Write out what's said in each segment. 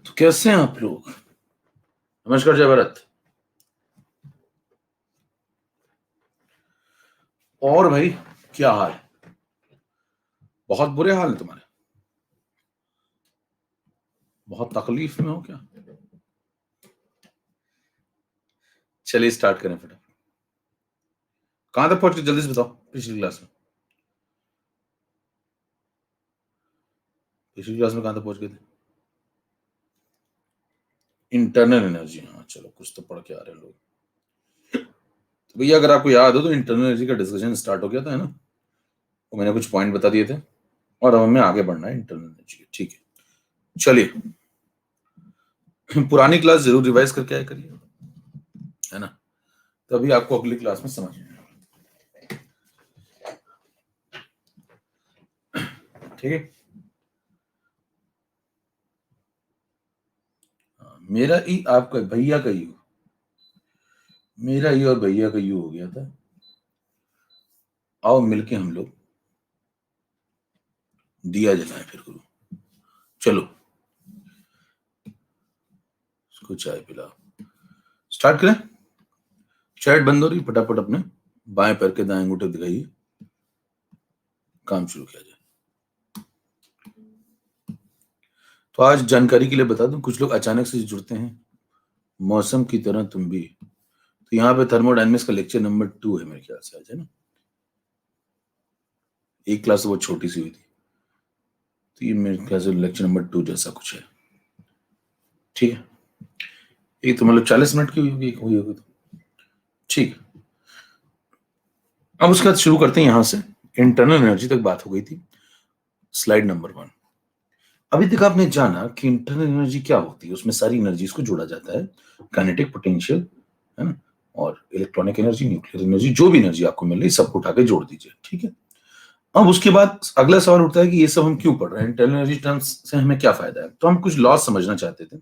तो कैसे हैं आप लोग? नमस्कार, जय भारत। और भाई क्या हाल है? बहुत बुरे हाल है तुम्हारे? बहुत तकलीफ में हो क्या? चलिए स्टार्ट करें फटाफट। कहां तक पहुंच गए जल्दी से बताओ। पिछली क्लास में कहां तक पहुंच गए थे? Internal energy. हाँ चलो, कुछ तो पढ़ के आ रहे हैं लोग। तो भैया अगर आपको याद हो तो इंटरनल एनर्जी का डिस्कशन स्टार्ट हो गया था, है ना? तो मैंने कुछ पॉइंट बता दिए थे और अब हमें आगे बढ़ना है इंटरनल एनर्जी के। ठीक है, चलिए पुरानी क्लास जरूर रिवाइज करके आया करिए, है ना? तभी आपको अगली क्लास में समझ में आएगा। ठीक है। मेरा ई आपका भैया का यू, मेरा ई और भैया का यू हो गया था। आओ मिलके हम लोग दिया जलाएं फिर गुरु। चलो उसको चाय पिलाओ, स्टार्ट करें। चैट बंद हो रही, फटाफट अपने बाएं पैर के दाएं अंगूठे दिखाइए, काम शुरू किया जाए। तो आज जानकारी के लिए बता दूं, कुछ लोग अचानक से जुड़ते हैं, मौसम की तरह तुम भी। तो यहाँ पे थर्मोडायनेमिक्स का लेक्चर नंबर 2 है मेरे ख्याल से आज, है ना? एक क्लास बहुत छोटी सी हुई थी, तो ये मेरे ख्याल से लेक्चर नंबर 2 जैसा कुछ है। ठीक है, एक तो मतलब 40 मिनट की हुई होगी तो ठीक। अब उसके बाद शुरू करते हैं यहां से। इंटरनल एनर्जी तक बात हो गई थी, स्लाइड नंबर 1। अभी तक आपने जाना कि इंटरनल एनर्जी क्या होती है, उसमें सारी एनर्जीज को जोड़ा जाता है, काइनेटिक, पोटेंशियल, है ना, और इलेक्ट्रॉनिक एनर्जी, न्यूक्लियर एनर्जी, जो भी एनर्जी आपको मिल रही है सबको उठा के जोड़ दीजिए। ठीक है। अब उसके बाद अगला सवाल उठता है कि ये सब हम क्यों पढ़ रहे हैं, इंटरनल एनर्जी टर्म्स से हमें क्या फायदा है? तो हम कुछ लॉस समझना चाहते थे,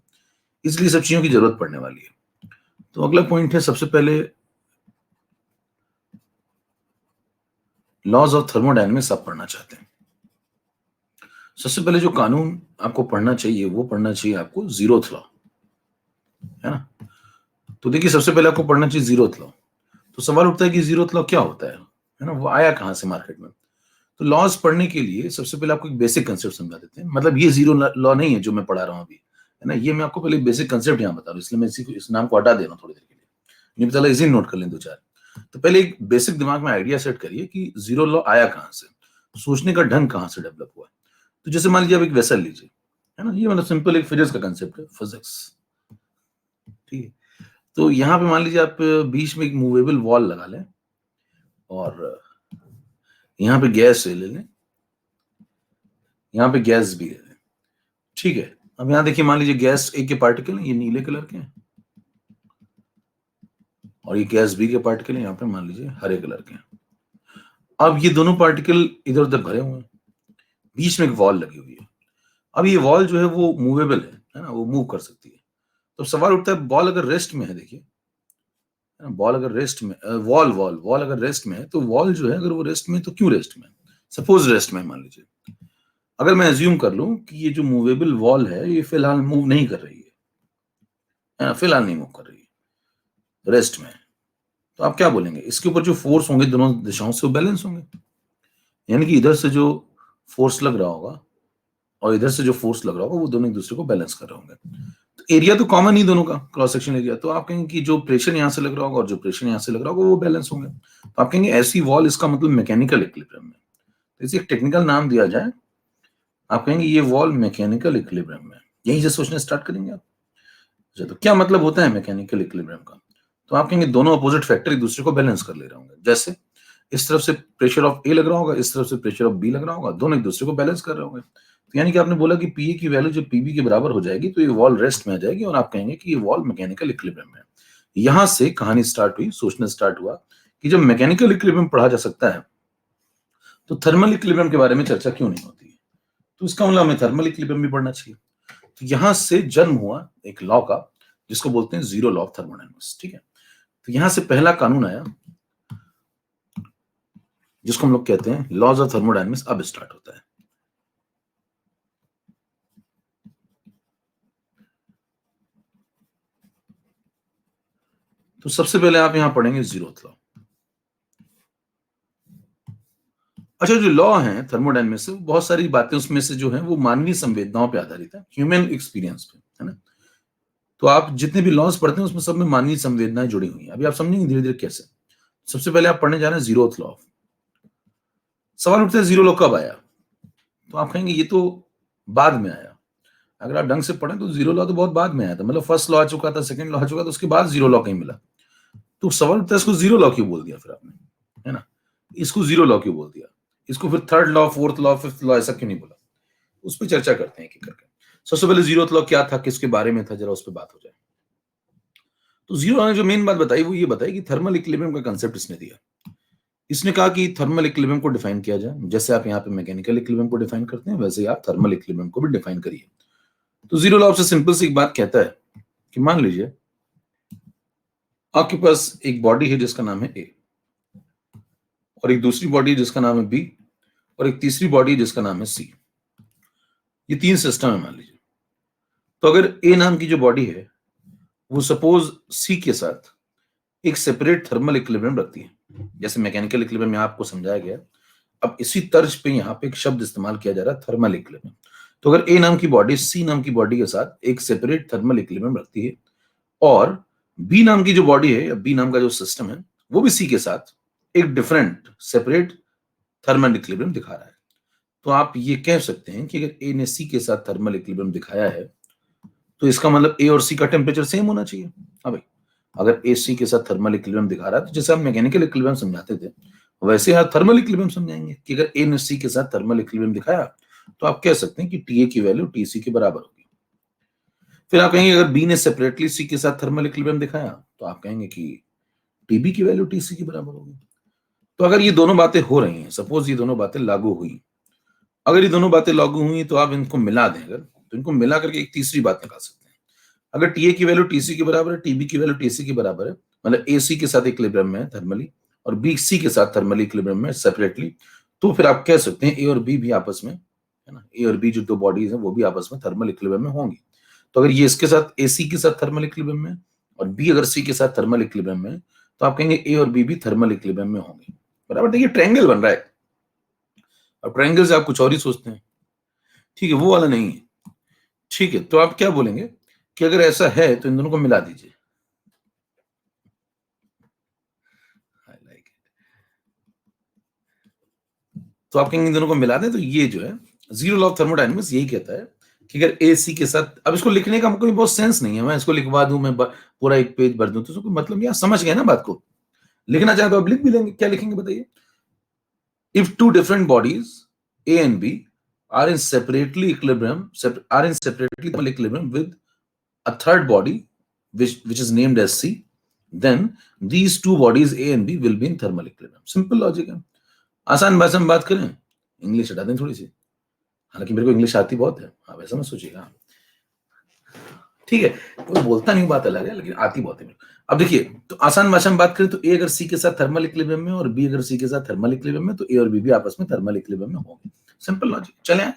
इसलिए सब चीजों की जरूरत पड़ने वाली है। तो अगला पॉइंट है, सबसे पहले लॉज ऑफ थर्मोडायनेमिक्स आप पढ़ना चाहते हैं। सबसे पहले जो कानून आपको पढ़ना चाहिए वो पढ़ना चाहिए आपको जीरोथ लॉ, है ना? तो देखिए सबसे पहले आपको पढ़ना चाहिए जीरोथ लॉ। तो सवाल उठता है कि जीरोथ लॉ क्या होता है ना, वो आया कहां से मार्केट में? तो लॉज पढ़ने के लिए सबसे पहले आपको एक बेसिक कंसेप्ट समझा देते हैं। मतलब ये जीरो लॉ नहीं है जो मैं पढ़ा रहा हूं अभी, है ना, ये मैं आपको पहले बेसिक कंसेप्ट यहाँ बता रहा हूँ, इसलिए मैं इस नाम को हटा दे रहा हूँ थोड़ी देर के लिए। नहीं पता इजी नोट कर लें दो चार। तो पहले एक बेसिक दिमाग में आइडिया सेट करिए कि जीरो लॉ आया कहां से, सोचने का ढंग कहां से डेवलप हुआ। तो जैसे मान लीजिए आप एक वेसल लीजिए, है ना, ये मतलब सिंपल एक फिजिक्स का कंसेप्ट है, फिजिक्स। ठीक है। तो यहाँ पे मान लीजिए आप बीच में एक मूवेबल वॉल लगा लें और यहाँ पे गैस ले लें, यहाँ पे गैस भी ले लें। ठीक है। अब यहाँ देखिए, मान लीजिए गैस ए के पार्टिकल हैं, ये नीले कलर के हैं, और ये गैस बी के पार्टिकल हैं, यहाँ पे मान लीजिए हरे कलर के हैं। अब ये दोनों पार्टिकल इधर उधर भरे हुए हैं, बीच में एक वॉल लगी हुई है। अब ये वॉल जो है वो मूवेबल है ना, वो मूव कर सकती है। तो सवाल उठता है, बॉल अगर रेस्ट में है, देखिए बॉल अगर रेस्ट में, वॉल वॉल वॉल अगर रेस्ट में है, तो वॉल जो है अगर वो रेस्ट में है तो क्यों रेस्ट में है? सपोज रेस्ट में मान लीजिए, अगर मैं अज्यूम कर लूं कि ये जो मूवेबल वॉल है ये फिलहाल मूव नहीं कर रही है, फिलहाल नहीं मूव कर रही है, रेस्ट में है, तो आप क्या बोलेंगे? इसके ऊपर जो फोर्स होंगे दोनों दिशाओं से वो बैलेंस होंगे, यानी कि इधर से जो फोर्स लग रहा होगा और इधर से जो फोर्स लग रहा होगा वो दोनों एक दूसरे को बैलेंस कर रहे होंगे। तो एरिया तो कॉमन ही दोनों का, क्रॉस सेक्शन एरिया। तो आप कहेंगे कि जो प्रेशर यहाँ से लग रहा होगा और जो प्रेशर यहाँ से लग रहा होगा वो बैलेंस होंगे। तो आप कहेंगे ऐसी वॉल, इसका मतलब मैकेनिकल इक्विलिब्रियम है। तो इसे एक टेक्निकल नाम दिया जाए, आप कहेंगे ये वॉल मैकेनिकल इक्विलिब्रियम में। यहीं से सोचना स्टार्ट करेंगे आप। अच्छा, तो क्या मतलब होता है मैकेनिकल इक्विलिब्रियम का? तो आप कहेंगे दोनों अपोजिट फैक्टर एक दूसरे को बैलेंस कर ले रहे होंगे। जैसे इस तरफ से प्रेशर ऑफ ए लग रहा होगा, इस तरफ से प्रेशर ऑफ बी लग रहा होगा, दोनों एक दूसरे को बैलेंस कर रहे होंगे। तो यानी कि आपने बोला कि पीए की वैल्यू जब पीबी के बराबर हो जाएगी तो ये वॉल रेस्ट में आ जाएगी और आप कहेंगे कि ये वॉल मैकेनिकल इक्विलिब्रियम है। यहां से कहानी स्टार्ट हुई, सोचना स्टार्ट हुआ कि जब मैकेनिकल इक्विलिब्रियम पढ़ा जा सकता है तो थर्मल इक्विलिब्रियम के बारे में चर्चा क्यों नहीं होती है? तो इसका मतलब हमें थर्मल इक्विलिब्रियम भी पढ़ना चाहिए। तो यहां से जन्म हुआ एक लॉ का, जिसको बोलते हैं जीरो लॉ ऑफ थर्मोडायनेमिक्स। ठीक है। तो यहां से पहला कानून आया, जिसको हम लोग कहते हैं लॉज ऑफ थर्मोडायनेमिक्स, अब स्टार्ट होता है। तो सबसे पहले आप यहां पढ़ेंगे जीरोथ लॉ। अच्छा, जो लॉ है थर्मोडायनेमिक्स से, बहुत सारी बातें उसमें से जो है वो मानवीय संवेदनाओं पे आधारित है, ह्यूमन एक्सपीरियंस पे, है ना। तो आप जितने भी लॉज पढ़ते हैं उसमें सब में मानवीय संवेदनाएं जुड़ी हुई हैं। अभी आप समझेंगे धीरे धीरे कैसे। सबसे पहले आप पढ़ने जा रहे हैं जीरोथ लॉ। सवाल उठता है जीरो लॉ कब आया, तो आप कहेंगे ये तो बाद में आया। अगर आप ढंग से पढ़ें तो जीरो लॉ तो बहुत बाद में आया था, मतलब फर्स्ट लॉ आ चुका था, सेकंड लॉ आ चुका था, उसके बाद जीरो लॉ कहीं मिला। तो सवाल उठता है इसको जीरो लॉ क्यों बोल दिया फिर आपने, है ना। इसको जीरो लॉ क्यों बोल दिया, इसको फिर third law, fourth law, fifth law ऐसा क्यों नहीं बोला। उस पर चर्चा करते हैं एक एक करके। सबसे पहले जीरो लॉ क्या था, किसके बारे में था, जरा उस पर बात हो जाए। तो जीरो लॉ ने जो मेन बात बताई वो ये बताई कि थर्मल इक्विलिब्रियम का कंसेप्ट इसने दिया। इसने कहा कि थर्मल इक्विलिब्रियम को डिफाइन किया जाए, जैसे आप यहाँ पे मैकेनिकल इक्विलिब्रियम को डिफाइन करते हैं वैसे ही आप थर्मल इक्विलिब्रियम को भी डिफाइन करिए। तो जीरो लॉ से सिंपल सी एक बात कहता है कि मान लीजिए आपके पास एक बॉडी है जिसका नाम है ए, और एक दूसरी बॉडी जिसका नाम है बी, और एक तीसरी बॉडी जिसका नाम है सी। ये तीन सिस्टम है मान लीजिए। तो अगर ए नाम की जो बॉडी है वो सपोज सी के साथ एक सेपरेट थर्मल इक्विलिब्रियम रखती है, जैसे मैकेनिकल इक्विलिब्रियम यहाँ आपको समझाया गया। अब इसी तर्ज पे यहाँ पे एक शब्द इस्तेमाल किया जा रहा है, थर्मल इक्विलिब्रियम। तो अगर ए नाम की बॉडी सी नाम की बॉडी के साथ एक सेपरेट थर्मल इक्विलिब्रियम रखती है, और बी नाम की जो बॉडी है या बी नाम का जो सिस्टम है वो भी सी के साथ एक डिफरेंट सेपरेट थर्मल इक्विलिब्रियम दिखा रहा है, तो आप ये कह सकते हैं कि अगर ए ने सी के साथ थर्मल इक्विलिब्रियम दिखाया है तो इसका मतलब ए और सी का टेम्परेचर सेम होना चाहिए। हाँ भाई, अगर ए सी के साथ थर्मल इक्विलिब्रियम दिखा रहा है तो जैसे हम मैकेनिकल इक्विलिब्रियम समझाते थे वैसे आप थर्मल इक्विलिब्रियम समझाएंगे कि अगर ए ने सी के साथ थर्मल इक्विलिब्रियम दिखाया तो आप कह सकते हैं कि टी ए की वैल्यू टी सी के बराबर होगी। फिर आप कहेंगे अगर बी ने सेपरेटली सी के साथ थर्मल इक्विलिब्रियम दिखाया तो आप कहेंगे कि टीबी की वैल्यू टीसी के बराबर होगी। तो अगर ये दोनों बातें हो रही हैं, सपोज ये दोनों बातें लागू हुई, अगर ये दोनों बातें लागू हुई तो आप इनको मिला दें अगर, तो इनको मिला करके एक तीसरी बात निकाल सकते हैं। अगर टीए की वैल्यू टीसी के बराबर है, टीबी की वैल्यू टीसी के बराबर है, मतलब ए सी के साथ इक्विलिब्रियम में है थर्मली और बी सी के साथ थर्मली इक्विलिब्रियम में सेपरेटली, तो फिर आप कह सकते हैं ए और बी भी आपस में, है ना, ए और बी जो दो बॉडीज हैं वो भी आपस में थर्मल इक्विलिब्रियम में होंगी। तो अगर ये इसके साथ ए सी के साथ थर्मल इक्विलिब्रियम में और बी अगर सी के साथ थर्मल इक्विलिब्रियम में, तो आप कहेंगे ए और बी भी थर्मल इक्विलिब्रियम में होंगे। बराबर। देखिए ट्रायंगल बन रहा है, और ट्रायंगल से आप कुछ और ही सोचते हैं, ठीक है, वो वाला नहीं है। ठीक है, तो आप क्या बोलेंगे कि अगर ऐसा है तो इन दोनों को मिला दीजिए। तो आप कहेंगे इन दोनों को मिला दें, तो ये जो है जीरो लॉ ऑफ थर्मोडायनेमिक्स यही कहता है कि अगर ए सी के साथ, अब इसको लिखने का कोई बहुत सेंस नहीं है, मैं इसको लिखवा दूं, मैं पूरा एक पेज भर दूं, तो कोई मतलब नहीं। समझ गए ना बात को। लिखना चाहे तो आप लिख भी लेंगे। क्या लिखेंगे बताइए? If two different bodies A and B are in separately thermal equilibrium with a third body which is named as C, then these two bodies A and B will be in thermal equilibrium. Simple logic है। आसान भाषा में बात करें, English हटा दें थोड़ी सी, हालांकि मेरे को इंग्लिश आती बहुत है, हाँ वैसा मत सोचिएगा, ठीक है, कोई बोलता नहीं, बात अलग है, लेकिन आती बहुत है मेरे को। अब देखिए, तो आसान भाषा में बात करें तो ए अगर सी के साथ थर्मल इक्विलिब्रियम में और बी अगर सी के साथ थर्मल इक्विलिब्रियम में, तो ए और बी भी आपस में थर्मल इक्विलिब्रियम में होंगे। Simple logic. चले आए।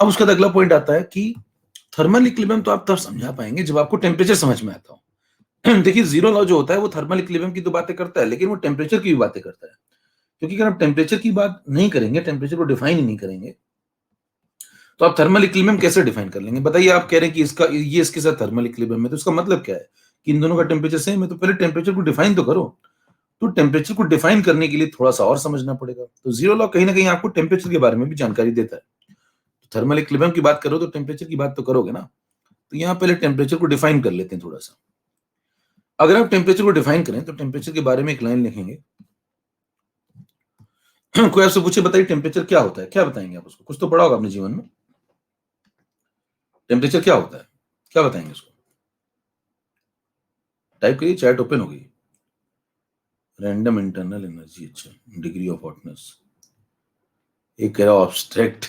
अब उसका अगला पॉइंट आता है कि थर्मल इक्विलिब्रियम तो आप तब समझा पाएंगे जब आपको टेम्परेचर समझ में आता हो। देखिए जीरो लॉ जो होता है वो थर्मल इक्विलिब्रियम की तो बातें करता है, लेकिन वो टेम्परेचर की भी बातें करता है, क्योंकि अगर आप टेम्परेचर की बात नहीं करेंगे, टेम्परेचर को डिफाइन ही नहीं करेंगे, तो आप थर्मल इक्विलिब्रियम कैसे डिफाइन कर लेंगे? बताइए, आप कह रहे हैं कि इसका ये इसके साथ थर्मल इक्विलिब्रियम है, तो इसका मतलब क्या है कि इन दोनों का टेम्परेचर सेम है। तो पहले टेम्परेचर को डिफाइन तो करो। तो टेम्परेचर को डिफाइन करने के लिए थोड़ा सा और समझना पड़ेगा। तो जीरो लॉ कहीं ना कहीं आपको टेम्परेचर के बारे में भी जानकारी देता है। थर्मल इक्विलिब्रियम की बात करो तो टेम्परेचर की बात तो करोगे ना। तो यहाँ पहले टेम्परेचर को डिफाइन कर लेते हैं थोड़ा सा। अगर आप टेम्परेचर को डिफाइन करें तो टेम्परेचर के बारे में एक लाइन लिखेंगे। कोई आपसे पूछे बताइए टेम्परेचर क्या होता है, क्या बताएंगे आप उसको? कुछ तो पढ़ा होगा अपने जीवन में। टेम्परेचर क्या होता है, क्या बताएंगे उसको? टाइप करिए, चैट ओपन होगी। रैंडम इंटरनल एनर्जी, अच्छा, डिग्री ऑफ हॉटनेस, एक कह रहा ऑब्स्ट्रैक्ट,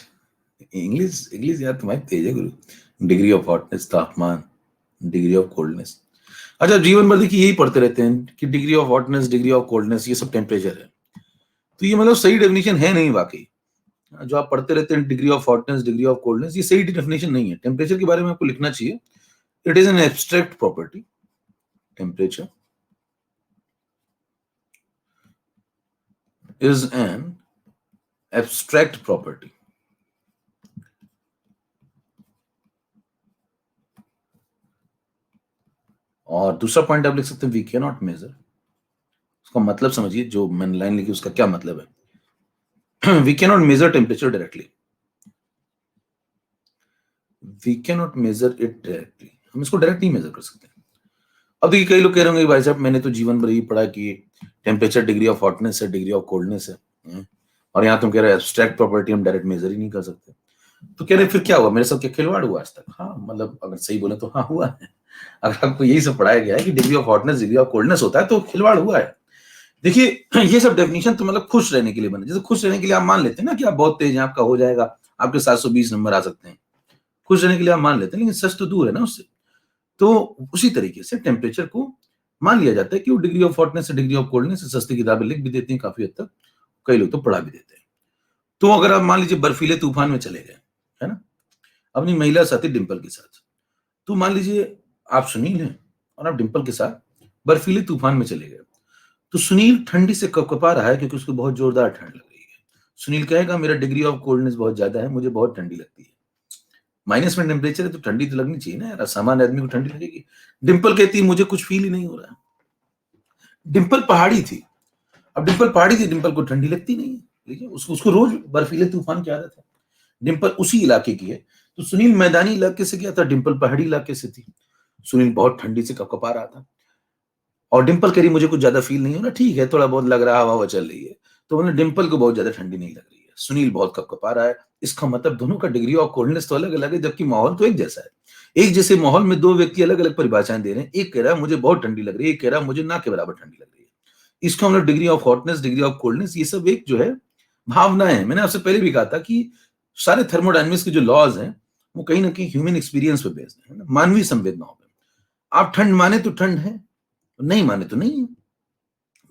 इंग्लिश इंग्लिश यार तुम्हारी तेज है गुरु। डिग्री ऑफ हॉटनेस तापमान, डिग्री ऑफ कोल्डनेस। अच्छा, जीवन भर देखिए यही पढ़ते रहते हैं कि degree of hotness, degree of coldness, ये सब टेम्परेचर है। तो ये मतलब सही डेफिनेशन है नहीं वाकई, जो आप पढ़ते रहते हैं degree of hotness, degree of coldness, ये सही डेफिनेशन नहीं है। टेम्परेचर के बारे में आपको लिखना चाहिए, it is an abstract property. Temperature is an abstract property। और दूसरा पॉइंट आप लिख सकते हैं वी कैन नॉट मेजर। उसका मतलब समझिए, जो मैंने लाइन लिखी उसका क्या मतलब है। We can not measure temperature directly, we can not measure it directly, हम इसको डायरेक्ट नहीं मेजर कर सकते। अब देखिए कई लोग कह रहे होंगे भाई साहब मैंने तो जीवन भर ही पढ़ा कि टेम्परेचर डिग्री ऑफ हॉटनेस है, डिग्री ऑफ कोल्डनेस है, और यहाँ तुम कह रहे हो एब्स्ट्रैक्ट प्रॉपर्टी हम डायरेक्ट मेजर ही नहीं कर सकते। तो कह रहे फिर क्या हुआ, मेरे साथ क्या खिलवाड़ हुआ आज तक? हाँ मतलब अगर सही बोले तो हाँ हुआ है। अगर आपको यही सब पढ़ाया गया है कि degree of hotness degree of coldness होता है तो खिलवाड़ हुआ है। देखिए ये सब डेफिनेशन तो मतलब खुश रहने के लिए बने। जैसे खुश रहने के लिए आप मान लेते हैं ना कि आप बहुत तेज हैं, आपका हो जाएगा, आपके 720 नंबर आ सकते हैं, खुश रहने के लिए आप मान लेते हैं, लेकिन सच तो दूर है ना उससे। तो उसी तरीके से टेम्परेचर को मान लिया जाता है कि वो डिग्री ऑफ हॉटनेस से डिग्री ऑफ कोल्डनेस से सस्ती किताबें लिख भी देती हैं काफी हद तक, कई लोग तो पढ़ा भी देते हैं। तो अगर आप मान लीजिए बर्फीले तूफान में चले गए, है ना, अपनी महिला साथी डिंपल के साथ, तो मान लीजिए आप सुनील हैं और आप डिंपल के साथ बर्फीले तूफान में चले गए, तो सुनील ठंडी से कपकपा रहा है क्योंकि उसको बहुत जोरदार ठंड लग रही है। सुनील कहेगा मेरा डिग्री ऑफ कोल्डनेस बहुत ज्यादा है, मुझे बहुत ठंडी लगती है। माइनस में टेम्परेचर है तो ठंडी तो लगनी चाहिए ना यार, सामान्य आदमी को ठंडी लगेगी। डिंपल कहती है मुझे कुछ फील ही नहीं हो रहा है। डिंपल पहाड़ी थी, अब डिंपल पहाड़ी थी, डिंपल को ठंडी लगती नहीं है, देखिए उसको रोज बर्फीले तूफान की आदत है। डिंपल उसी इलाके की है, तो सुनील मैदानी इलाके से गया था, डिंपल पहाड़ी इलाके से थी। सुनील बहुत ठंडी से कपकपा रहा था और डिंपल कह रही मुझे कुछ ज्यादा फील नहीं हो रहा, ठीक है थोड़ा बहुत लग रहा है, हवा चल रही है। तो मतलब डिंपल को बहुत ज्यादा ठंडी नहीं लग रही है, सुनील बहुत कपकपा रहा है। इसका मतलब दोनों का डिग्री ऑफ कोल्डनेस तो अलग अलग है, जबकि माहौल तो एक जैसा है। एक जैसे माहौल में दो व्यक्ति अलग अलग परिभाषाएं दे रहे हैं, एक कह रहा है मुझे बहुत ठंडी लग रही है, एक कह रहा है मुझे ना के बराबर ठंडी लग रही है। इसको हम लोग degree of hotness, degree of coldness, ये सब एक जो है भावनाएं हैं। मैंने आपसे पहले भी कहा था कि सारे थर्मोडायनेमिक्स के जो लॉज हैं वो कहीं ना कहीं ह्यूमन एक्सपीरियंस पे बेस्ड है, मानवीय संवेदनाओं पे। आप ठंड माने तो ठंड है, नहीं माने तो नहीं है,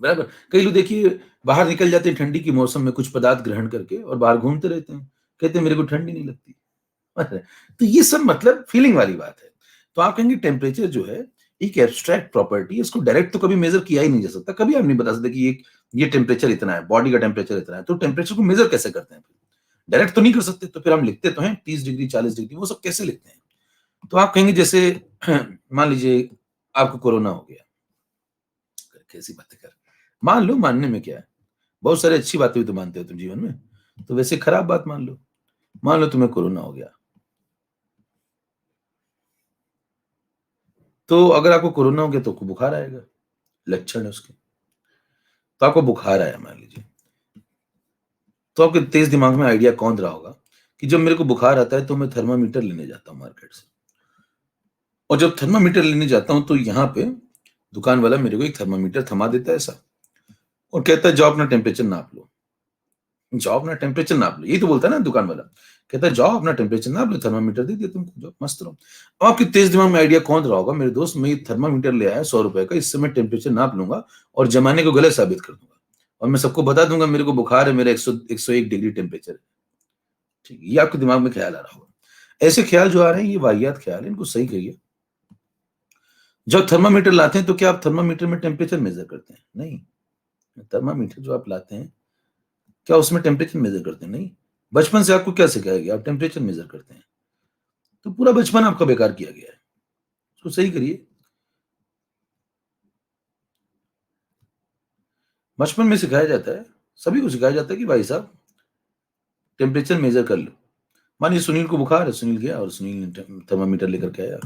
बराबर। कई लोग देखिए बाहर निकल जाते हैं ठंडी के मौसम में कुछ पदार्थ ग्रहण करके और बाहर घूमते रहते हैं, कहते हैं मेरे को ठंडी नहीं लगती। तो ये सब मतलब फीलिंग वाली बात है। तो आप कहेंगे टेम्परेचर जो है एक एब्स्ट्रैक्ट प्रॉपर्टी है, इसको डायरेक्ट तो कभी मेजर किया ही नहीं जा सकता। कभी आप नहीं बता सकते कि ये टेम्परेचर इतना है, बॉडी का टेम्परेचर इतना है, तो टेम्परेचर को मेजर कैसे करते हैं? डायरेक्ट तो नहीं कर सकते, तो फिर हम लिखते तो हैं 30 डिग्री 40 डिग्री, वो सब कैसे लिखते हैं? तो आप कहेंगे जैसे मान लीजिए आपको कोरोना हो गया, कैसी बातें कर, मान लो, मानने में क्या है, बहुत सारी अच्छी बातें भी तो मानते हो तुम जीवन में, तो वैसे खराब बात मान लो तुम्हें कोरोना हो गया, तो अगर आपको कोरोना हो गया तो आपको बुखार आएगा, लक्षण है उसके। तो आपको बुखार आया मान लीजिए, तो आपके तेज दिमाग में आइडिया कौन रहा होगा कि जब मेरे को बुखार आता है तो मैं थर्मामीटर लेने जाता हूँ मार्केट से, और जब थर्मामीटर लेने जाता हूं तो यहाँ पे दुकान वाला मेरे को एक थर्मामीटर थमा देता है ऐसा, और कहता है जाओ अपना टेम्परेचर नाप लो, जाओ अपना टेम्परेचर नाप लो, यही तो बोलता है ना दुकान वाला, कहता है जाओ अपना टेम्परेचर नाप लो, थर्मामीटर दे दिया तुमको, जाओ मस्त रहो। अब आपके तेज दिमाग में आइडिया कौन रहा होगा, मेरे दोस्त मैं ये थर्मामीटर ले आया 100 रुपए का, इससे मैं टेम्परेचर नाप लूंगा और जमाने को गलत साबित कर दूंगा, और मैं सबको बता दूंगा मेरे को बुखार है, मेरा 101 डिग्री टेम्परेचर है। ठीक है, ये आपके दिमाग में ख्याल आ रहा होगा। ऐसे ख्याल जो आ रहे हैं ये वाहियात ख्याल है, इनको सही करिए। जब थर्मामीटर लाते हैं तो क्या आप थर्मामीटर में टेम्परेचर मेजर करते हैं? नहीं। थर्मामीटर जो आप लाते हैं क्या उसमें टेम्परेचर मेजर करते हैं? नहीं। बचपन से आपको क्या सिखाया गया, आप टेम्परेचर मेजर करते हैं, तो पूरा बचपन आपका बेकार किया गया है, उसको सही करिए। बचपन में सिखाया जाता है, सभी को सिखाया जाता है कि भाई साहब टेम्परेचर मेजर कर लो। मानिए सुनील को बुखार है, सुनील गया और सुनील ने थर्मामीटर लेकर के आया,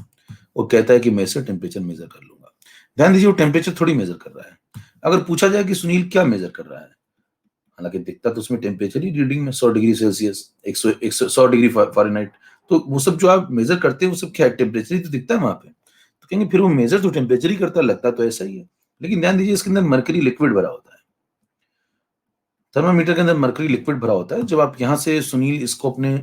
वो कहता है कि मैं इससे टेम्परेचर मेजर कर लूंगा। ध्यान दीजिए वो टेम्परेचर थोड़ी मेजर कर रहा है। अगर पूछा जाए कि सुनील क्या मेजर कर रहा है, हालांकि दिखता तो उसमें टेम्परेचर ही रीडिंग में 100 डिग्री सेल्सियस, 100 डिग्री फ़ारेनहाइट, तो वो सब जो आप मेजर करते हैं वो सब क्या है, टेम्परेचर ही तो दिखता है वहां पे। तो कहेंगे फिर वो मेजर तो टेम्परेचर ही करता है, लगता तो ऐसा ही है। लेकिन ध्यान दीजिए इसके अंदर मरकरी लिक्विड भरा होता है, थर्मामीटर के अंदर मरकरी लिक्विड भरा होता है। जब आप यहाँ से सुनील इसको अपने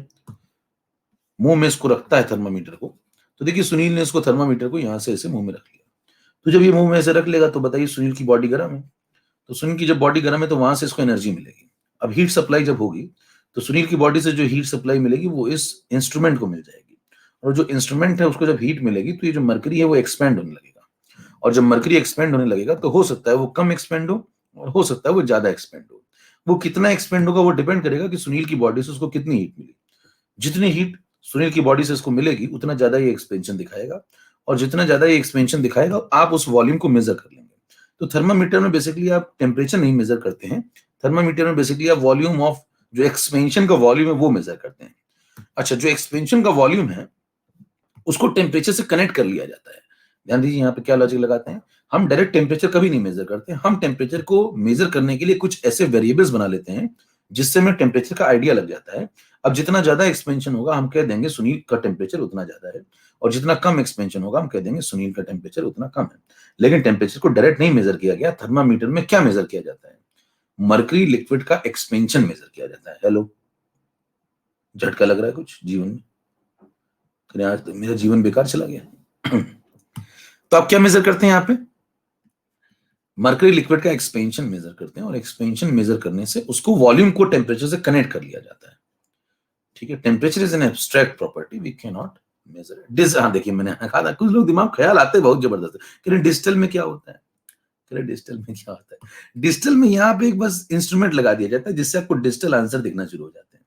मुंह में इसको रखता है थर्मामीटर को, तो देखिए सुनील ने इसको थर्मामीटर को यहाँ से ऐसे मुंह में रख लिया। तो जब ये मुंह में ऐसे रख लेगा तो बताइए सुनील की बॉडी गर्म है, तो सुनील की जब बॉडी गर्म है तो वहां से इसको एनर्जी मिलेगी। अब हीट सप्लाई जब होगी तो सुनील की बॉडी से जो हीट सप्लाई मिलेगी वो इस इंस्ट्रूमेंट को मिल जाएगी, और जो इंस्ट्रूमेंट है उसको जब हीट मिलेगी तो ये जो मरकरी है वो एक्सपेंड होने लगेगा, और जब मरकरी एक्सपेंड होने लगेगा तो हो सकता है वो कम एक्सपेंड हो और हो सकता है वो ज्यादा एक्सपेंड हो। वो कितना एक्सपेंड होगा वो डिपेंड करेगा कि सुनील की बॉडी से उसको कितनी हीट मिली। जितनी हीट सुनील की बॉडी से इसको मिलेगी उतना ज्यादा ये एक्सपेंशन दिखाएगा, और जितना ज्यादा ये एक्सपेंशन दिखाएगा आप उस वॉल्यूम को मेजर कर लेंगे। तो थर्मामीटर में बेसिकली आप टेम्परेचर नहीं मेजर करते हैं, थर्मामीटर में बेसिकली आप वॉल्यूम ऑफ जो एक्सपेंशन का वॉल्यूम है वो मेजर करते हैं। अच्छा, जो एक्सपेंशन का वॉल्यूम है उसको टेम्परेचर से कनेक्ट कर लिया जाता है। ध्यान दीजिए यहाँ पे क्या लॉजिक लगाते हैं, हम डायरेक्ट टेम्परेचर कभी नहीं मेजर करते, हम टेम्परेचर को मेजर करने के लिए कुछ ऐसे वेरिएबल्स बना लेते हैं जिससे हमें टेम्परेचर का आइडिया लग जाता है। अब जितना ज्यादा एक्सपेंशन होगा हम कह देंगे सुनील का टेम्परेचर उतना ज्यादा है, और जितना कम एक्सपेंशन होगा हम कह देंगे सुनील का टेम्परेचर उतना कम है। लेकिन टेम्परेचर को डायरेक्ट नहीं मेजर किया गया, थर्मामीटर में क्या मेजर किया जाता है, मरकरी लिक्विड का एक्सपेंशन मेजर किया जाता है। हेलो, झटका लग रहा है कुछ जीवन में? आज तो मेरा जीवन बेकार चला गया। तो आप क्या मेजर करते हैं यहाँ पे, मरकरी लिक्विड का एक्सपेंशन मेजर करते हैं, और एक्सपेंशन मेजर करने से उसको वॉल्यूम को टेम्परेचर से कनेक्ट कर लिया जाता है। ठीक है, temperature is an abstract property, we can not measure it. हाँ देखिए मैंने कहा था कुछ लोग दिमाग ख्याल आते हैं बहुत जबरदस्त, कि डिजिटल में क्या होता है, डिजिटल में क्या होता है, डिजिटल में यहाँ पे एक बस इंस्ट्रूमेंट लगा दिया जाता है जिससे आपको डिजिटल आंसर दिखना शुरू हो जाते हैं।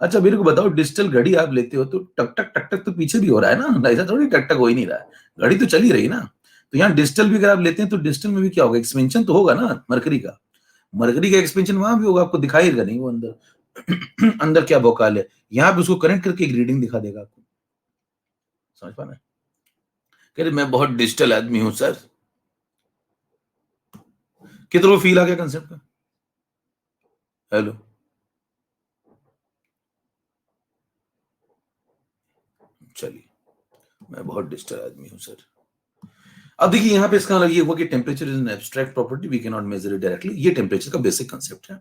अच्छा मेरे को बताओ, डिजिटल घड़ी आप लेते हो तो टक टक टक टक तो पीछे भी हो रहा है ना, ऐसा थोड़ी टक टक हो ही नहीं रहा है, घड़ी तो चल ही रही ना। तो यहाँ डिजिटल भी अगर आप लेते हैं तो डिजिटल में भी क्या होगा, एक्सपेंशन तो होगा ना मरकरी का, मरकरी का एक्सपेंशन वहां भी होगा, आपको दिखाएगा नहीं वो अंदर अंदर क्या भौकाल है, यहाँ पे उसको कनेक्ट करके एक रीडिंग दिखा देगा आपको। समझ पाना, कह रहे मैं बहुत डिजिटल आदमी हूं सर। कितना फील आ गया कंसेप्ट का? हेलो, चलिए मैं बहुत डिजिटल आदमी हूं सर। अब देखिए यहाँ पे इसका मतलब ये हुआ कि temperature is an abstract property, we can not measure it directly. ये टेम्परेचर का बेसिक कंसेप्ट है।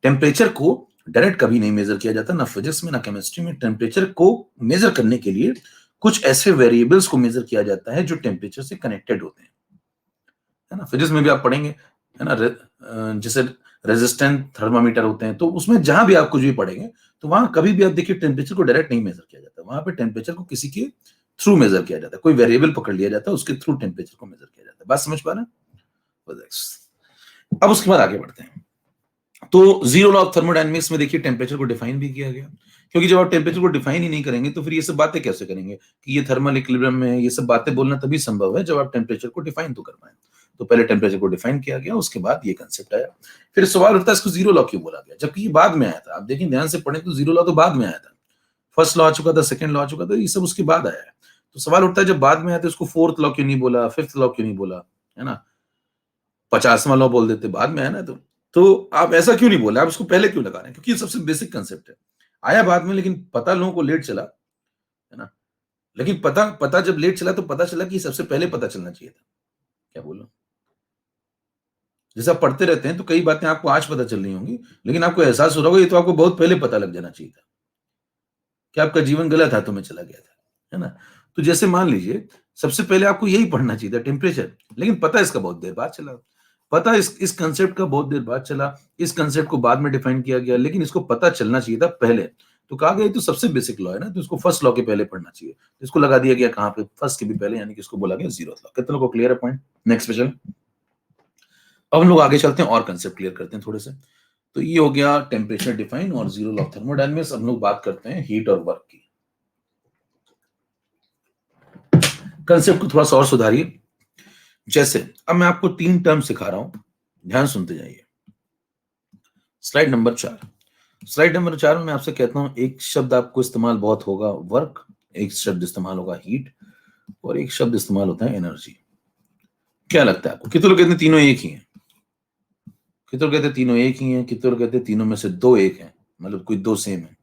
टेम्परेचर को डायरेक्ट कभी नहीं मेजर किया जाता, ना फिजिक्स में ना केमिस्ट्री में। टेम्परेचर को मेजर करने के लिए कुछ ऐसे वेरिएबल्स को मेजर किया जाता है जो टेम्परेचर से कनेक्टेड होते हैं, है ना। फिजिक्स में भी आप पढ़ेंगे, है ना, जैसे रेजिस्टेंट थर्मामीटर होते हैं, तो उसमें जहां भी आप कुछ भी पढ़ेंगे तो वहां कभी भी आप देखिए टेम्परेचर को डायरेक्ट नहीं मेजर किया जाता, वहां पे टेम्परेचर को किसी के थ्रू मेजर किया जाता है, कोई वेरिएबल पकड़ लिया जाता है उसके थ्रू टेम्परेचर को मेजर किया जाता है। बात समझ पा रहे हैं? अब उसके बाद आगे बढ़ते हैं। तो जीरो लॉ ऑफ थर्मोडायनेमिक्स में देखिए टेम्परेचर को डिफाइन भी किया गया, क्योंकि जब आप टेम्परेचर को डिफाइन ही नहीं करेंगे तो फिर ये सब बातें कैसे करेंगे कि ये थर्मल इक्विलिब्रियम में है, ये सब बातें बोलना तभी संभव है जब आप टेम्परेचर को डिफाइन तो कर पाए। तो पहले टेम्परेचर को डिफाइन किया गया, उसके बाद ये कंसेप्ट आया। फिर सवाल उठता है इसको जीरो लॉ क्यों बोला गया, जबकि ये बाद में आया था। आप देखिए ध्यान से पढ़े तो जीरो लॉ तो बाद में आया था, फर्स्ट लॉ आ चुका था, सेकंड लॉ आ चुका था, ये सब उसके बाद आया है। तो सवाल उठता है जब बाद में आया तो इसको फोर्थ लॉ क्यों नहीं बोला, फिफ्थ लॉ क्यों नहीं बोला, है ना, 50वां लॉ बोल देते, बाद में है ना। तो आप ऐसा क्यों नहीं बोले, आप उसको पहले क्यों लगा रहे हैं, क्योंकि ये सबसे बेसिक कंसेप्ट है, आया बाद में, लेकिन पता लोगों को लेट चला, है ना। लेकिन पता पता जब लेट चला तो पता चला कि सबसे पहले पता चलना चाहिए था। क्या बोलो, जैसे आप पढ़ते रहते हैं तो कई बातें आपको आज पता चल रही होंगी, लेकिन आपको एहसास हो रहा होगा ये तो आपको बहुत पहले पता लग जाना चाहिए था कि आपका जीवन गलत हाथों में चला गया था, है ना। तो जैसे मान लीजिए सबसे पहले आपको यही पढ़ना चाहिए था टेम्परेचर, लेकिन पता इसका बहुत देर बाद चला, पता इस कंसेप्ट का बहुत देर बाद चला, इस कंसेप्ट को बाद में डिफाइन किया गया, लेकिन इसको पता चलना चाहिए था पहले। तो कहा गया तो सबसे बेसिक लॉ है ना, तो इसको फर्स्ट लॉ के पहले पढ़ना चाहिए, इसको लगा दिया गया कहां पे, फर्स्ट के भी पहले, यानी कि इसको बोला गया जीरो लॉ। कितनों को क्लियर है पॉइंट? नेक्स्ट पे चलें। अब हम लोग आगे चलते हैं और कंसेप्ट क्लियर करते हैं थोड़े से। तो ये हो गया टेम्परेचर डिफाइन और जीरो लॉ ऑफ थर्मोडायनेमिक्स। हम लोग बात करते हैं हीट और वर्क की। कंसेप्ट को थोड़ा सा और सुधारिए। जैसे अब मैं आपको 3 टर्म सिखा रहा हूं, ध्यान सुनते जाइए। स्लाइड नंबर 4, स्लाइड नंबर 4 में मैं आपसे कहता हूं एक शब्द आपको इस्तेमाल बहुत होगा वर्क, एक शब्द इस्तेमाल होगा हीट, और एक शब्द इस्तेमाल होता है एनर्जी। क्या लगता है आपको, कितने लोग कहते हैं तीनों एक ही हैं, कितने लोग कहते हैं तीनों एक ही हैं, कितने लोग कहते हैं तीनों में से 2 एक हैं, मतलब कोई 2 सेम है,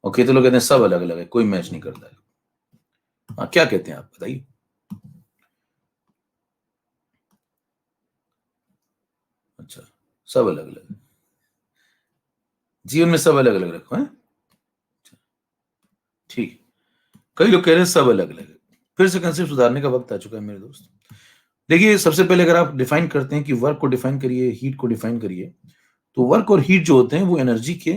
और कितने लोग कहते हैं सब अलग अलग है, कोई मैच नहीं करता है। हाँ क्या कहते हैं आप बताइए? अच्छा, सब अलग अलग, जीवन में सब अलग अलग रखो है, ठीक। कई लोग कह रहे हैं सब अलग अलग है। फिर से कंसेप्ट सुधारने का वक्त आ चुका है मेरे दोस्त। देखिए सबसे पहले अगर आप डिफाइन करते हैं कि वर्क को डिफाइन करिए, हीट को डिफाइन करिए, तो वर्क और हीट जो होते हैं वो एनर्जी के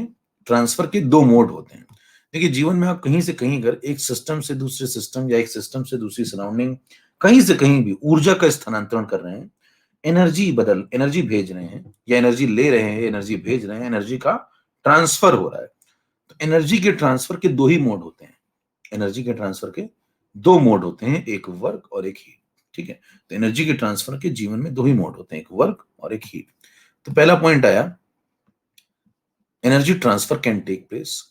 ट्रांसफर के दो मोड होते हैं। देखिए जीवन में आप कहीं से कहीं अगर एक सिस्टम से दूसरे सिस्टम या एक सिस्टम से दूसरी सराउंडिंग कहीं से कहीं भी ऊर्जा का स्थानांतरण कर रहे हैं, एनर्जी भेज रहे हैं या एनर्जी ले रहे हैं, एनर्जी भेज रहे हैं, एनर्जी का ट्रांसफर हो रहा है। तो एनर्जी के ट्रांसफर के दो ही मोड होते हैं। एनर्जी के ट्रांसफर के दो मोड होते हैं, एक वर्क और एक हीट। ठीक है, तो एनर्जी के ट्रांसफर के जीवन में दो ही मोड होते हैं, एक वर्क और एक हीट। तो पहला पॉइंट आया, energy transfer can take place,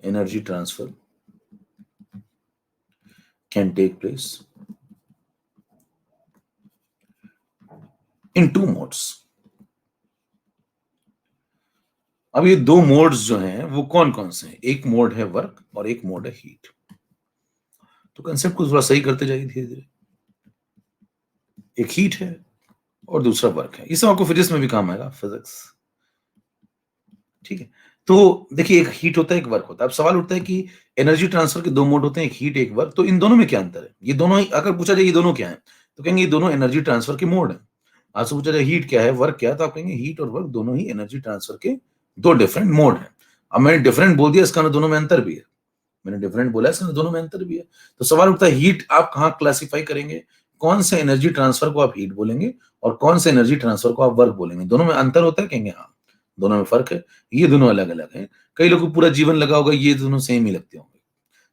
energy transfer can take place in two modes. अब ये दो मोड्स जो हैं वो कौन कौन से हैं? एक मोड है वर्क और एक मोड है हीट। तो कंसेप्ट को थोड़ा सही करते जाइए धीरे धीरे। एक हीट है और दूसरा वर्क है। ये सब आपको फिजिक्स में भी काम आएगा, फिजिक्स। ठीक है, तो देखिए एक हीट होता है एक वर्क होता है। अब सवाल उठता है कि एनर्जी ट्रांसफर के दो मोड होते हैं, एक हीट एक वर्क, तो इन दोनों में क्या अंतर है? ये दोनों ही अगर पूछा जाए ये दोनों क्या है, तो कहेंगे ये दोनों एनर्जी ट्रांसफर के मोड है। आपसे पूछा जाए हीट क्या है, वर्क क्या है, तो आप कहेंगे हीट और वर्क दोनों ही एनर्जी ट्रांसफर के दो डिफरेंट मोड है। अब मैंने डिफरेंट बोल दिया, इसका दोनों में अंतर भी है। मैंने डिफरेंट बोला, इसमें दोनों में अंतर भी है। तो सवाल उठता है हीट आप कहाँ क्लासिफाई करेंगे? कौन से एनर्जी ट्रांसफर को आप हीट बोलेंगे और कौन से एनर्जी ट्रांसफर को आप वर्क बोलेंगे? दोनों में अंतर होता है? कहेंगे हाँ, दोनों में फर्क है, ये दोनों अलग अलग हैं। कई लोगों को पूरा जीवन लगा होगा ये दोनों सेम ही लगते होंगे।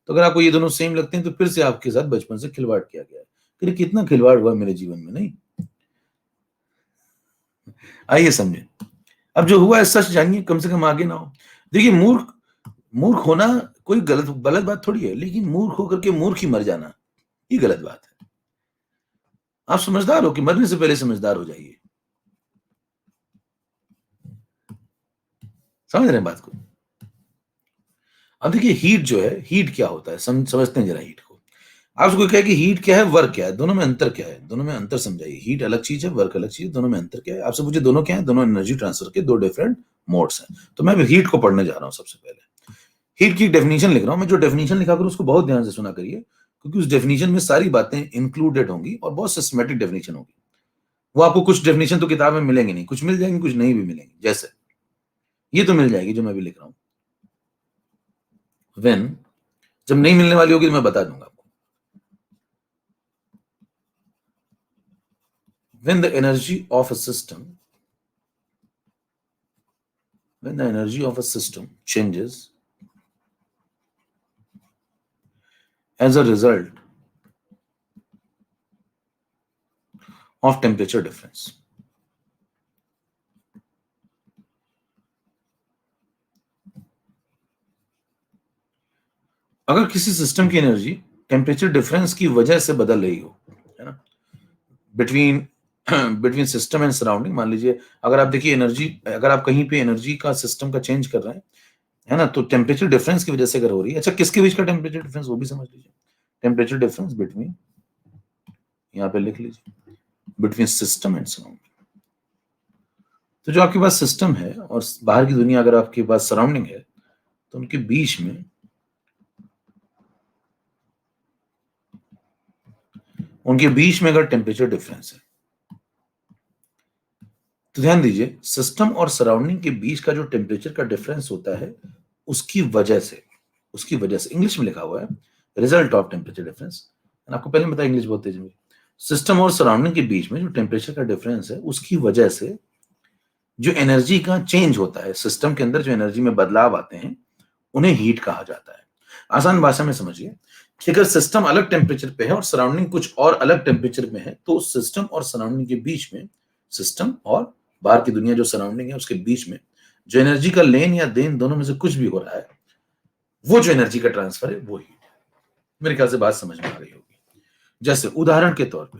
तो अगर आपको ये दोनों सेम लगते हैं तो फिर से आपके साथ बचपन से खिलवाड़ किया गया है। फिर कितना खिलवाड़ हुआ मेरे जीवन में, नहीं? आइए समझे। अब जो हुआ है सच जानिए, कम से कम आगे ना हो। देखिए मूर्ख मूर्ख होना कोई गलत गलत बात थोड़ी है, लेकिन मूर्ख होकर के मूर्ख ही मर जाना ये गलत बात है। आप समझदार हो कि मरने से पहले समझदार हो जाइए। समझ रहे हैं बात को? अब देखिए हीट जो है, हीट क्या होता है समझते हैं जरा हीट को। आपसे कोई कहे कि हीट क्या है, वर्क क्या है, दोनों में अंतर क्या है? दोनों में अंतर समझाइए। हीट अलग चीज है, वर्क अलग चीज है, दोनों में अंतर क्या है? आपसे पूछे दोनों क्या है? दोनों एनर्जी ट्रांसफर के दो डिफरेंट मोड्स हैं। तो मैं हीट को पढ़ने जा रहा हूं। सबसे पहले हीट की डेफिनेशन लिख रहा हूं। मैं जो डेफिनेशन लिखा करूं उसको बहुत ध्यान से सुना करिए, क्योंकि उस डेफिनेशन में सारी बातें इंक्लूडेड होंगी और बहुत सिस्टमेटिक डेफिनेशन होगी। वो आपको कुछ डेफिनेशन तो किताब में मिलेंगे नहीं, कुछ मिल जाएंगे, कुछ नहीं भी मिलेंगे। जैसे ये तो मिल जाएगी जो मैं भी लिख रहा हूं। व्हेन, जब नहीं मिलने वाली होगी तो मैं बता दूंगा आपको। When the energy of a system, when the energy of a system changes as a result of temperature difference. अगर किसी सिस्टम की एनर्जी टेम्परेचर डिफरेंस की वजह से बदल रही हो, है ना, between between system and surrounding. मान लीजिए अगर आप देखिए एनर्जी, अगर आप कहीं पे एनर्जी का सिस्टम का चेंज कर रहे हैं, है ना, तो टेम्परेचर डिफरेंस की वजह से अगर हो रही है। अच्छा, किसके बीच का टेम्परेचर डिफरेंस, वो भी समझ लीजिए। टेम्परेचर डिफरेंस बिटवीन, यहाँ पे लिख लीजिए, बिटवीन सिस्टम एंड सराउंडिंग। तो जो आपके पास सिस्टम है और बाहर की दुनिया अगर आपके पास सराउंडिंग है, तो उनके बीच में अगर टेम्परेचर डिफरेंस है, तो ध्यान दीजिए सिस्टम और सराउंडिंग के बीच का जो टेम्परेचर का डिफरेंस होता है, उसकी वजह से इंग्लिश में लिखा हुआ है रिजल्ट ऑफ टेम्परेचर डिफरेंस। आपको पहले बताया इंग्लिश बहुत तेज में। सिस्टम और सराउंडिंग के बीच में जो टेम्परेचर का डिफरेंस है, उसकी वजह से जो एनर्जी का चेंज होता है, सिस्टम के अंदर जो एनर्जी में बदलाव आते हैं, उन्हें हीट कहा जाता है। आसान भाषा में समझिए कि अगर सिस्टम अलग टेम्परेचर पे है और सराउंडिंग कुछ और अलग टेम्परेचर में है, तो सिस्टम और सराउंडिंग के बीच में, सिस्टम और बाहर की दुनिया जो सराउंडिंग है उसके बीच में जो एनर्जी का लेन या देन दोनों में से कुछ भी हो रहा है, वो जो एनर्जी का ट्रांसफर है वो हीट है। मेरे ख्याल से बात समझ में आ गई होगी। जैसे उदाहरण के तौर पे,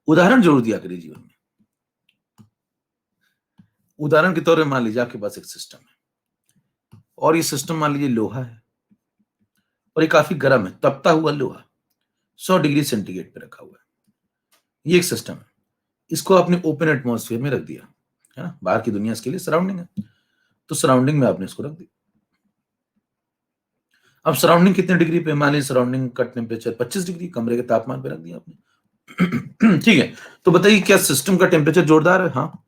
उदाहरण जरूर दिया करिए जीवन में। उदाहरण के तौर पे मान लीजिए आपके पास एक सिस्टम है और ये सिस्टम मान लीजिए लोहा है और ये काफी गर्म है, तपता हुआ लोहा 100 डिग्री सेंटीग्रेड पे रखा हुआ है। ये एक सिस्टम है, इसको आपने ओपन एटमॉस्फेयर में रख दिया, है ना, बाहर की दुनिया इसके लिए सराउंडिंग है, तो सराउंडिंग में आपने इसको रख दिया। अब सराउंडिंग कितने डिग्री पे? मान लीजिए सराउंडिंग का टेम्परेचर 25 डिग्री, कमरे के तापमान पे रख दिया आपने। ठीक है, तो बताइए क्या सिस्टम का टेम्परेचर जोरदार है? हाँ,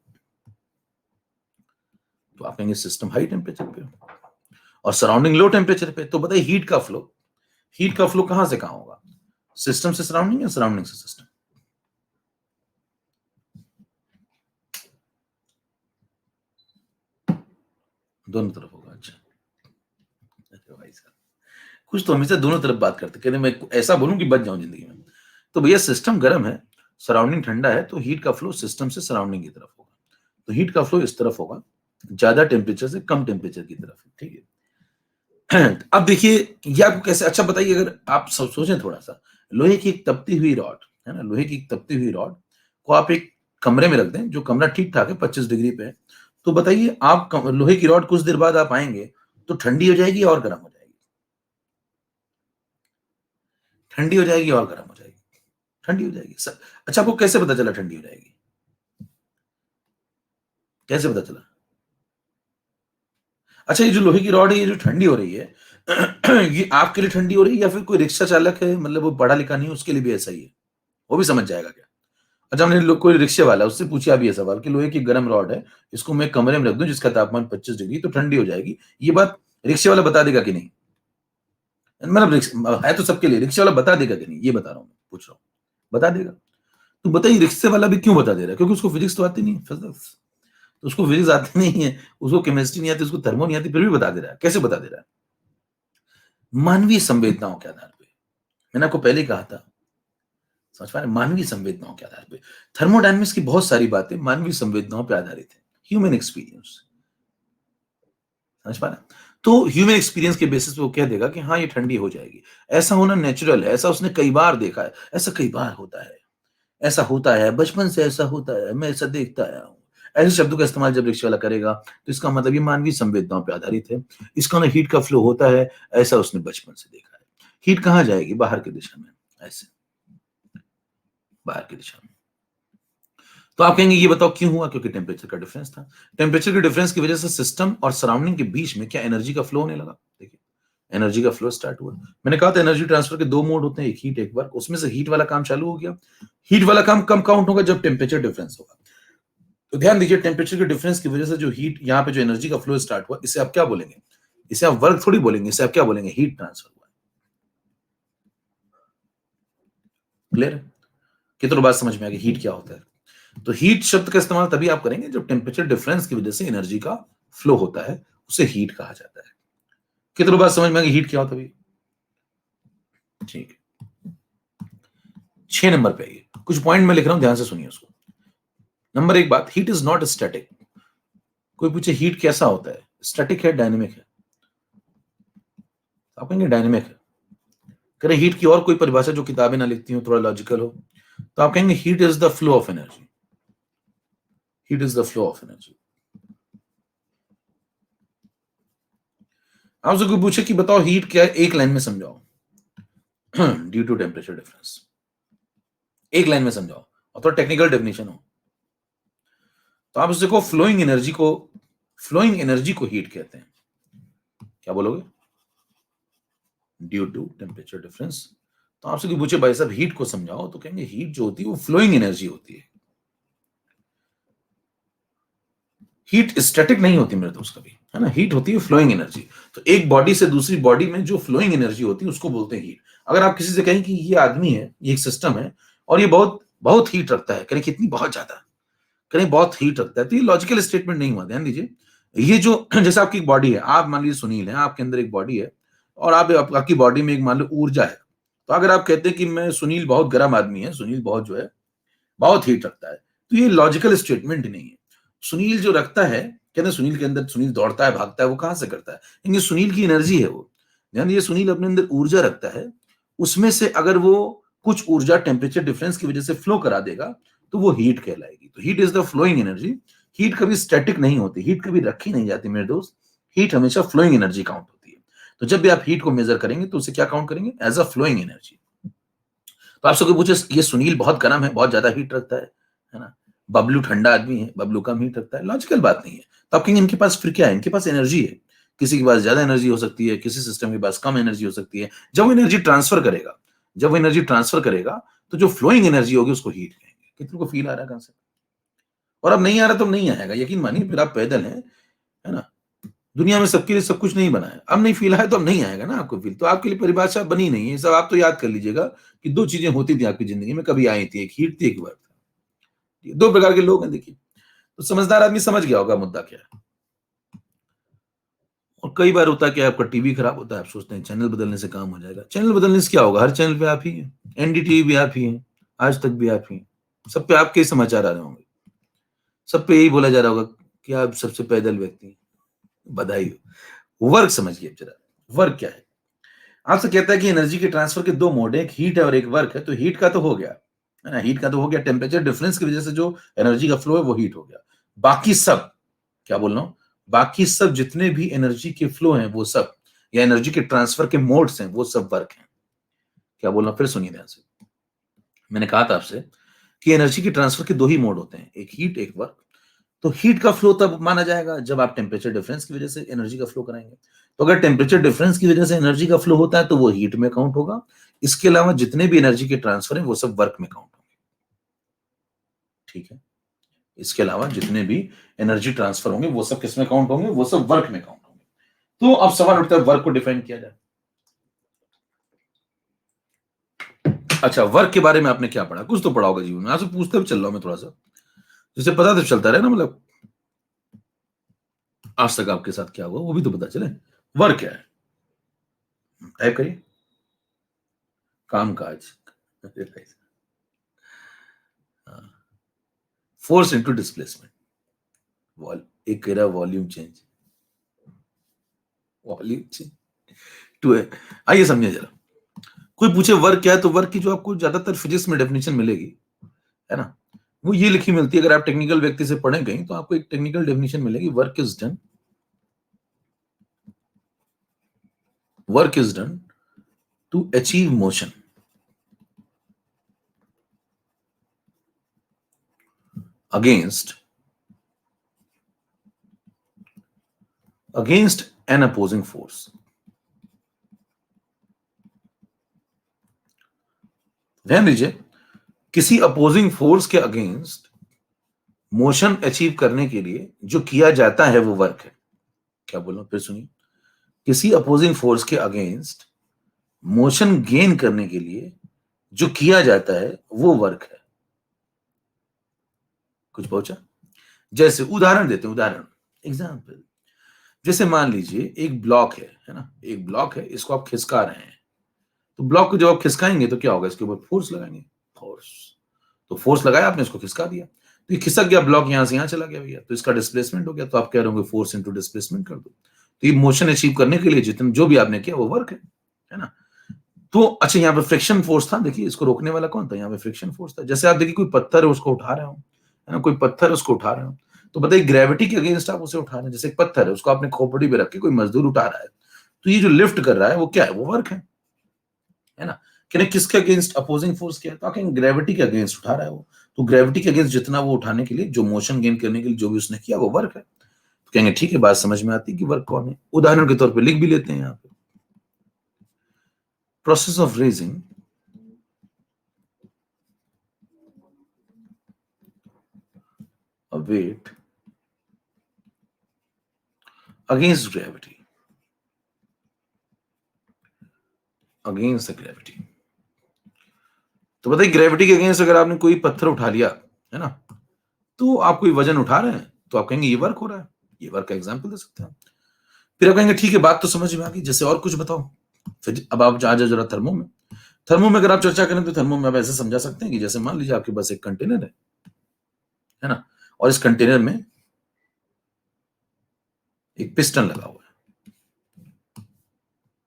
तो आप कहेंगे सिस्टम हाई टेम्परेचर पे और सराउंडिंग लो टेम्परेचर पे, तो बताइए हीट का फ्लो कहां से कहां होगा? सिस्टम से सराउंडिंग या सराउंडिंग से सिस्टम? दोनों तरफ होगा। अच्छा, अरे भाई साहब, कुछ तो हमेशा दोनों तरफ बात करते, कहते मैं ऐसा बोलूं कि बच जाऊं जिंदगी में। तो भैया सिस्टम गर्म है, सराउंडिंग ठंडा है, तो हीट का फ्लो सिस्टम से सराउंडिंग की तरफ होगा। तो हीट का फ्लो इस तरफ होगा, ज्यादा टेम्परेचर से कम टेम्परेचर की तरफ। ठीक है, अब देखिए ये आपको कैसे, अच्छा बताइए, अगर आप सब सोचें थोड़ा सा, लोहे की एक तपती हुई रॉड है ना, लोहे की एक तपती हुई रॉड को आप एक कमरे में रख दें, जो कमरा ठीक ठाक है 25 डिग्री पे है, तो बताइए आप लोहे की रॉड कुछ देर बाद आप आएंगे तो ठंडी हो जाएगी और गर्म हो जाएगी? ठंडी हो जाएगी और गर्म हो जाएगी? ठंडी हो जाएगी सर। अच्छा, आपको कैसे पता चला ठंडी हो जाएगी? कैसे पता चला? अच्छा, ये जो लोहे की रॉड है, ये जो ठंडी हो रही है, ये आपके लिए ठंडी हो रही है या फिर कोई रिक्शा चालक है, मतलब वो पढ़ा लिखा नहीं है, उसके लिए भी ऐसा ही है? वो भी समझ जाएगा क्या? अच्छा, हमने कोई रिक्शे वाला है, उससे पूछा भी ये सवाल कि लोहे की गर्म रॉड है, इसको मैं कमरे में रख दूं जिसका तापमान 25 डिग्री, तो ठंडी हो जाएगी, ये बात रिक्शे वाला बता देगा कि नहीं? मतलब है तो सबके लिए, रिक्शे वाला बता देगा कि नहीं, ये बता रहा हूं, पूछ रहा हूँ, बता देगा? तो बताइए रिक्शे वाला भी क्यों बता दे रहा है? क्योंकि उसको फिजिक्स तो आती नहीं, फिजिक्स तो उसको फिजिक्स आती नहीं है, उसको केमिस्ट्री नहीं आती, उसको थर्मो नहीं आती, फिर भी बता दे रहा है। कैसे बता दे रहा है? मानवीय संवेदनाओं के आधार पे। मैंने आपको पहले ही कहा था, समझ पा रहे हैं? मानवीय संवेदनाओं के आधार पे थर्मोडायनामिक्स की बहुत सारी बातें मानवीय संवेदनाओं पे आधारित है, ह्यूमन एक्सपीरियंस, समझ पा रहे हैं? तो ह्यूमन एक्सपीरियंस के बेसिस पे वो कह देगा कि हाँ ये ठंडी हो जाएगी। ऐसा होना नेचुरल है, ऐसा उसने कई बार देखा है, ऐसा कई बार होता है, ऐसा होता है, बचपन से ऐसा होता है, मैं ऐसा देखता आया हूँ। ऐसे शब्दों का इस्तेमाल जब रिक्शा वाला करेगा तो इसका मतलब ये मानवीय संवेदनाओं पे आधारित है। इसका ना हीट का फ्लो होता है, ऐसा उसने बचपन से देखा है। हीट कहाँ जाएगी? बाहर की दिशा में, ऐसे बाहर की दिशा में। तो आप कहेंगे ये बताओ क्यों हुआ? क्योंकि टेम्परेचर का डिफरेंस था। टेम्परेचर के डिफरेंस की वजह से सिस्टम और सराउंडिंग के बीच में क्या एनर्जी का फ्लो होने लगा? देखिए, एनर्जी का फ्लो स्टार्ट हुआ। मैंने कहा था एनर्जी ट्रांसफर के दो मोड होते हैं, एक हीट एक वर्क। उसमें से हीट वाला काम चालू हो गया। हीट वाला काम कम काउंट होगा जब टेम्परेचर डिफरेंस होगा। तो ध्यान दीजिए, टेम्परेचर के डिफरेंस की वजह से जो हीट, यहाँ पे जो एनर्जी का फ्लो स्टार्ट हुआ, इसे आप क्या बोलेंगे? इसे आप वर्क थोड़ी बोलेंगे, इसे आप क्या बोलेंगे? हीट ट्रांसफर हुआ। क्लियर है? कितनी बात समझ में आ गई हीट क्या होता है? तो हीट शब्द का इस्तेमाल तभी आप करेंगे जब टेम्परेचर डिफरेंस की वजह से एनर्जी का फ्लो होता है, उसे हीट कहा जाता है। कितनी बात समझ में आ गई हीट क्या होता है? ठीक है, 6 नंबर पे आइए, कुछ पॉइंट मैं लिख रहा हूं, ध्यान से सुनिए उसको। नंबर 1 बात, हीट इज नॉट स्टैटिक। कोई पूछे हीट कैसा होता है, स्टैटिक है डायनेमिक है? आप कहेंगे डायनेमिक है। करें हीट की और कोई परिभाषा जो किताबें ना लिखती हो, थोड़ा लॉजिकल हो, तो आप कहेंगे heat is the flow of energy. Heat is the flow of energy. आपसे कोई पूछे कि बताओ हीट क्या है, एक लाइन में समझाओ। ड्यू टू टेम्परेचर डिफरेंस, एक लाइन में समझाओ, और थोड़ा टेक्निकल डेफिनेशन हो। तो आप उससे को फ्लोइंग एनर्जी को हीट कहते हैं। क्या बोलोगे? Due to temperature difference. तो आपसे कोई पूछे भाई साहब हीट को समझाओ, तो कहेंगे हीट जो होती है वो फ्लोइंग एनर्जी होती है। हीट स्टैटिक नहीं होती मेरे दोस्त कभी, है ना, हीट होती है फ्लोइंग एनर्जी। तो एक बॉडी से दूसरी बॉडी में जो फ्लोइंग एनर्जी होती है उसको बोलते हैं हीट। अगर आप किसी से कहें कि ये आदमी है, ये एक सिस्टम है और ये बहुत बहुत हीट रखता है, करें कितनी, बहुत ज्यादा, करें बहुत हीट रखता है, तो ये लॉजिकल स्टेटमेंट नहीं हुआ। ध्यान दीजिए, ये जो जैसे आपकी बॉडी है, आप मान लीजिए सुनील है, आपके अंदर एक बॉडी है और आपकी बॉडी में एक मान लो ऊर्जा है। तो अगर आप कहते हैं कि मैं सुनील बहुत गर्म आदमी है, सुनील बहुत जो है बहुत हीट रखता है, तो ये लॉजिकल स्टेटमेंट ही नहीं है। सुनील जो रखता है, कहते हैं सुनील के अंदर, सुनील दौड़ता है भागता है, वो कहां से करता है? क्योंकि सुनील की एनर्जी है वो। ध्यान दीजिए, सुनील अपने अंदर ऊर्जा रखता है, उसमें से अगर वो कुछ ऊर्जा टेम्परेचर डिफरेंस की वजह से फ्लो करा देगा तो वो हीट कहलाएगी। तो heat is the flowing energy. Heat कभी स्टैटिक नहीं होती, हीट कभी रखी नहीं जाती मेरे दोस्त। हीट हमेशा फ्लोइंग एनर्जी काउंट होती है। तो जब भी आप हीट को मेजर करेंगे तो उसे क्या काउंट करेंगे? As a flowing energy. तो आपसे कोई पूछे ये सुनील बहुत गर्म है, बहुत ज्यादा हीट रखता है ना, बबलू ठंडा आदमी है, बबलू कम हीट रखता है, लॉजिकल बात नहीं है। तो आप कहेंगे इनके पास फिर क्या है? इनके पास एनर्जी है। किसी के पास ज्यादा एनर्जी हो सकती है, किसी सिस्टम के पास कम एनर्जी हो सकती है। जब वो एनर्जी ट्रांसफर करेगा तो जो फ्लोइंग एनर्जी होगी उसको हीट कहेंगे। कितने को फील आ रहा है कंसेप्ट? और अब नहीं आ रहा तो नहीं आएगा, यकीन मानिए, फिर आप पैदल हैं, है ना? दुनिया में सबके लिए सब कुछ नहीं बना है। अब नहीं फील है तो अब नहीं आएगा ना आपको फील। तो आपके लिए परिभाषा बनी नहीं है। सब आप तो याद कर लीजिएगा कि 2 चीजें होती थी आपकी जिंदगी में, कभी आई थी, एक हीट थी, एक वर्क था। 2 प्रकार के लोग हैं देखिए। तो समझदार आदमी समझ गया होगा मुद्दा क्या है। और कई बार होता है कि आपका टीवी खराब होता है, आप सोचते हैं चैनल बदलने से काम हो जाएगा। चैनल बदलने से क्या होगा? हर चैनल पे आप ही हैं, एनडीटीवी भी आप ही हैं, आज तक भी आप ही हैं, सब पे आपके ही समाचार आ रहे होंगे, सब पे यही बोला जा रहा होगा कि आप सबसे पैदल व्यक्ति हैं। बधाई हो। वर्क समझिए जरा, वर्क क्या है? आपसे कहता है कि एनर्जी के ट्रांसफर के 2 मोड है, एक हीट है और एक वर्क है। तो हीट का तो हो गया, है ना? हीट का तो हो गया, टेम्परेचर डिफरेंस की वजह से जो एनर्जी का फ्लो है वो हीट हो गया। बाकी सब, क्या बोल रहा हूं, बाकी सब जितने भी एनर्जी के फ्लो हैं वो सब, या एनर्जी के ट्रांसफर के मोड्स हैं, वो सब वर्क हैं। क्या बोल रहा हूं, फिर सुनिए ध्यान से। मैंने कहा था आपसे कि एनर्जी के ट्रांसफर के 2 ही मोड होते हैं, एक हीट, एक वर्क। तो हीट का फ्लो तब माना जाएगा जब आप टेम्परेचर डिफरेंस की वजह से एनर्जी का फ्लो कराएंगे। तो अगर टेम्परेचर डिफरेंस की वजह से एनर्जी का फ्लो होता है तो वो हीट में काउंट होगा। इसके अलावा जितने भी एनर्जी के ट्रांसफर हैं वो सब वर्क में काउंट होंगे। ठीक है? इसके अलावा जितने भी एनर्जी ट्रांसफर होंगे वो सब किस में काउंट होंगे? वो सब वर्क में काउंट होंगे। तो अब सवाल उठता है, वर्क को डिफाइन किया जाए। अच्छा, वर्क के बारे में आपने क्या पढ़ा? कुछ तो पढ़ा होगा जीवन में। आपसे पूछते हुए चल रहा हूं मैं थोड़ा सा, जिससे पता तो चलता रहे ना, मतलब आज तक आपके साथ क्या हुआ वो भी तो पता चले। वर्क क्या है? टाइप करिए, काम काज। Force into displacement. वॉल एक कह रहा volume change, volume change to है। आइए समझिए जरा। कोई पूछे वर्क क्या है, तो वर्क की जो आपको ज्यादातर फिजिक्स में डेफिनेशन मिलेगी, है ना, वो ये लिखी मिलती है। अगर आप टेक्निकल व्यक्ति से पढ़े कहीं तो आपको एक टेक्निकल डेफिनेशन मिलेगी, work is done to achieve motion against an opposing force। ध्यान दीजिए, किसी अपोजिंग फोर्स के अगेंस्ट मोशन अचीव करने के लिए जो किया जाता है वो वर्क है। क्या बोल रहा हूं, फिर सुनिए। किसी अपोजिंग फोर्स के अगेंस्ट मोशन गेन करने के लिए जो किया जाता है वो वर्क है। कुछ पहुंचा? जैसे उदाहरण देते हैं, उदाहरण, एग्जाम्पल। जैसे मान लीजिए एक ब्लॉक है ना, एक ब्लॉक है, इसको आप खिसका रहे हैं। तो ब्लॉक को जब आप खिसकाएंगे तो क्या होगा? इसके ऊपर फोर्स लगाएंगे, फोर्स। तो फोर्स लगाया आपने, इसको खिसका दिया, तो ये खिसक गया ब्लॉक, यहां से यहां चला गया भैया, तो इसका डिस्प्लेसमेंट हो गया। तो आप कह रहे होंगे फोर्स इंटू डिस्प्लेसमेंट कर दो। तो ये मोशन अचीव करने के लिए जितना जो भी आपने किया वो वर्क है ना। तो अच्छा, यहाँ पे फ्रिक्शन फोर्स था, देखिए इसको रोकने वाला कौन था? यहाँ पे फ्रिक्शन फोर्स था। जैसे आप देखिए कोई पत्थर है उसको उठा रहे हो, है ना, कोई पत्थर है उसको उठा रहे हो, तो बताइए ग्रेविटी के अगेंस्ट आप उसे उठा रहे हैं। जैसे एक पत्थर है उसको आपने खोपड़ी पे रख के कोई मजदूर उठा रहा है, तो ये जो लिफ्ट कर रहा है वो क्या है? वो वर्क है ना। कि किसके अगेंस्ट अपोजिंग फोर्स क्या है? तो कहेंगे ग्रेविटी के अगेंस्ट उठा रहा है वो। तो ग्रेविटी के अगेंस्ट जितना वो उठाने के लिए जो मोशन गेन करने के लिए जो भी उसने किया वो वर्क है। तो कहेंगे ठीक है, बात समझ में आती है कि वर्क कौन है। उदाहरण के तौर पे लिख भी लेते हैं यहाँ पे, process of raising a weight against gravity, against the gravity। तो बताइए ग्रेविटी के अगेंस्ट अगर आपने कोई पत्थर उठा लिया, है ना, तो आप कोई वजन उठा रहे हैं, तो आप कहेंगे ये वर्क हो रहा है। ये वर्क का एग्जांपल दे सकते हैं। फिर आप कहेंगे ठीक है, बात तो समझ में आ गई, जैसे और कुछ बताओ। फिर अब आप आ जाओ जरा थर्मो में। थर्मो में अगर आप चर्चा करें तो थर्मो में आप ऐसे समझा सकते हैं कि जैसे मान लीजिए आपके पास एक कंटेनर है ना, और इस कंटेनर में एक पिस्टन लगा हुआ है।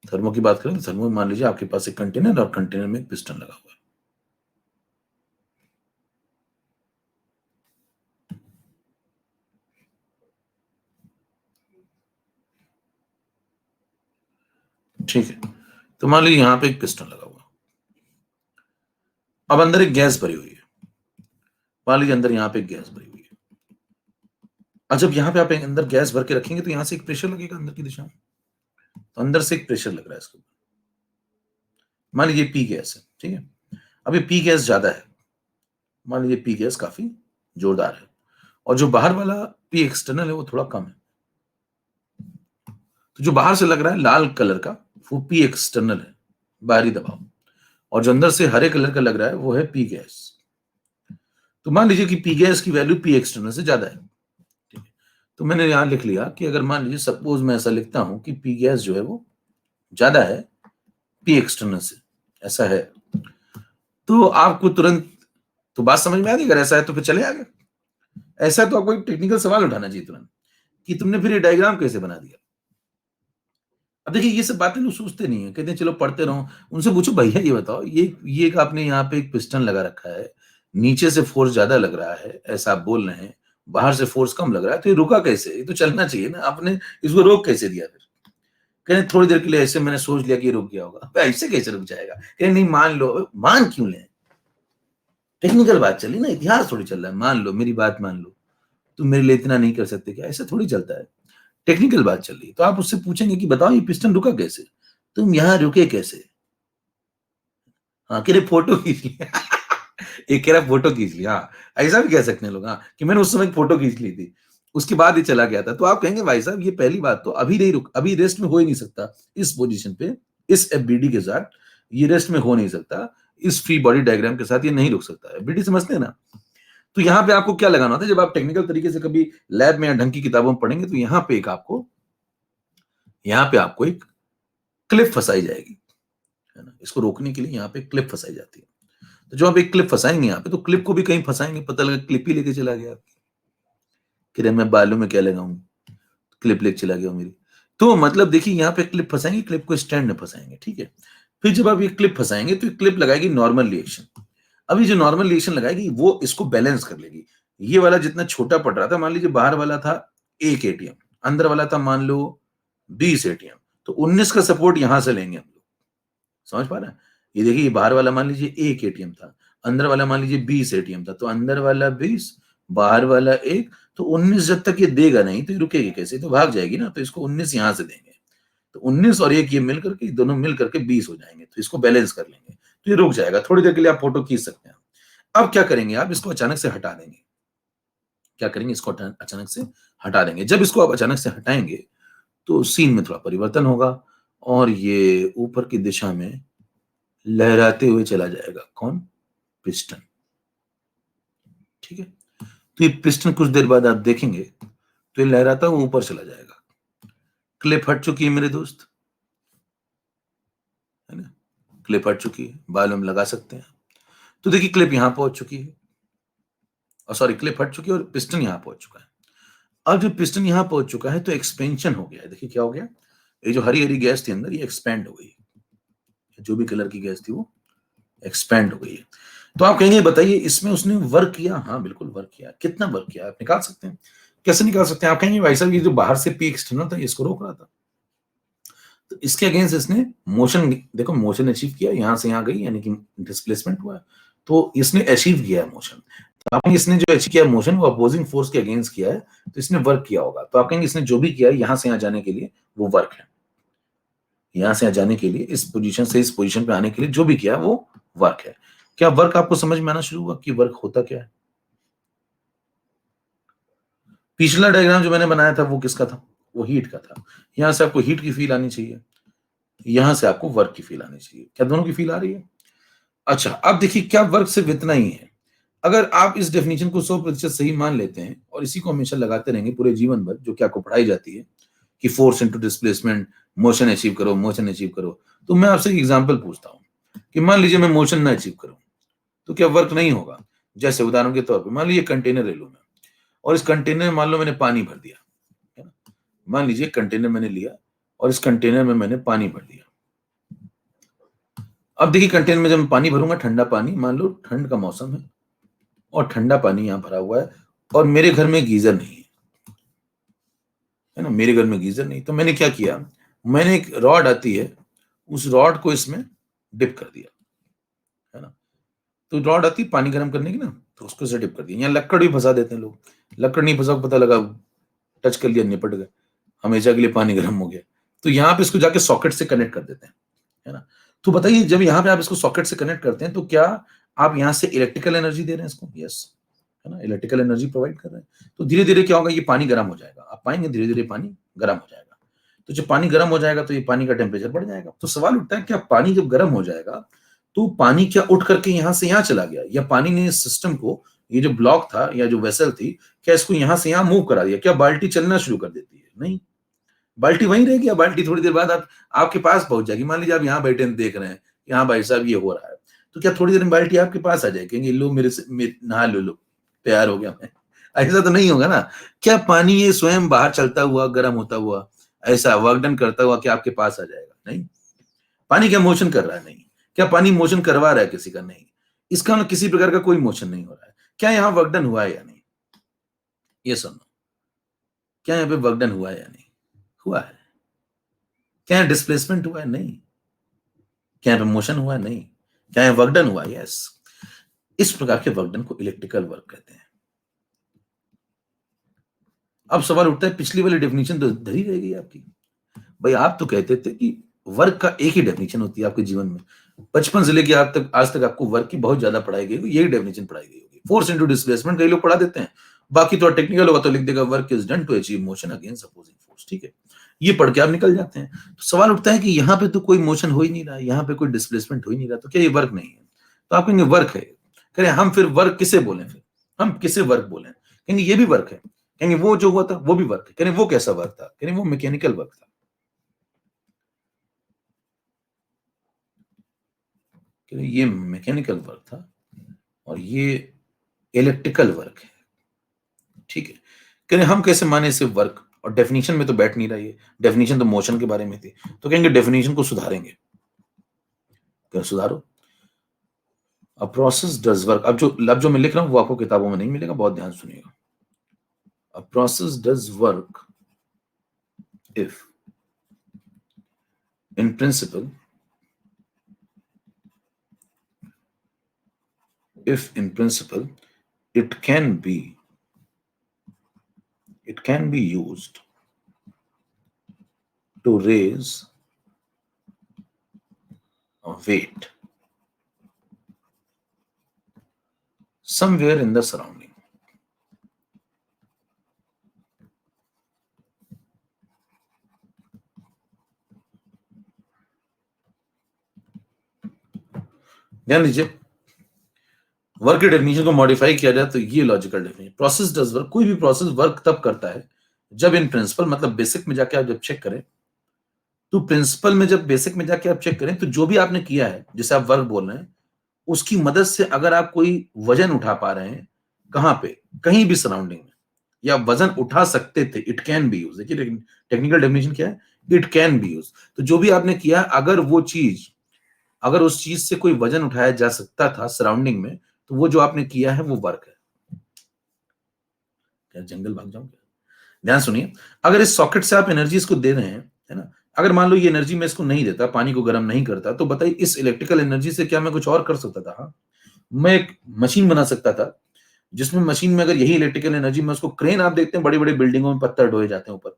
थर्मो की बात करें तो थर्मो में मान लीजिए आपके पास एक कंटेनर और कंटेनर में एक पिस्टन लगा हुआ है। ठीक है, तो मान लीजिए यहां पे एक पिस्टन लगा हुआ, अब अंदर एक गैस भरी हुई है। मान लीजिए अंदर यहां पे एक गैस भरी हुई है। अब जब यहां पे आप अंदर गैस भर के रखेंगे तो यहां से एक प्रेशर लगेगा अंदर की दिशा में, तो अंदर से एक प्रेशर लग रहा है इसके ऊपर। मान लीजिए पी गैस है, ठीक है। अब ये पी गैस ज्यादा है, मान लीजिए पी गैस काफी जोरदार है, और जो बाहर वाला पी एक्सटर्नल है वो थोड़ा कम है। तो जो बाहर से लग रहा है लाल कलर का वो पी एक्सटर्नल है, बाहरी दबाव, और जो अंदर से हरे कलर का लग रहा है वो है पी गैस। तो मान लीजिए कि पी गैस की वैल्यू पी एक्सटर्नल से ज्यादा है, ठीक है। तो मैंने यहां लिख लिया कि अगर मान लीजिए सपोज मैं ऐसा लिखता हूं कि पी गैस जो है वो ज्यादा है पी एक्सटर्नल से, ऐसा है, तो आपको तुरंत तो बात समझ में आ गई। अगर ऐसा है तो फिर चले आगे। ऐसा है तो आपको एक टेक्निकल सवाल उठाना चाहिए तुरंत कि तुमने फिर ये डायग्राम कैसे बना दिया। अब देखिए ये सब बातें लोग सोचते नहीं है, कहते हैं चलो पढ़ते रहो। उनसे पूछो भैया ये बताओ, ये एक आपने यहाँ पे एक पिस्टन लगा रखा है, नीचे से फोर्स ज्यादा लग रहा है ऐसा आप बोल रहे हैं, बाहर से फोर्स कम लग रहा है, तो ये रुका कैसे? ये तो चलना चाहिए ना, आपने इसको रोक कैसे दिया? फिर कहें थोड़ी देर के लिए ऐसे मैंने सोच लिया कि ये रुक गया होगा। अब ऐसे कैसे रुक जाएगा? कहें नहीं मान लो। मान क्यों लें? टेक्निकल बात चली ना, इतिहास थोड़ी चल रहा है। मान लो, मेरी बात मान लो, तुम मेरे लिए इतना नहीं कर सकते क्या? ऐसा थोड़ी चलता है, टेक्निकल बात चल रही है। तो आप उससे पूछेंगे कि बताओ ये पिस्टन रुका कैसे, तुम यहां रुके कैसे? हाँ, कह रहे फोटो खींच लिया। एक कह रहा फोटो खींच लिया, हाँ ऐसा भी कह सकते हैं लोग, हाँ कि मैंने उस समय फोटो खींच ली थी, उसके बाद ही चला गया था। तो आप कहेंगे भाई साहब ये पहली बात तो अभी नहीं रुक, अभी रेस्ट में हो ही नहीं सकता इस पोजीशन पे, इस एफबीडी के साथ ये रेस्ट में हो नहीं सकता, इस फ्री बॉडी डायग्राम के साथ ये नहीं रुक सकता। एफबीडी समझते हैं ना? तो यहाँ पे आपको क्या लगाना होता है, जब आप टेक्निकल तरीके से कभी लैब में या ढंग की किताबों में पढ़ेंगे, तो यहाँ पे आपको एक क्लिप फंसाई जाएगी, है ना? इसको रोकने के लिए यहाँ पे क्लिप फंसाई जाती है। तो जो आप एक क्लिप फंसाएंगे यहाँ पे, तो क्लिप को भी कहीं फंसाएंगे, पता लगा क्लिप ही लेके चला गया, कि मैं बालों में क्या लगाऊं, क्लिप लेके चला गया मेरी। तो मतलब देखिए यहाँ पे क्लिप फंसाएंगे, क्लिप को स्टैंड में फंसाएंगे, ठीक है। फिर जब आप ये क्लिप फंसाएंगे तो ये क्लिप लगाएगी नॉर्मल रिएक्शन। अभी जो नॉर्मल रिएक्शन लगाएगी वो इसको बैलेंस कर लेगी। ये वाला जितना छोटा पड़ रहा था, मान लीजिए बाहर वाला था 1 एटीएम, अंदर वाला था मान लो 20 एटीएम, तो 19 का सपोर्ट यहां से लेंगे हम लोग। समझ पा रहे हैं? ये देखिए ये बाहर वाला मान लीजिए 1 एटीएम था, अंदर वाला मान लीजिए 20 एटीएम था, तो अंदर वाला 20, बाहर वाला 1, तो 19 जब तक ये देगा नहीं तो ये रुकेगी कैसे? तो भाग जाएगी ना, तो इसको 19 यहां से देंगे, तो 19 और 1 ये मिल करके, दोनों मिल करके 20 हो जाएंगे, तो इसको बैलेंस कर लेंगे, तो ये रुक जाएगा। थोड़ी देर के लिए आप फोटो खींच सकते हैं। अब क्या करेंगे आप? इसको अचानक से हटा देंगे। क्या करेंगे? इसको अचानक से हटा देंगे। जब इसको आप अचानक से हटाएंगे तो सीन में थोड़ा परिवर्तन होगा, और ये ऊपर की दिशा में लहराते हुए चला जाएगा। कौन? पिस्टन, ठीक है। तो ये पिस्टन कुछ देर बाद आप देखेंगे तो ये लहराता हुआ ऊपर चला जाएगा। क्लिप हट चुकी है मेरे दोस्त, है ना? क्लिप हट चुकी है, बाल हम लगा सकते हैं। तो देखिए क्लिप यहां पहुंच चुकी है, और सॉरी क्लिप हट चुकी है और पिस्टन यहां पहुंच चुका है। अब जब पिस्टन यहां पहुंच चुका है तो एक्सपेंशन हो गया है। देखिए क्या हो गया, ये जो हरी हरी गैस थी अंदर, ये एक्सपैंड हो गई, जो भी कलर की गैस थी वो एक्सपैंड हो गई है। तो आप कहेंगे बताइए इसमें उसने वर्क किया? हाँ बिल्कुल वर्क किया। कितना वर्क किया आप निकाल सकते हैं। कैसे निकाल सकते हैं? आप कहेंगे भाई साहब ये जो बाहर से पी एक्सटर्नल था इसको रोक रहा था, तो इसके अगेंस्ट इसने मोशन, देखो मोशन अचीव किया, यहां से यहां गई यानी कि डिस्प्लेसमेंट हुआ, तो इसने अचीव किया मोशन। तो आप इसने जो अचीव किया मोशन वो अपोजिंग फोर्स के अगेंस्ट किया है, तो इसने वर्क किया होगा। तो आप कहेंगे इसने जो भी किया है यहां से यहां जाने के लिए वो वर्क है, यहां से यहां जाने के लिए, इस पोजीशन से इस पोजीशन पे आने के लिए जो भी किया वो वर्क है। क्या वर्क आपको समझ में आना शुरू हुआ कि वर्क होता क्या है? पिछला डायग्राम जो मैंने बनाया था वो किसका था? वो हीट का था। यहां से आपको हीट की फील आनी चाहिए, यहां से आपको वर्क की फील आनी चाहिए। क्या दोनों की फील आ रही है? अच्छा अब देखिए क्या वर्क सिर्फ इतना ही है? अगर आप इस डेफिनेशन को 100% सही मान लेते हैं और इसी को हमेशा लगाते रहेंगे पूरे जीवन भर, जो कि आपको पढ़ाई जाती है कि force into displacement, motion achieve करो, मोशन अचीव करो, तो मैं आपसे एक एग्जांपल पूछता हूं कि मान लीजिए मैं मोशन ना अचीव करूं तो क्या वर्क नहीं होगा? जैसे उदाहरण के तौर पर मान लीजिए कंटेनर ले लूं मैं, और इस कंटेनर में मान लो मैंने पानी भर दिया, है ना? मान लीजिए कंटेनर मैंने लिया और इस कंटेनर में मैंने पानी भर दिया। अब देखिए कंटेनर में जब मैं पानी भरूंगा, ठंडा पानी, मान लो ठंड का मौसम है और ठंडा पानी यहाँ भरा हुआ है, और मेरे घर में गीजर नहीं है ना, मेरे घर में गीजर नहीं, तो मैंने क्या किया, मैंने एक रॉड आती है, उस रॉड को इसमें डिप कर दिया, है ना। तो रॉड आती है पानी गर्म करने की ना, तो उसको से डिप कर दिया। यहाँ लक्कड़ भी फंसा देते हैं लोग, लक्कड़ नहीं फंसा, पता लगा टच कर लिया, निपट गए, हमेशा के लिए पानी गर्म हो गया। तो यहाँ पे इसको जाके सॉकेट से कनेक्ट कर देते हैं, है ना। तो बताइए जब यहाँ पे आप इसको सॉकेट से कनेक्ट करते हैं तो क्या आप यहां से इलेक्ट्रिकल एनर्जी दे रहे हैं इसको, यस, है ना, इलेक्ट्रिकल एनर्जी प्रोवाइड कर रहे हैं। तो धीरे धीरे क्या होगा, ये पानी गर्म हो जाएगा, आप पाएंगे धीरे धीरे पानी गर्म हो जाएगा। तो जब पानी गर्म हो जाएगा तो ये पानी का टेम्परेचर बढ़ जाएगा। तो सवाल उठता है, क्या पानी जब गर्म हो जाएगा तो पानी क्या उठ करके यहां से यहां चला गया, या पानी ने इस सिस्टम को, ये जो ब्लॉक था या जो वेसल थी, क्या इसको यहां से यहां मूव करा दिया? क्या बाल्टी चलना शुरू कर देती है? नहीं, बाल्टी वहीं रहेगी। या बाल्टी थोड़ी देर बाद आप आपके पास पहुंच जाएगी। मान लीजिए आप यहाँ बैठे देख रहे हैं कि हाँ भाई साहब ये हो रहा है, तो क्या थोड़ी देर में बाल्टी आपके पास आ जाएगी, कहेंगे लो मेरे से नहा लो, तैयार हो गया मैं? ऐसा तो नहीं होगा ना। क्या पानी ये स्वयं बाहर चलता हुआ गर्म होता हुआ ऐसा वर्क डन करता हुआ कि आपके पास आ जाएगा? नहीं। पानी क्या मोशन कर रहा है? नहीं। क्या पानी मोशन करवा रहा है किसी का? नहीं। इसका मतलब किसी प्रकार का कोई मोशन नहीं हो रहा है। क्या यहाँ वर्क डन हुआ है या नहीं? ये सुनो, क्या यहाँ पे वर्क डन हुआ है या नहीं? हुआ है। क्या डिस्प्लेसमेंट हुआ है? नहीं। क्या यहाँ पे मोशन हुआ है? नहीं। क्या यहाँ वर्क डन हुआ है? यस। इस प्रकार के वर्क डन को इलेक्ट्रिकल वर्क कहते हैं। अब सवाल उठता है, पिछली वाली डेफिनेशन तो धरी रह गई आपकी। भाई आप तो कहते थे कि वर्क का एक ही डेफिनेशन होती है आपके जीवन में, बचपन से लेके आज तक आपको वर्क की बहुत ज्यादा पढ़ाई गई होगी, यही डेफिनेशन पढ़ाई गई होगी। फोर्स इनटू डिस्प्लेसमेंट कई लोग पढ़ा देते हैं, बाकी तो टेक्निकल होगा तो लिख देगा work is done to achieve motion against opposing force, ठीक है, ये पढ़ के आप निकल जाते हैं। तो सवाल उठता है कि यहाँ पे तो कोई मोशन हो ही नहीं रहा, यहाँ पे कोई डिस्प्लेसमेंट हो ही नहीं रहा, तो क्या ये वर्क नहीं है? तो आप कहेंगे वर्क है। कहें हम फिर वर्क किसे बोले, फिर हम किसे वर्क बोले? कहेंगे ये भी वर्क है। कहेंगे वो जो हुआ था वो भी वर्क है। कहेंगे वो कैसा वर्क था? कहेंगे वो मैकेनिकल वर्क था। ये मैकेनिकल वर्क था और ये इलेक्ट्रिकल वर्क है, ठीक है। कहेंगे हम कैसे माने इसे वर्क, और डेफिनेशन में तो बैठ नहीं रहा है, डेफिनेशन तो मोशन के बारे में थी। तो कहेंगे डेफिनेशन को सुधारेंगे। क्या सुधारो? A process does work. अब जो मैं लिख रहा हूं वो आपको किताबों में नहीं मिलेगा, बहुत ध्यान सुनिएगा। A process does work if in principle it can be used to raise a weight somewhere in the surrounding. ध्यान दीजिए, वर्क की डेफिनेशन को मॉडिफाई किया जाए तो ये logical definition, process does work, कोई भी प्रोसेस वर्क तब करता है जब इन प्रिंसिपल, मतलब बेसिक में जाके आप जब चेक करें, तो प्रिंसिपल में जब बेसिक में जाके आप चेक करें तो जो भी आपने किया है, जैसे आप वर्क बोल रहे हैं, उसकी मदद से अगर आप कोई वजन उठा पा रहे हैं, कहां पे, कहीं भी सराउंडिंग में, या वजन उठा सकते थे, इट कैन बी यूज। देखिए टेक्निकल डेफिनेशन क्या है, इट कैन बी यूज। तो जो भी आपने किया, अगर उस चीज से कोई वजन उठाया जा सकता था सराउंडिंग में, तो वो जो आपने किया है वो वर्क है। क्या जंगल भाग जाऊं क्या? ध्यान सुनिए, अगर इस सॉकेट से आप एनर्जी इसको दे रहे हैं, है ना, अगर मान लो ये एनर्जी मैं इसको नहीं देता, पानी को गर्म नहीं करता, तो बताइए इस इलेक्ट्रिकल एनर्जी से क्या मैं कुछ और कर सकता था? हाँ, मैं एक मशीन बना सकता था, जिसमें मशीन में अगर यही इलेक्ट्रिकल एनर्जी में उसको, क्रेन आप देखते हैं बड़ी बड़ी बिल्डिंगों में पत्थर ढोए जाते हैं ऊपर,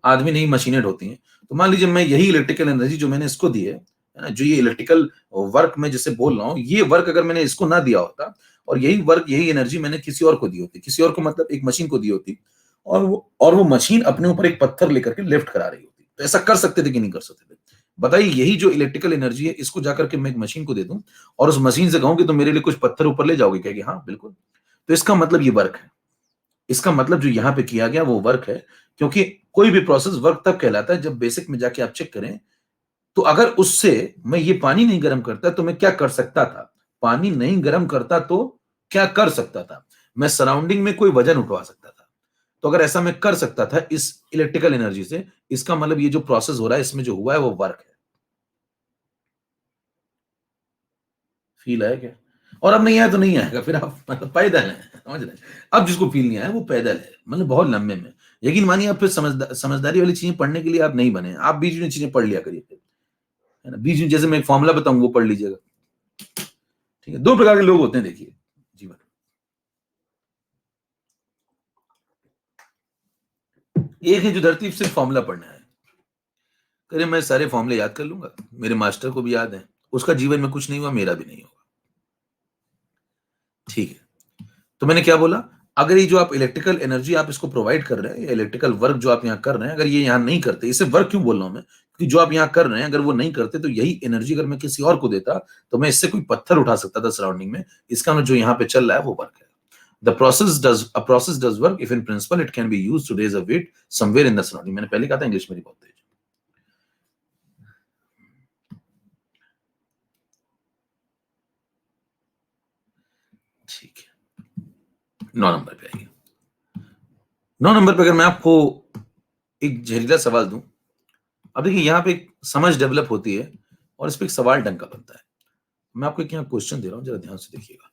आदमी नहीं मशीनें ढोती हैं। तो मान लीजिए मैं यही इलेक्ट्रिकल एनर्जी जो मैंने इसको दी है ना, जो ये इलेक्ट्रिकल वर्क में जिसे बोल रहा हूँ, ये वर्क अगर मैंने इसको ना दिया होता, और यही वर्क यही एनर्जी मैंने किसी और को दी होती, किसी और को मतलब एक मशीन को दी होती, और वो मशीन अपने ऊपर एक पत्थर लेकर के लिफ्ट करा रही होती, तो ऐसा कर सकते थे कि नहीं कर सकते थे? बताइए, यही जो इलेक्ट्रिकल एनर्जी है इसको जाकर के मैं एक मशीन को दे दूं और उस मशीन से कहूं कि तुम मेरे लिए कुछ पत्थर ऊपर ले जाओगे, कहेगी हाँ बिल्कुल। तो इसका मतलब ये वर्क है, इसका मतलब जो यहां पे किया गया वो वर्क है। क्योंकि कोई भी प्रोसेस वर्क तब कहलाता है जब बेसिक में जाके आप चेक करें, तो अगर उससे मैं ये पानी नहीं गर्म करता तो मैं क्या कर सकता था? पानी नहीं गर्म करता तो क्या कर सकता था? मैं सराउंडिंग में कोई वजन उठवा सकता था। तो अगर ऐसा मैं कर सकता था इस इलेक्ट्रिकल एनर्जी से, इसका मतलब ये जो प्रोसेस हो रहा है इसमें जो हुआ है वो वर्क है। फील आया क्या? और अब नहीं आया तो नहीं आएगा, फिर आप मतलब पैदल है, समझ रहे हैं? अब जिसको फील नहीं आया वो पैदल है, मतलब बहुत लंबे में। यकीन मानिए, आप फिर समझदारी वाली चीजें पढ़ने के लिए आप नहीं बने, आप बीच में चीजें पढ़ लिया करिए फिर, है ना। बीच में जैसे मैं एक फॉर्मूला बताऊं वो पढ़ लीजिएगा, ठीक है। दो प्रकार के लोग होते हैं देखिए जीवन में। एक है जो धरती पे सिर्फ फॉर्मूला पढ़ना है, अरे मैं सारे फॉर्मूले याद कर लूंगा, मेरे मास्टर को भी याद है, उसका जीवन में कुछ नहीं हुआ, मेरा भी नहीं होगा। ठीक है, तो मैंने क्या बोला, अगर ये जो आप इलेक्ट्रिकल एनर्जी आप इसको प्रोवाइड कर रहे हैं, इलेक्ट्रिकल वर्क जो आप यहाँ कर रहे हैं, अगर ये यहाँ नहीं करते, इसे वर्क क्यों बोल रहा हूं मैं, क्योंकि जो आप यहाँ कर रहे हैं अगर वो नहीं करते तो यही एनर्जी अगर मैं किसी और को देता तो मैं इससे कोई पत्थर उठा सकता था सराउंडिंग में। इसका मतलब जो यहाँ पे चल रहा है वो वर्क है। A process does work if in principle it can be used to raise a weight somewhere in the surrounding। मैंने पहले कहा था इंग्लिश मेरी बहुत तेज। ठीक है, 9 नंबर पे आइए। 9 नंबर पे अगर मैं आपको एक जहरीला सवाल दूं, अब देखिए यहाँ पे एक समझ डेवलप होती है और इस पे एक सवाल ढंग का बनता है। मैं आपको एक यहाँ क्वेश्चन दे रहा हूं, जरा ध्यान से देखिएगा।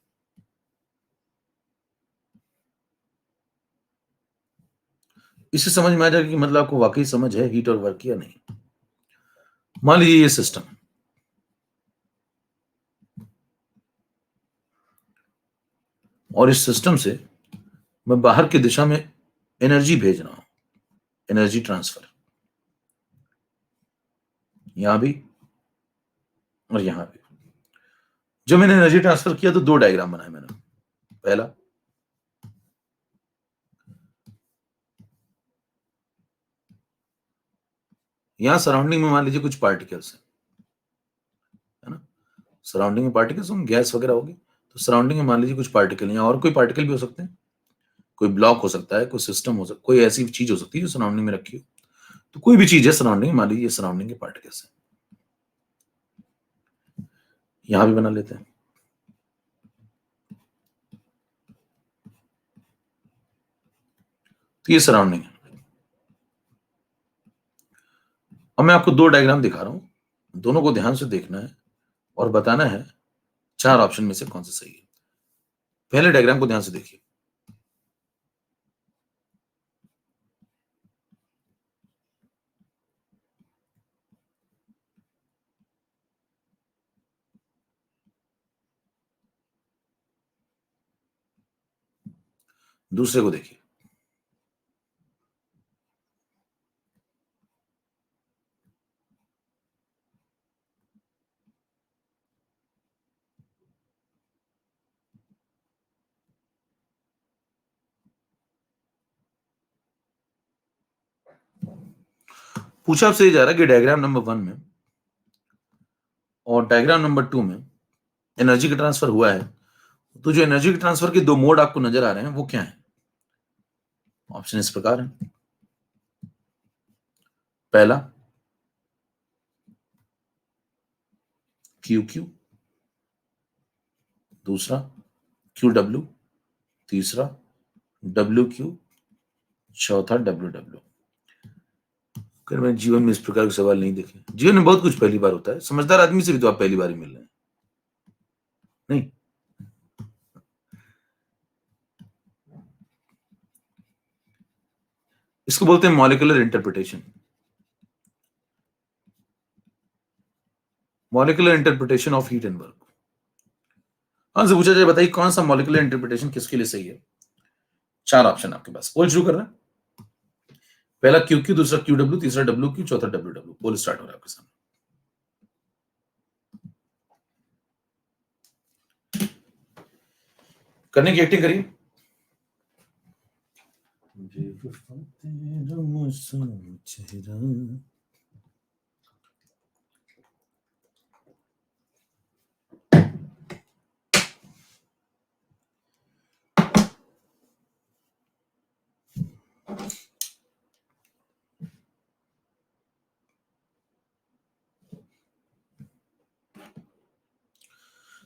इससे समझ में आ जाएगा कि मतलब आपको वाकई समझ है हीट और वर्क की या नहीं। मान लीजिए ये सिस्टम, और इस सिस्टम से मैं बाहर की दिशा में एनर्जी भेज रहा हूं, एनर्जी ट्रांसफर, यहां भी और यहां भी। जब मैंने एनर्जी ट्रांसफर किया तो दो डायग्राम बनाए मैंने। पहला, यहां सराउंडिंग में मान लीजिए कुछ पार्टिकल्स है ना, सराउंडिंग में पार्टिकल्स होंगे, गैस वगैरह होगी, तो सराउंडिंग में मान लीजिए कुछ पार्टिकल, या और कोई पार्टिकल भी हो सकते हैं, कोई ब्लॉक हो सकता है, कोई सिस्टम हो सकता है, कोई ऐसी चीज हो सकती है जो सराउंडिंग में रखी हो। तो कोई भी चीज है सराउंडिंग, मान लीजिए सराउंडिंग के पार्टिकल्स है। यहां भी बना लेते हैं। तो ये सराउंडिंग है। अब मैं आपको दो डायग्राम दिखा रहा हूं, दोनों को ध्यान से देखना है और बताना है चार ऑप्शन में से कौन सा सही है। पहले डायग्राम को ध्यान से देखिए। दूसरे को देखिए। पूछा आपसे ये जा रहा है कि डायग्राम नंबर 1 में और डायग्राम नंबर 2 में एनर्जी का ट्रांसफर हुआ है, तो जो एनर्जी के ट्रांसफर के दो मोड आपको नजर आ रहे हैं वो क्या है? ऑप्शन इस प्रकार है। पहला क्यू क्यू, दूसरा क्यू डब्ल्यू, तीसरा डब्ल्यू क्यू, चौथा डब्ल्यू डब्ल्यू। अगर मैंने जीवन में इस प्रकार के सवाल नहीं देखे, जीवन में बहुत कुछ पहली बार होता है, समझदार आदमी से भी तो आप पहली बार ही मिल रहे हैं, नहीं? इसको बोलते हैं molecular interpretation. Molecular interpretation of heat and work. आपसे पूछा जाए बताइए कौन सा मॉलिक्यूलर इंटरप्रिटेशन किसके लिए सही है? चार ऑप्शन आपके पास। बोल शुरू कर रहे हैं। पहला क्यू क्यू, दूसरा क्यू डब्ल्यू, तीसरा डब्ल्यू क्यू, चौथा डब्ल्यू डब्ल्यू। बोल स्टार्ट हो रहा है आपके सामने। करने की एक्टिंग करिए।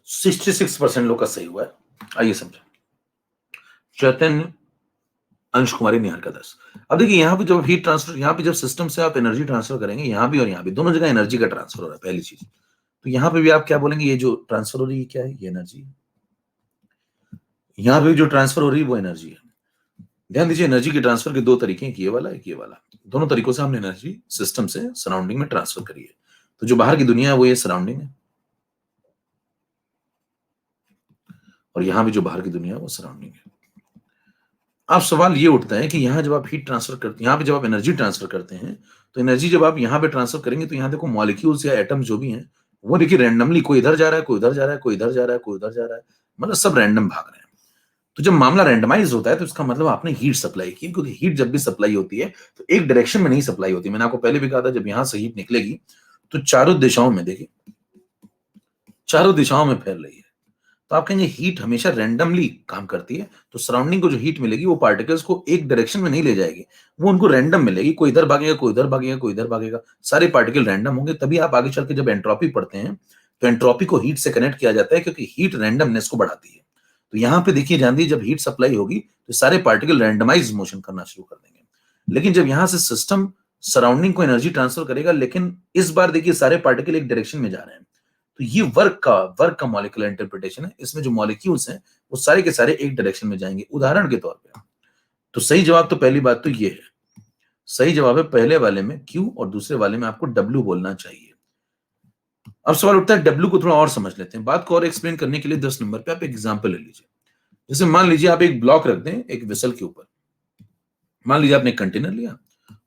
66% लोग का सही हुआ है। आइए समझें। चैतन्य, अंश कुमारी, निहार का 10। अब देखिए यहाँ पे जब हीट ट्रांसफर, यहाँ पे जब सिस्टम से आप एनर्जी ट्रांसफर करेंगे, यहाँ भी और यहाँ भी दोनों जगह एनर्जी का ट्रांसफर हो रहा है, पहली चीज। तो यहाँ पे भी आप क्या बोलेंगे, ये जो ट्रांसफर हो रही है क्या है? ये एनर्जी है। यहाँ पे जो ट्रांसफर हो रही है वो एनर्जी है। ध्यान दीजिए, एनर्जी के ट्रांसफर के दो तरीके हैं, एक ये वाला, एक ये वाला। दोनों तरीकों से हमने एनर्जी सिस्टम से सराउंडिंग में ट्रांसफर करी है। तो जो बाहर की दुनिया है वो ये सराउंडिंग है, और यहाँ भी जो बाहर की दुनिया है वो सराउंडिंग है। अब सवाल ये उठता है कि यहाँ जब आप हीट ट्रांसफर करते हैं, यहाँ पे जब आप एनर्जी ट्रांसफर करते हैं, तो एनर्जी जब आप यहाँ पे ट्रांसफर करेंगे तो यहाँ देखो मॉलिक्यूल्स या एटम्स जो भी हैं वो देखिए रैंडमली कोई इधर जा रहा है, कोई उधर जा रहा है, कोई इधर जा रहा है, कोई उधर जा रहा है, मतलब सब रैंडम भाग रहे हैं। तो जब मामला रैंडमाइज होता है तो इसका मतलब आपने हीट सप्लाई की, क्योंकि हीट जब भी सप्लाई होती है तो एक डायरेक्शन में नहीं सप्लाई होती। मैंने आपको पहले भी कहा था जब यहां से हीट निकलेगी तो चारों दिशाओं में, देखिए चारों दिशाओं में फैल रही है। तो आप कहेंगे हीट हमेशा रैंडमली काम करती है, तो सराउंडिंग को जो हीट मिलेगी वो पार्टिकल्स को एक डायरेक्शन में नहीं ले जाएगी, वो उनको रैंडम मिलेगी। कोई इधर भागेगा, कोई इधर भागेगा, कोई इधर भागेगा, सारे पार्टिकल रैंडम होंगे। तभी आप आगे चल के जब एंट्रोपी पढ़ते हैं तो एंट्रोपी को हीट से कनेक्ट किया जाता है, क्योंकि हीट रैंडमनेस को बढ़ाती है। तो यहां पे देखिए ध्यान दीजिए, जब हीट सप्लाई होगी तो सारे पार्टिकल रैंडमाइज मोशन करना शुरू कर देंगे। लेकिन जब यहां से सिस्टम सराउंडिंग को एनर्जी ट्रांसफर करेगा, लेकिन इस बार देखिए सारे पार्टिकल एक डायरेक्शन में जा रहे हैं, तो ये वर्क का मॉलिक्यूलर इंटरप्रिटेशन है। इसमें जो मॉलिक्यूल्स हैं वो सारे के सारे एक डायरेक्शन में जाएंगे, उदाहरण के तौर पे। तो सही जवाब तो पहली बात तो ये है, सही जवाब है पहले वाले में Q और दूसरे वाले में आपको W बोलना चाहिए। अब सवाल उठता है W को थोड़ा और समझ लेते हैं। बात को और एक्सप्लेन करने के लिए 10 नंबर पे आप एक एग्जांपल ले लीजिए। जैसे मान लीजिए आप एक ब्लॉक रख दें एक वेसल के ऊपर। मान लीजिए आपने एक कंटेनर लिया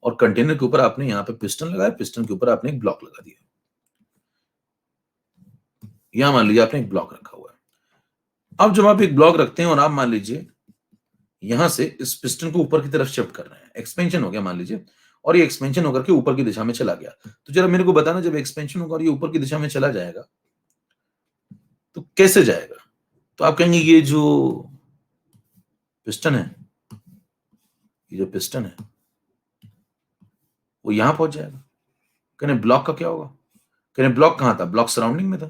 और कंटेनर के ऊपर आपने यहाँ पे पिस्टन लगाया, पिस्टन के ऊपर आपने एक ब्लॉक लगा दिया। यहां मान लीजिए आपने एक ब्लॉक रखा हुआ है। अब जब आप एक ब्लॉक रखते हैं और आप मान लीजिए यहां से इस पिस्टन को ऊपर की तरफ शिफ्ट कर रहे हैं, एक्सपेंशन हो गया मान लीजिए, और ये एक्सपेंशन होकर के ऊपर की दिशा में चला गया। तो जरा मेरे को बताना, जब एक्सपेंशन होगा और ये ऊपर की दिशा में चला जाएगा तो कैसे जाएगा? तो आप कहेंगे ये जो पिस्टन है, ये जो पिस्टन है वो यहां पहुंच जाएगा। कहने ब्लॉक का क्या होगा? कहने ब्लॉक कहां था? ब्लॉक सराउंडिंग में था,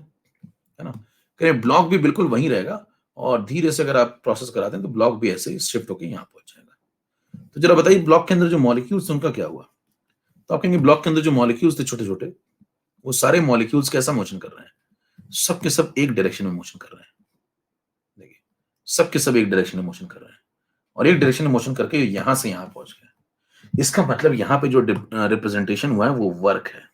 है ना। कहने ब्लॉक भी बिल्कुल वहीं रहेगा और धीरे से अगर आप प्रोसेस कराते हैं तो ब्लॉक भी ऐसे ही शिफ्ट होकर यहां पहुंच जाएगा। तो जरा बताइए ब्लॉक के अंदर जो मॉलिक्यूल्स थे उनका क्या हुआ? तो आप कहेंगे ब्लॉक के अंदर जो मॉलिक्यूल्स थे छोटे छोटे, वो सारे मॉलिक्यूल्स कैसा मोशन कर रहे हैं? सब के सब एक डायरेक्शन में मोशन कर रहे हैं। देखिए सब के सब एक डायरेक्शन में मोशन कर रहे हैं और एक डायरेक्शन में मोशन करके यहां से यहां पहुंच गए। इसका मतलब यहां पे जो रिप्रेजेंटेशन हुआ है वो वर्क है।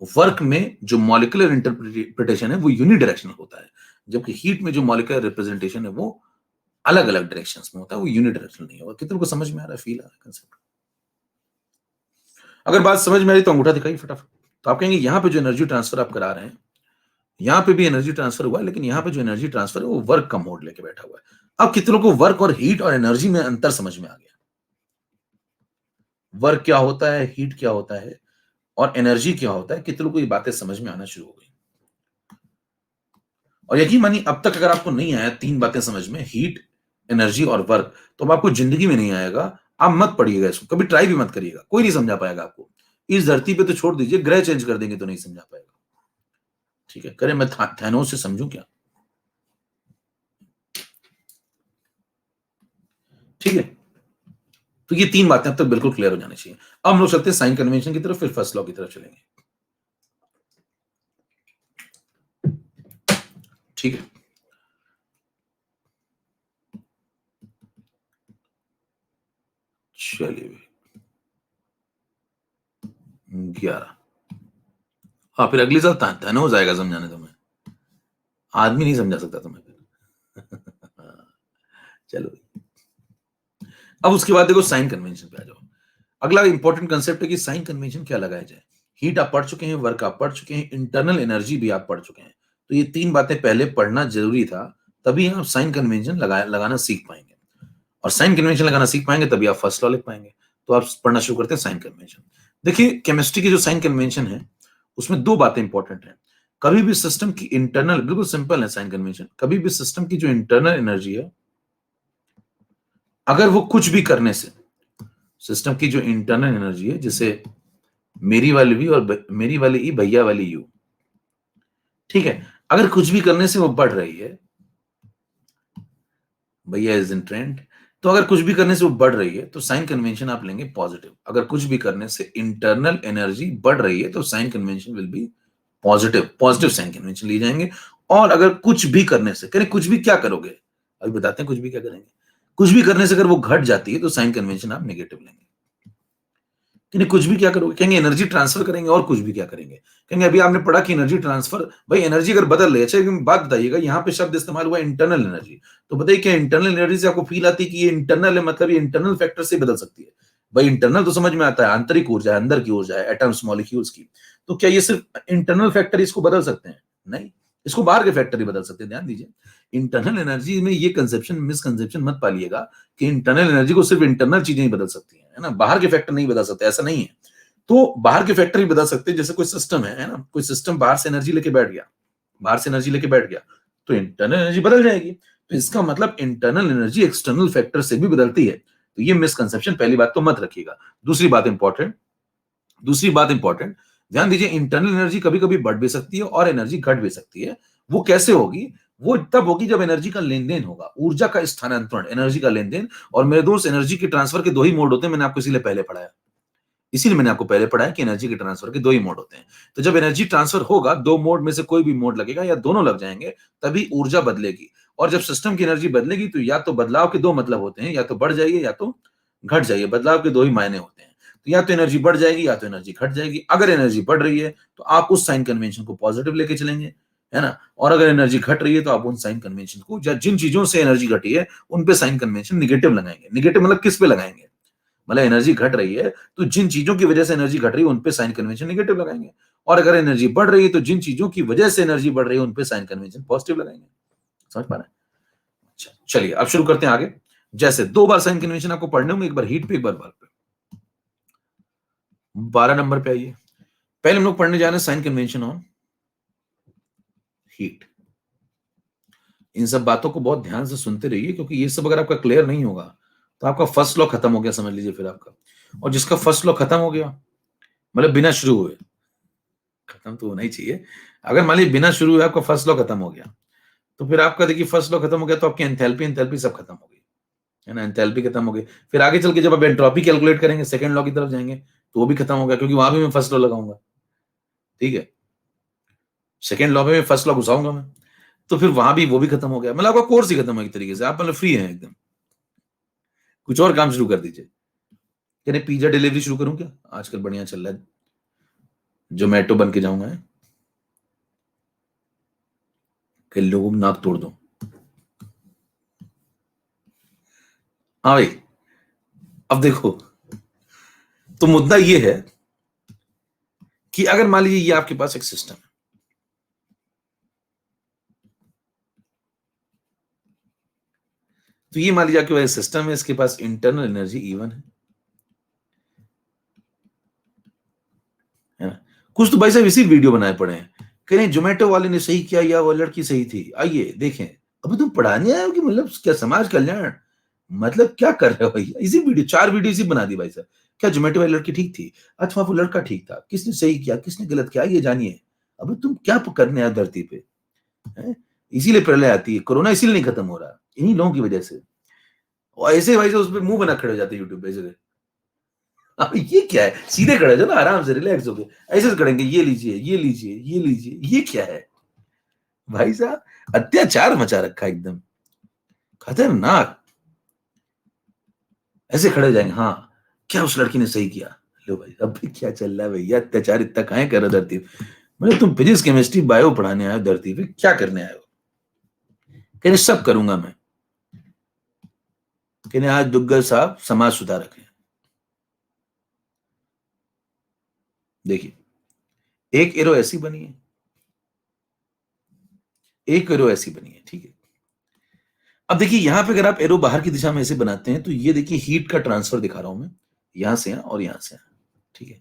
वर्क में जो मॉलिक्यूलर इंटरप्रिटेशन है वो यूनिडायरेक्शनल होता है, जबकि हीट में जो मॉलिक्यूलर रिप्रेजेंटेशन है वो अलग अलग डायरेक्शंस में होता है, वो यूनिडायरेक्शनल नहीं होगा। कितने को समझ में आ रहा है, फील आ रहा है कंसेप्ट? अगर बात समझ में आ रही तो अंगूठा दिखाइए फटाफट। तो आप कहेंगे यहां पे जो एनर्जी ट्रांसफर आप करा रहे हैं, यहां पे भी एनर्जी ट्रांसफर हुआ है, लेकिन यहां पे जो एनर्जी ट्रांसफर है वो वर्क का मोड लेके बैठा हुआ है। अब कितनों को वर्क और हीट और एनर्जी में अंतर समझ में आ गया? वर्क क्या होता है, हीट क्या होता है और एनर्जी क्या होता है, कितनों को ये बातें समझ में आना शुरू हो गई? और यकीन मानिए अब तक अगर आपको नहीं आया तीन बातें समझ में, हीट, एनर्जी और वर्क, तो अब आपको जिंदगी में नहीं आएगा। आप मत पढ़िएगा इसको, कभी ट्राई भी मत करिएगा, कोई नहीं समझा पाएगा आपको। इस धरती पे तो छोड़ दीजिए, ग्रह चेंज कर देंगे तो नहीं समझा पाएगा। ठीक है, करे मैं थैनोस से समझूं क्या? ठीक है, तो ये तीन बातें अब तक बिल्कुल क्लियर हो जानी चाहिए। अब हम लोग चलते हैं साइन कन्वेंशन की तरफ, फिर फर्स्ट लॉ की तरफ चलेंगे। ठीक है, चलिए 11। हाँ, फिर अगली साल थैनोस आएगा समझाने तुम्हें। आदमी नहीं समझा सकता तुम्हें फिर। चलो, अब उसके बाद देखो साइन कन्वेंशन पे आ जाओ। अगला इंपॉर्टेंट कंसेप्ट है कि साइन कन्वेंशन क्या लगाया जाए। हीट आप पढ़ चुके हैं, वर्क आप पढ़ चुके हैं, इंटरनल एनर्जी भी आप पढ़ चुके हैं। तो ये तीन बातें पहले पढ़ना जरूरी था, तभी आप साइन कन्वेंशन लगाना सीख पाएंगे। और साइन कन्वेंशन लगाना सीख पाएंगे तभी आप फर्स्ट लॉ लिख पाएंगे। तो आप पढ़ना शुरू करते हैं साइन कन्वेंशन। देखिए केमिस्ट्री की जो साइन कन्वेंशन है उसमें दो बातें इंपॉर्टेंट है। कभी भी सिस्टम की इंटरनल, बिल्कुल सिंपल है साइन कन्वेंशन, कभी भी सिस्टम की जो इंटरनल एनर्जी है, अगर वो कुछ भी करने से, सिस्टम की जो इंटरनल एनर्जी है, जैसे मेरी वाली भी और मेरी वाली ई, भैया वाली यू, ठीक है, अगर कुछ भी करने से वो बढ़ रही है, भैया इज इन ट्रेंड, तो अगर कुछ भी करने से वो बढ़ रही है तो साइन कन्वेंशन आप लेंगे पॉजिटिव। अगर कुछ भी करने से इंटरनल एनर्जी बढ़ रही है तो sign convention will be positive, positive sign convention लिए जाएंगे। और अगर कुछ भी करने से, करें कुछ भी क्या करोगे, अभी बताते हैं कुछ भी क्या करेंगे। कुछ भी करने से अगर वो घट जाती है तो साइन कन्वेंशन आप नेगेटिव लेंगे। कि नहीं कुछ भी क्या करोगे, कहेंगे एनर्जी ट्रांसफर करेंगे, और कुछ भी क्या करेंगे, कहेंगे अभी आपने पढ़ा कि एनर्जी ट्रांसफर, भाई एनर्जी अगर बदल रही है। अच्छा एक बात बताइएगा, यहाँ पे शब्द इस्तेमाल हुआ इंटरनल एनर्जी, तो बताइए क्या इंटरनल एनर्जी से आपको फील आती है कि ये इंटरनल है, मतलब ये इंटरनल फैक्टर से बदल सकती है? भाई इंटरनल तो समझ में आता है, आंतरिक ऊर्जा है, अंदर की ऊर्जा है, एटम्स मॉलिक्यूल्स की। तो क्या ये सिर्फ इंटरनल फैक्टर इसको बदल सकते हैं? नहीं, इसको बाहर के फैक्टर ही बदल सकते हैं। ध्यान दीजिए, इंटरनल एनर्जी में ये कंसेप्शन, मिसकंसेप्शन मत पालिएगा कि इंटरनल एनर्जी को सिर्फ इंटरनल चीजें ही बदल सकती है ना, बाहर के फैक्टर नहीं बदल सकते, ऐसा नहीं है। तो बाहर के फैक्टर ही बदल सकते हैं। जैसे कोई सिस्टम है ना, कोई सिस्टम बाहर से एनर्जी लेके बैठ गया, बाहर से एनर्जी लेके बैठ गया, तो इंटरनल एनर्जी बदल जाएगी। तो इसका मतलब इंटरनल एनर्जी एक्सटर्नल फैक्टर से भी बदलती है। तो ये मिसकंसेप्शन पहली बात तो मत रखिएगा। दूसरी बात इंपॉर्टेंट, ध्यान दीजिए, इंटरनल एनर्जी कभी कभी बढ़ भी सकती है और एनर्जी घट भी सकती है। वो कैसे होगी? वो तब होगी जब एनर्जी का लेन देन होगा, ऊर्जा का स्थानांतरण, एनर्जी का लेन देन। और मेरे दोस्त, एनर्जी के ट्रांसफर के दो ही मोड होते हैं, मैंने आपको इसीलिए मैंने आपको पहले पढ़ाया कि एनर्जी के ट्रांसफर के दो ही मोड होते हैं। तो जब एनर्जी ट्रांसफर होगा, दो मोड में से कोई भी मोड लगेगा या दोनों लग जाएंगे, तभी ऊर्जा बदलेगी। और जब सिस्टम की एनर्जी बदलेगी तो या तो बदलाव के दो मतलब होते हैं, या तो बढ़ जाइए या तो घट जाइए, बदलाव के दो ही मायने होते हैं। तो या तो एनर्जी बढ़ जाएगी या तो एनर्जी घट जाएगी। अगर एनर्जी बढ़ रही है तो आप उस साइन कन्वेंशन को पॉजिटिव लेके चलेंगे, है ना, और अगर एनर्जी घट रही है तो आप उन साइन कन्वेंशन को, जिन चीजों से एनर्जी घटी है उन पे साइन कन्वेंशन निगेटिव लगाएंगे। निगेटिव मतलब किस पे लगाएंगे? मतलब एनर्जी घट रही है तो जिन चीजों की वजह से एनर्जी घट रही है उन पे साइन कन्वेंशन निगेटिव लगाएंगे, और अगर एनर्जी बढ़ रही है तो जिन चीजों की वजह से एनर्जी बढ़ रही है उन पे साइन कन्वेंशन पॉजिटिव लगाएंगे। समझ पा रहे हैं? अच्छा, चलिए अब शुरू करते हैं आगे। जैसे दो बार साइन कन्वेंशन आपको पढ़ने होंगे, एक बार हीट पे, एक बार वर्क पे। 12 नंबर पे आइए। पहले हम लोग पढ़ने जा रहे हैं साइन कन्वेंशन ऑन हीट। इन सब बातों को बहुत ध्यान से सुनते रहिए, क्योंकि ये सब अगर आपका क्लियर नहीं होगा तो आपका फर्स्ट लॉ खत्म हो गया, समझ लीजिए फिर आपका। और जिसका फर्स्ट लॉ खत्म हो गया, मतलब बिना शुरू हुए, खत्म तो होना ही चाहिए। अगर मान लीजिए बिना शुरू हुए आपका फर्स्ट लॉ खत्म हो गया, तो फिर आपका देखिए फर्स्ट लॉ खत्म हो गया तो आपकी एंथैल्पी एंथैल्पी सब खत्म हो गई, है ना, एंथैल्पी खत्म हो गई। फिर आगे चल के जब आप एंट्रोपी कैलकुलेट करेंगे, सेकंड लॉ की तरफ जाएंगे, तो वो भी खत्म हो गया, क्योंकि वहां भी मैं फर्स्ट लॉ लगाऊंगा। ठीक है, सेकंड लॉ में मैं फर्स्ट लॉ घुसाऊंगा मैं, तो फिर वहां भी वो भी खत्म हो गया। मतलब आपका कोर्स ही खत्म हो एक तरीके से, आप मतलब फ्री हैं एकदम, कुछ और काम शुरू कर दीजिए। यानी पिज्जा डिलीवरी शुरू करूं क्या? आजकल बढ़िया चल रहा है, जोमेटो बन के जाऊंगा, कि लोगों को नाक तोड़ दूं। हाँ भाई, अब देखो, तो मुद्दा ये है कि अगर मान लीजिए ये आपके पास एक सिस्टम है, तो ये मान लीजिए आपके पास सिस्टम है, इसके पास इंटरनल एनर्जी E1 है ना। कुछ तो भाई साहब इसी वीडियो बनाए पड़े हैं, कह रहे हैं जोमेटो वाले ने सही किया या वो लड़की सही थी, आइए देखें। अभी तुम पढ़ाने आए हो कि मतलब क्या समाज कल्याण, मतलब क्या कर रहे हो भैया? इसी वीडियो, 4 वीडियो इसी बना दी भाई साहब। क्या जोमेटो वाली लड़की ठीक थी? अच्छा वो लड़का ठीक था, किसने सही किया किसने गलत किया ये जानिए। अभी तुम क्या करने आए धरती पे, हैं? इसीलिए प्रलय आती है, कोरोना इसीलिए नहीं खत्म हो रहा, इन्हीं लोगों की वजह से। और ऐसे भाई साहब उस पर मुंह बना खड़े हो जाते यूट्यूब पे ऐसे। अब ये क्या है? सीधे खड़े हो जाओ ना, आराम से रिलैक्स होके, ऐसे से खड़ेंगे, ये लीजिए ये लीजिए ये लीजिए, ये क्या है भाई साहब? अत्याचार मचा रखा है एकदम खतरनाक। ऐसे खड़े हो जाएंगे, हाँ क्या उस लड़की ने सही किया? लो भाई अब भी क्या चल रहा है भैया, अत्याचार इतना काहे कर रहे हो धरती पे? मतलब तुम फिजिक्स केमिस्ट्री बायो पढ़ाने आए हो धरती पे, क्या करने आए हो? कहने सब करूंगा मैं, कहने आज दुग्गल साहब समाज सुधारक है। देखिए एक एरो ऐसी बनी है, एक एरो ऐसी बनी है, ठीक है। अब देखिए यहां पे अगर आप एरो बाहर की दिशा में ऐसे बनाते हैं, तो ये देखिए हीट का ट्रांसफर दिखा रहा हूं मैं, यहां से यहां और यहां से यहां, ठीक है।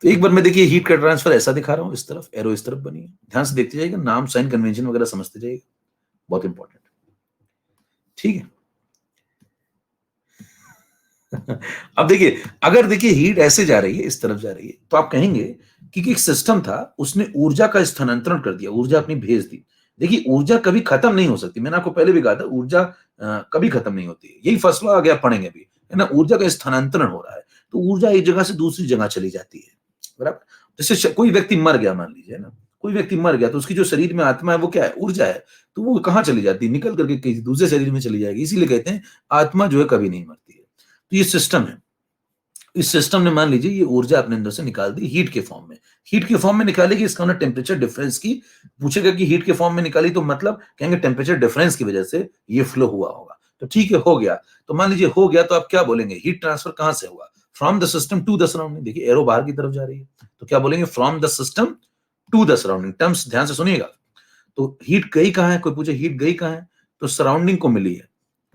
तो एक बार मैं देखिए हीट का ट्रांसफर ऐसा दिखा रहा हूं, इस तरफ एरो इस तरफ बनी है, ध्यान से देखते जाइएगा, नाम साइन कन्वेंशन वगैरह समझते जाइएगा, बहुत इंपॉर्टेंट, ठीक है। अब देखिए अगर देखिए हीट ऐसे जा रही है, इस तरफ जा रही है, तो आप कहेंगे कि एक सिस्टम था, उसने ऊर्जा का स्थानांतरण कर दिया, ऊर्जा अपनी भेज दी। देखिए ऊर्जा कभी खत्म नहीं हो सकती, मैंने आपको पहले भी कहा था, ऊर्जा कभी खत्म नहीं होती है, यही फसला आ गया पढ़ेंगे भी, है ना। ऊर्जा का स्थानांतरण हो रहा है, तो ऊर्जा एक जगह से दूसरी जगह चली जाती है, बराबर। जैसे कोई व्यक्ति मर गया, मान लीजिए ना, कोई व्यक्ति मर गया, तो उसकी जो शरीर में आत्मा है वो क्या है? ऊर्जा है। तो वो कहाँ चली जाती है? निकल करके किसी दूसरे शरीर में चली जाएगी। इसीलिए कहते हैं आत्मा जो है कभी नहीं मरती है। तो ये सिस्टम है, इस सिस्टम ने मान लीजिए ये ऊर्जा अपने अंदर से निकाल दी हीट के फॉर्म में। हीट के फॉर्म में निकालेगी, इसका मतलब टेम्परेचर डिफरेंस की पूछेगा कि हीट के फॉर्म में निकाली, तो मतलब कहेंगे टेम्परेचर डिफरेंस की वजह से ये फ्लो हुआ होगा। तो ठीक है, हो गया। तो मान लीजिए हो गया, तो आप क्या बोलेंगे? हीट ट्रांसफर कहां से हुआ? From the system to the surrounding, देखिए एरो बाहर की तरफ जा रही है, तो क्या बोलेंगे, from the system to the surrounding. Terms ध्यान से सुनिएगा। तो हीट गई कहां है, कोई पूछे हीट गई कहां है, तो सराउंडिंग को मिली है।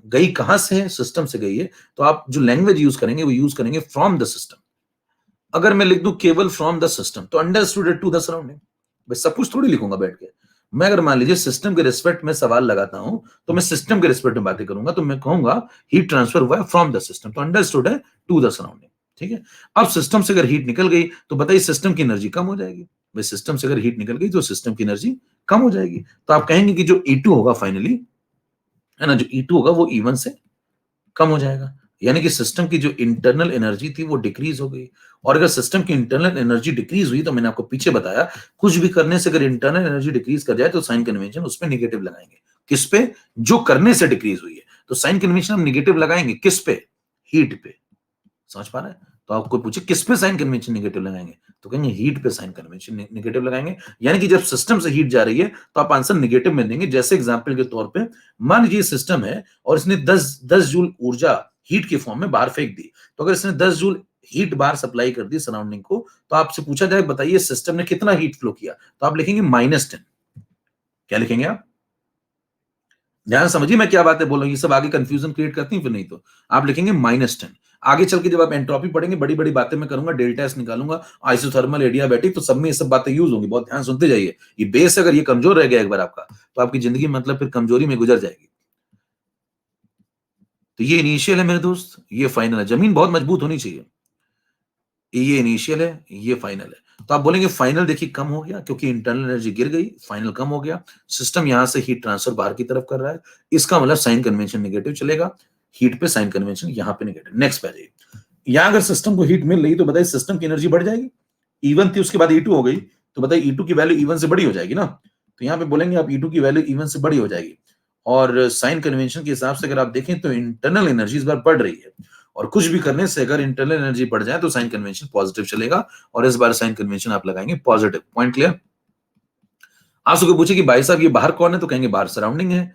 गई कहां से है, सिस्टम से गई है, तो आप जो लैंग्वेज यूज करेंगे वो यूज करेंगे फ्रॉम द सिस्टम। अगर मैं लिख दूं केवल फ्रॉम द सिस्टम, तो अंडरस्टूड टू द सराउंडिंग। भाई सब कुछ थोड़ी लिखूंगा बैठ के। मैं अगर मान लीजिए सिस्टम के रिस्पेक्ट में सवाल लगाता हूं, तो मैं सिस्टम के रिस्पेक्ट में बातें करूंगा, तो मैं कहूंगा हीट ट्रांसफर हुआ है फ्रॉम द सिस्टम, तो अंडरस्टूड है टू द सराउंडिंग। ठीक है। अब सिस्टम से अगर हीट निकल गई तो बताइए सिस्टम की एनर्जी कम हो जाएगी। भाई सिस्टम से अगर हीट निकल गई तो सिस्टम की एनर्जी कम हो जाएगी। तो आप कहेंगे कि जो E2 होगा फाइनली, है ना, जो E2 होगा वो E1 से कम हो जाएगा। यानी कि सिस्टम की जो इंटरनल एनर्जी थी वो डिक्रीज हो गई। और अगर सिस्टम की इंटरनल एनर्जी डिक्रीज हुई, तो मैंने आपको पीछे बताया, कुछ भी करने से अगर इंटरनल एनर्जी डिक्रीज कर जाए तो साइन कन्वेंशन उस पर निगेटिव लगाएंगे। किस पे, जो करने से डिक्रीज हुई है, तो साइन कन्वेंशन हम निगेटिव लगाएंगे किस पे, हीट पे। समझ पा रहे हैं। तो आपको पूछे किस पे साइन कन्वेंशन निगेटिव लगाएंगे, तो कहेंगे हीट पे साइन कन्वेंशन निगेटिव लगाएंगे। यानी कि जब सिस्टम से हीट जा रही है तो आप आंसर निगेटिव में देंगे। जैसे एग्जांपल के तौर पे मान लीजिए सिस्टम है और इसने 10 जूल ऊर्जा हीट के फॉर्म में बाहर फेंक दी, तो अगर इसने 10 जूल हीट बाहर सप्लाई कर दी सराउंडिंग को, तो आपसे पूछा जाए बताइए सिस्टम ने कितना हीट फ्लो किया, तो आप लिखेंगे -10। क्या लिखेंगे आप, ध्यान समझिए मैं क्या बातें बोल रहा हूं, ये सब आगे कंफ्यूजन क्रिएट करती हैं फिर नहीं तो। आप लिखेंगे -10। आगे चल के जब आप एंट्रोपी पढ़ेंगे, बड़ी बड़ी बातें मैं करूंगा, डेल्टा एस निकालूंगा, आइसोथर्मल, एडियाबैटिक, तो सब में ये सब बातें यूज होंगी। बहुत ध्यान सुनते जाइए। ये बेस अगर ये कमजोर रह गया एक बार आपका, तो आपकी जिंदगी मतलब फिर कमजोरी में गुजर जाएगी। तो ये इनिशियल है मेरे दोस्त, ये फाइनल है। जमीन बहुत मजबूत होनी चाहिए। ये इनिशियल है, ये फाइनल है। तो आप बोलेंगे फाइनल देखिए कम हो गया क्योंकि इंटरनल एनर्जी गिर गई, फाइनल कम हो गया। सिस्टम यहां से हीट ट्रांसफर बाहर की तरफ कर रहा है, इसका मतलब साइन कन्वेंशन नेगेटिव चलेगा। हीट पे साइन कन्वेंशन यहां पे नेगेटिव। नेक्स्ट पे आ जाइए। यहां अगर सिस्टम को हीट मिल रही तो बताइए सिस्टम की एनर्जी बढ़ जाएगी। E1 थी, उसके बाद E2 हो गई, तो बताइए E2 की वैल्यू E1 से बड़ी हो जाएगी ना। तो यहां पे बोलेंगे आप E2 की वैल्यू E1 से बड़ी हो जाएगी। और साइन कन्वेंशन के हिसाब से अगर आप देखें तो इंटरनल एनर्जी इस बार बढ़ रही है, और कुछ भी करने से अगर इंटरनल एनर्जी बढ़ जाए तो साइन कन्वेंशन पॉजिटिव चलेगा, और इस बार साइन कन्वेंशन आप लगाएंगे पॉजिटिव। Point clear. आपसे कोई पूछे कि भाई साहब ये बाहर कौन है, तो कहेंगे बाहर सराउंडिंग है।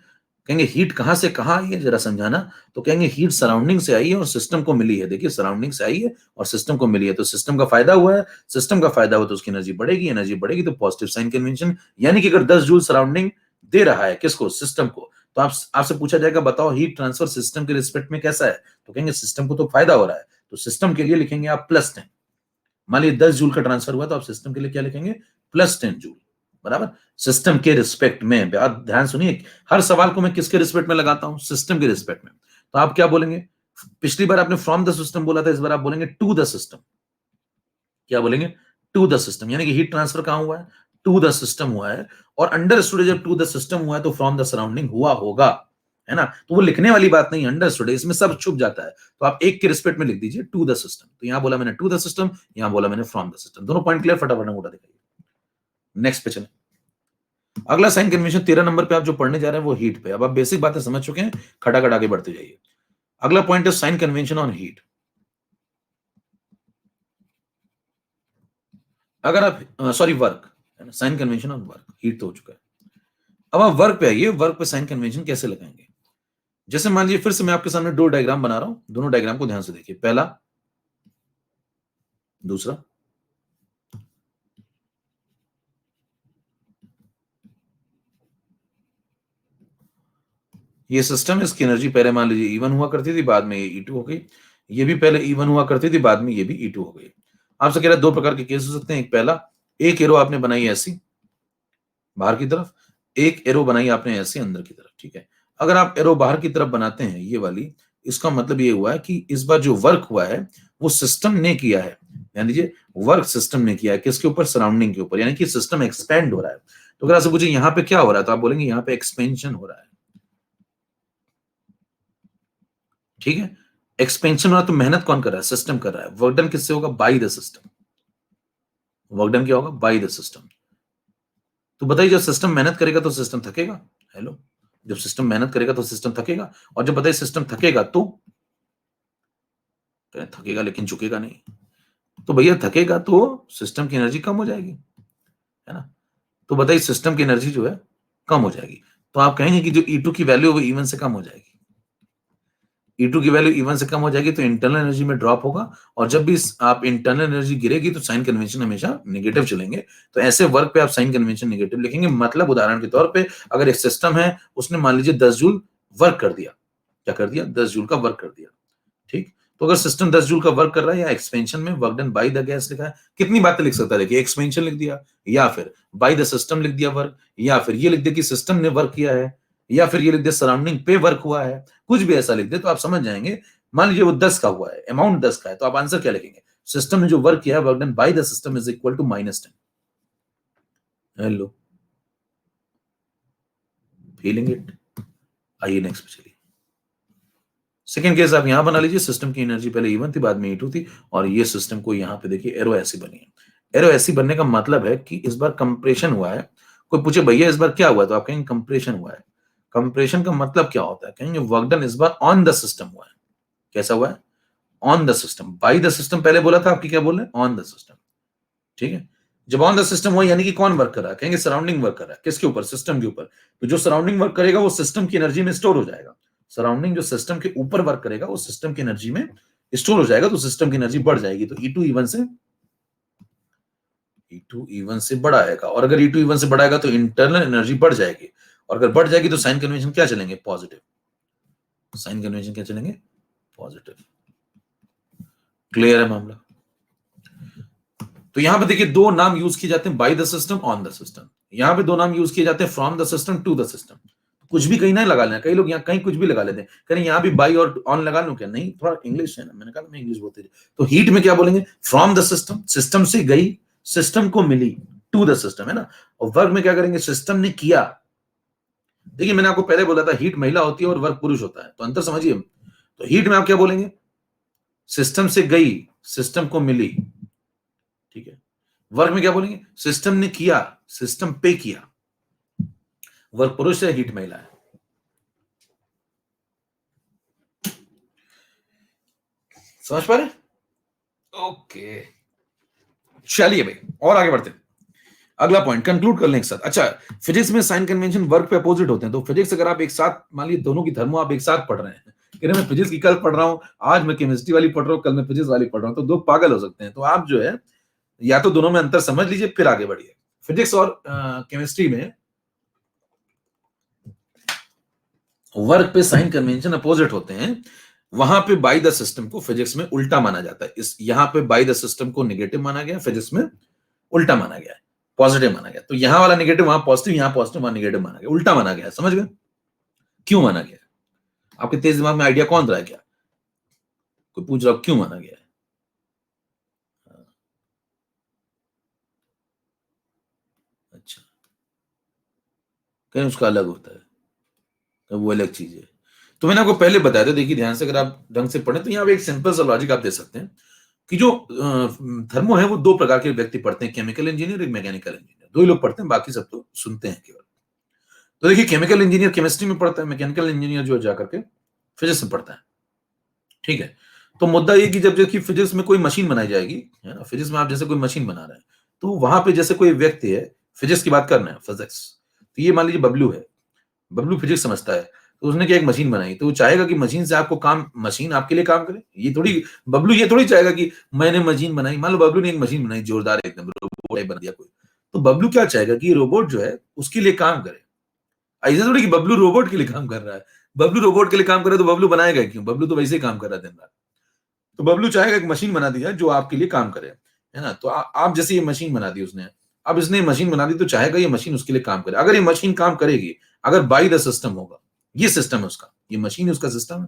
कहेंगे हीट कहां से कहां आई है, जरा समझाना, तो कहेंगे हीट सराउंडिंग से आई है और सिस्टम को मिली है। देखिए सराउंडिंग से आई है और सिस्टम को मिली है, तो सिस्टम का फायदा हुआ है। सिस्टम का फायदा हुआ तो उसकी एनर्जी बढ़ेगी, एनर्जी बढ़ेगी तो पॉजिटिव साइन कन्वेंशन। यानी कि अगर 10 जूल सराउंडिंग दे रहा है किसको, सिस्टम को, तो आपसे पूछा जाएगा बताओ हीट ट्रांसफर सिस्टम के रिस्पेक्ट में कैसा है, तो कहेंगे सिस्टम को तो फायदा हो रहा है, तो सिस्टम के लिए लिखेंगे आप +10। मान लीजिए 10 जूल का ट्रांसफर हुआ तो आप सिस्टम के लिए क्या लिखेंगे, +10 जूल। बराबर, सिस्टम के रिस्पेक्ट में। आप ध्यान सुनिए, हर सवाल को मैं किसके रिस्पेक्ट में लगाता हूं, सिस्टम के रिस्पेक्ट में। तो आप क्या बोलेंगे, पिछली बार आपने फ्रॉम द सिस्टम बोला था, इस बार आप बोलेंगे टू द सिस्टम। क्या बोलेंगे, टू द सिस्टम। यानी कि हीट ट्रांसफर कहां हुआ है, टू द सिस्टम हुआ है। और अंडरस्टूड जब टू द सिस्टम हुआ है तो फ्रॉम द सराउंडिंग हुआ होगा, है ना। तो वो लिखने वाली बात नहीं, अंडरस्टूड, इसमें सब छुप जाता है। तो आप एक के रिस्पेक्ट में लिख दीजिए टू द सिस्टम। तो यहां बोला मैंने टू द सिस्टम, यहां बोला मैंने फ्रॉम द सिस्टम। दोनों पॉइंट क्लियर, फटाफट अंगूठा दिखाइए। नेक्स्ट पे चले। अगला साइन कन्वेंशन 13 नंबर पे आप जो पढ़ने जा रहे हैं वो हीट पे। अब आप बेसिक बातें समझ चुके हैं, खटाखट आगे बढ़ते जाइए। अगला पॉइंट है साइन कन्वेंशन ऑन हीट। अगर आप sorry work, sign convention on work, heat तो हो चुका है। अब आप वर्क पे आइए, वर्क पे साइन कन्वेंशन कैसे लगाएंगे। जैसे मान लीजिए फिर से मैं आपके सामने दो डायग्राम बना रहा हूं, दोनों डायग्राम को ध्यान से देखिए। पहला, दूसरा। ये सिस्टम है, इसकी एनर्जी पहले मान लीजिए E1 हुआ करती थी, बाद में ये E2 हो गई। ये भी पहले E1 हुआ करती थी, बाद में ये भी E2 हो गई। आपसे कह रहा है दो प्रकार के केस हो सकते हैं। एक पहला, एक एरो आपने बनाई ऐसी बाहर की तरफ, एक एरो बनाई आपने ऐसे अंदर की तरफ। ठीक है। अगर आप एरो बाहर की तरफ बनाते हैं ये वाली, इसका मतलब ये हुआ है कि इस बार जो वर्क हुआ है वो सिस्टम ने किया है। ध्यान दीजिए, वर्क सिस्टम ने किया है किसके ऊपर, सराउंडिंग के ऊपर। यानी कि सिस्टम एक्सपेंड हो रहा है। तो अगर आपसे पूछे यहाँ पे क्या हो रहा है, तो आप बोलेंगे यहाँ पे एक्सपेंशन हो रहा है। ठीक है। एक्सपेंशन हो रहा है तो मेहनत कौन कर रहा है, सिस्टम कर रहा है। वर्क डन किससे होगा, by the system. Work done क्या होगा, बाई द सिस्टम। तो बताइए जब सिस्टम मेहनत करेगा तो सिस्टम थकेगा। हेलो, जब सिस्टम मेहनत करेगा तो सिस्टम थकेगा। और जब बताइए सिस्टम थकेगा तो थकेगा लेकिन झुकेगा नहीं। तो भैया थकेगा तो सिस्टम की एनर्जी कम हो जाएगी, है ना। तो बताइए सिस्टम की एनर्जी जो है कम हो जाएगी। तो आप कहेंगे कि जो E2 की वैल्यू है वो E1 से कम हो जाएगी। E2 की वैल्यू E1 से कम हो जाएगी तो इंटरनल एनर्जी में ड्रॉप होगा, और जब भी आप इंटरनल एनर्जी गिरेगी तो साइन कन्वेंशन हमेशा नेगेटिव चलेंगे। तो ऐसे वर्क पे आप साइन कन्वेंशन नेगेटिव लिखेंगे। मतलब उदाहरण के तौर पे अगर एक सिस्टम है, उसने मान लीजिए 10 जूल वर्क कर दिया, क्या कर दिया, 10 जूल का वर्क कर दिया, ठीक। तो अगर सिस्टम 10 जूल का वर्क कर रहा है, या एक्सपेंशन में work done by the gas लिखा है, कितनी बातें लिख सकता है, देखिए एक्सपेंशन लिख दिया, या फिर बाय द सिस्टम लिख दिया वर्क, या फिर ये लिख दिया कि सिस्टम ने वर्क किया है, या फिर ये लिख दिया सराउंडिंग पे वर्क हुआ है, कुछ भी ऐसा लिख दे तो आप समझ जाएंगे। मान लीजिए वो 10 का हुआ है, अमाउंट 10 का है, तो आप आंसर क्या लिखेंगे, सिस्टम ने जो वर्क किया है, work done by the system is equal to -10। Hello, feeling it. आइए नेक्स्ट पे चलिए। सेकंड केस आप यहां बना लीजिए, सिस्टम की एनर्जी पहले E1 थी, बाद में E2 थी, और ये सिस्टम को यहां पे देखिए एरो ऐसी बनी है। एरो ऐसी बनने का मतलब है कि इस बार कंप्रेशन हुआ है। कोई पूछे भैया इस बार क्या हुआ है, तो आप कहेंगे कंप्रेशन हुआ है। कंप्रेशन का मतलब क्या होता है, कहेंगे वर्क डन इस बार ऑन द सिस्टम हुआ है। कैसा हुआ है, on the system. Bye the system पहले बोला था, आपकी क्या बोल रहे हैं, ऑन द सिस्टम, ठीक है। जब ऑन द सिस्टम हुआ यानी कि कौन वर्क कर रहा है, कहेंगे सराउंडिंग वर्क कर रहा है, किसके ऊपर, सिस्टम के ऊपर। तो जो सराउंडिंग वर्क करेगा वो सिस्टम की एनर्जी में स्टोर हो जाएगा। सराउंडिंग जो सिस्टम के ऊपर वर्क करेगा वो सिस्टम की एनर्जी में स्टोर हो जाएगा, तो सिस्टम की एनर्जी बढ़ जाएगी। तो E2 E1 से बड़ा आएगा, और अगर E2 E1 से बड़ा आएगा तो इंटरनल एनर्जी बढ़ जाएगी, और अगर बढ़ जाएगी तो साइन कन्वेंशन क्या चलेंगे, पॉजिटिव। साइन कन्वेंशन क्या चलेंगे, पॉजिटिव। क्लियर है मामला। तो यहां पे देखिए दो नाम यूज किए जाते हैं, by the system, on the system. यहां पे दो नाम यूज किए जाते हैं, from the system to the system. कुछ भी कहीं ना लगा लेना, कई लोग यहाँ कहीं कुछ भी लगा लेते हैं, कहीं यहाँ भी बाई और ऑन लगा लूं क्या, नहीं, थोड़ा इंग्लिश है ना, मैंने कहा मैं इंग्लिश बोलते थे। तो हीट में क्या बोलेंगे, फ्रॉम द सिस्टम, सिस्टम से गई, सिस्टम को मिली, टू द सिस्टम, है ना। और वर्क में क्या करेंगे, सिस्टम ने किया। देखिए मैंने आपको पहले बोला था हीट महिला होती है और वर्क पुरुष होता है, तो अंतर समझिए। तो हीट में आप क्या बोलेंगे, सिस्टम से गई, सिस्टम को मिली, ठीक है। वर्क में क्या बोलेंगे, सिस्टम ने किया, सिस्टम पे किया। वर्क पुरुष है, हीट महिला है। समझ पा रहे, ओके। चलिए भाई और आगे बढ़ते हैं। अगला पॉइंट कंक्लूड कर लें एक साथ। अच्छा, फिजिक्स में साइन कन्वेंशन वर्क पे अपोजिट होते हैं। तो फिजिक्स अगर आप एक साथ मान लीजिए दोनों की थर्मो आप एक साथ पढ़ रहे हैं, कि मैं फिजिक्स की कल पढ़ रहा हूं, आज मैं केमिस्ट्री वाली पढ़ रहा हूं, कल मैं फिजिक्स वाली पढ़ रहा हूं, तो दो पागल हो सकते हैं। तो आप जो है या तो दोनों में अंतर समझ लीजिए फिर आगे बढ़िए। फिजिक्स और केमिस्ट्री में वर्क पे साइन कन्वेंशन अपोजिट होते हैं। वहां पे बाय द सिस्टम को फिजिक्स में उल्टा माना जाता है। इस यहां पे बाय द सिस्टम को नेगेटिव माना गया, फिजिक्स में उल्टा माना गया है, पॉजिटिव माना गया। तो यहां वाला नेगेटिव वहां पॉजिटिव, यहां पॉजिटिव वहां नेगेटिव माना गया, उल्टा माना गया। समझ गए क्यों माना गया, आपके तेज दिमाग में आइडिया कौन रहा है क्या, कोई पूछ रहा क्यों माना गया है। अच्छा, कहीं उसका अलग होता है, तो वो अलग चीज है। तो मैंने आपको पहले बताया था, देखिए ध्यान से अगर आप ढंग से पढ़े तो यहाँ पे एक सिंपल सा लॉजिक आप दे सकते हैं कि जो थर्मो है वो दो प्रकार के व्यक्ति पढ़ते हैं, केमिकल इंजीनियर, एक मैकेनिकल इंजीनियर। दो ही लोग पढ़ते हैं, बाकी सब तो सुनते हैं केवल। तो देखिए केमिकल इंजीनियर केमिस्ट्री में पढ़ता है, मैकेनिकल इंजीनियर जो जाकर के फिजिक्स में पढ़ता है, ठीक है। तो मुद्दा ये कि जब देखिए फिजिक्स में कोई मशीन बनाई जाएगी, है ना, फिजिक्स में आप जैसे कोई मशीन बना रहे हैं, तो वहां पे जैसे कोई व्यक्ति है, फिजिक्स की बात कर रहे हैं, फिजिक्स, तो ये मान लीजिए बबलू है, बबलू फिजिक्स समझता है, तो उसने क्या एक मशीन बनाई, तो वो चाहेगा कि मशीन से आपको काम, मशीन आपके लिए काम करे। ये थोड़ी बबलू ये थोड़ी चाहेगा कि मैंने मशीन बनाई, मान लो बबलू ने एक मशीन बनाई जोरदार एकदम, रोबोट बना दिया कोई, तो बबलू क्या चाहेगा कि ये रोबोट जो है उसके लिए काम करे। ऐसा थोड़ी कि बबलू रोबोट के लिए काम कर रहा है। बबलू रोबोट के लिए काम कर रहा है तो बबलू बनाएगा क्यों, बबलू तो वैसे ही काम कर रहा है दिन रात। तो बबलू चाहेगा एक मशीन बना दी है जो आपके लिए काम करे, है ना। तो आप जैसे ये मशीन बना दी उसने, अब इसने मशीन बना दी तो चाहेगा ये मशीन उसके लिए काम करे। अगर ये मशीन काम करेगी, अगर बाय द सिस्टम होगा, ये सिस्टम है उसका, ये मशीन है उसका सिस्टम है,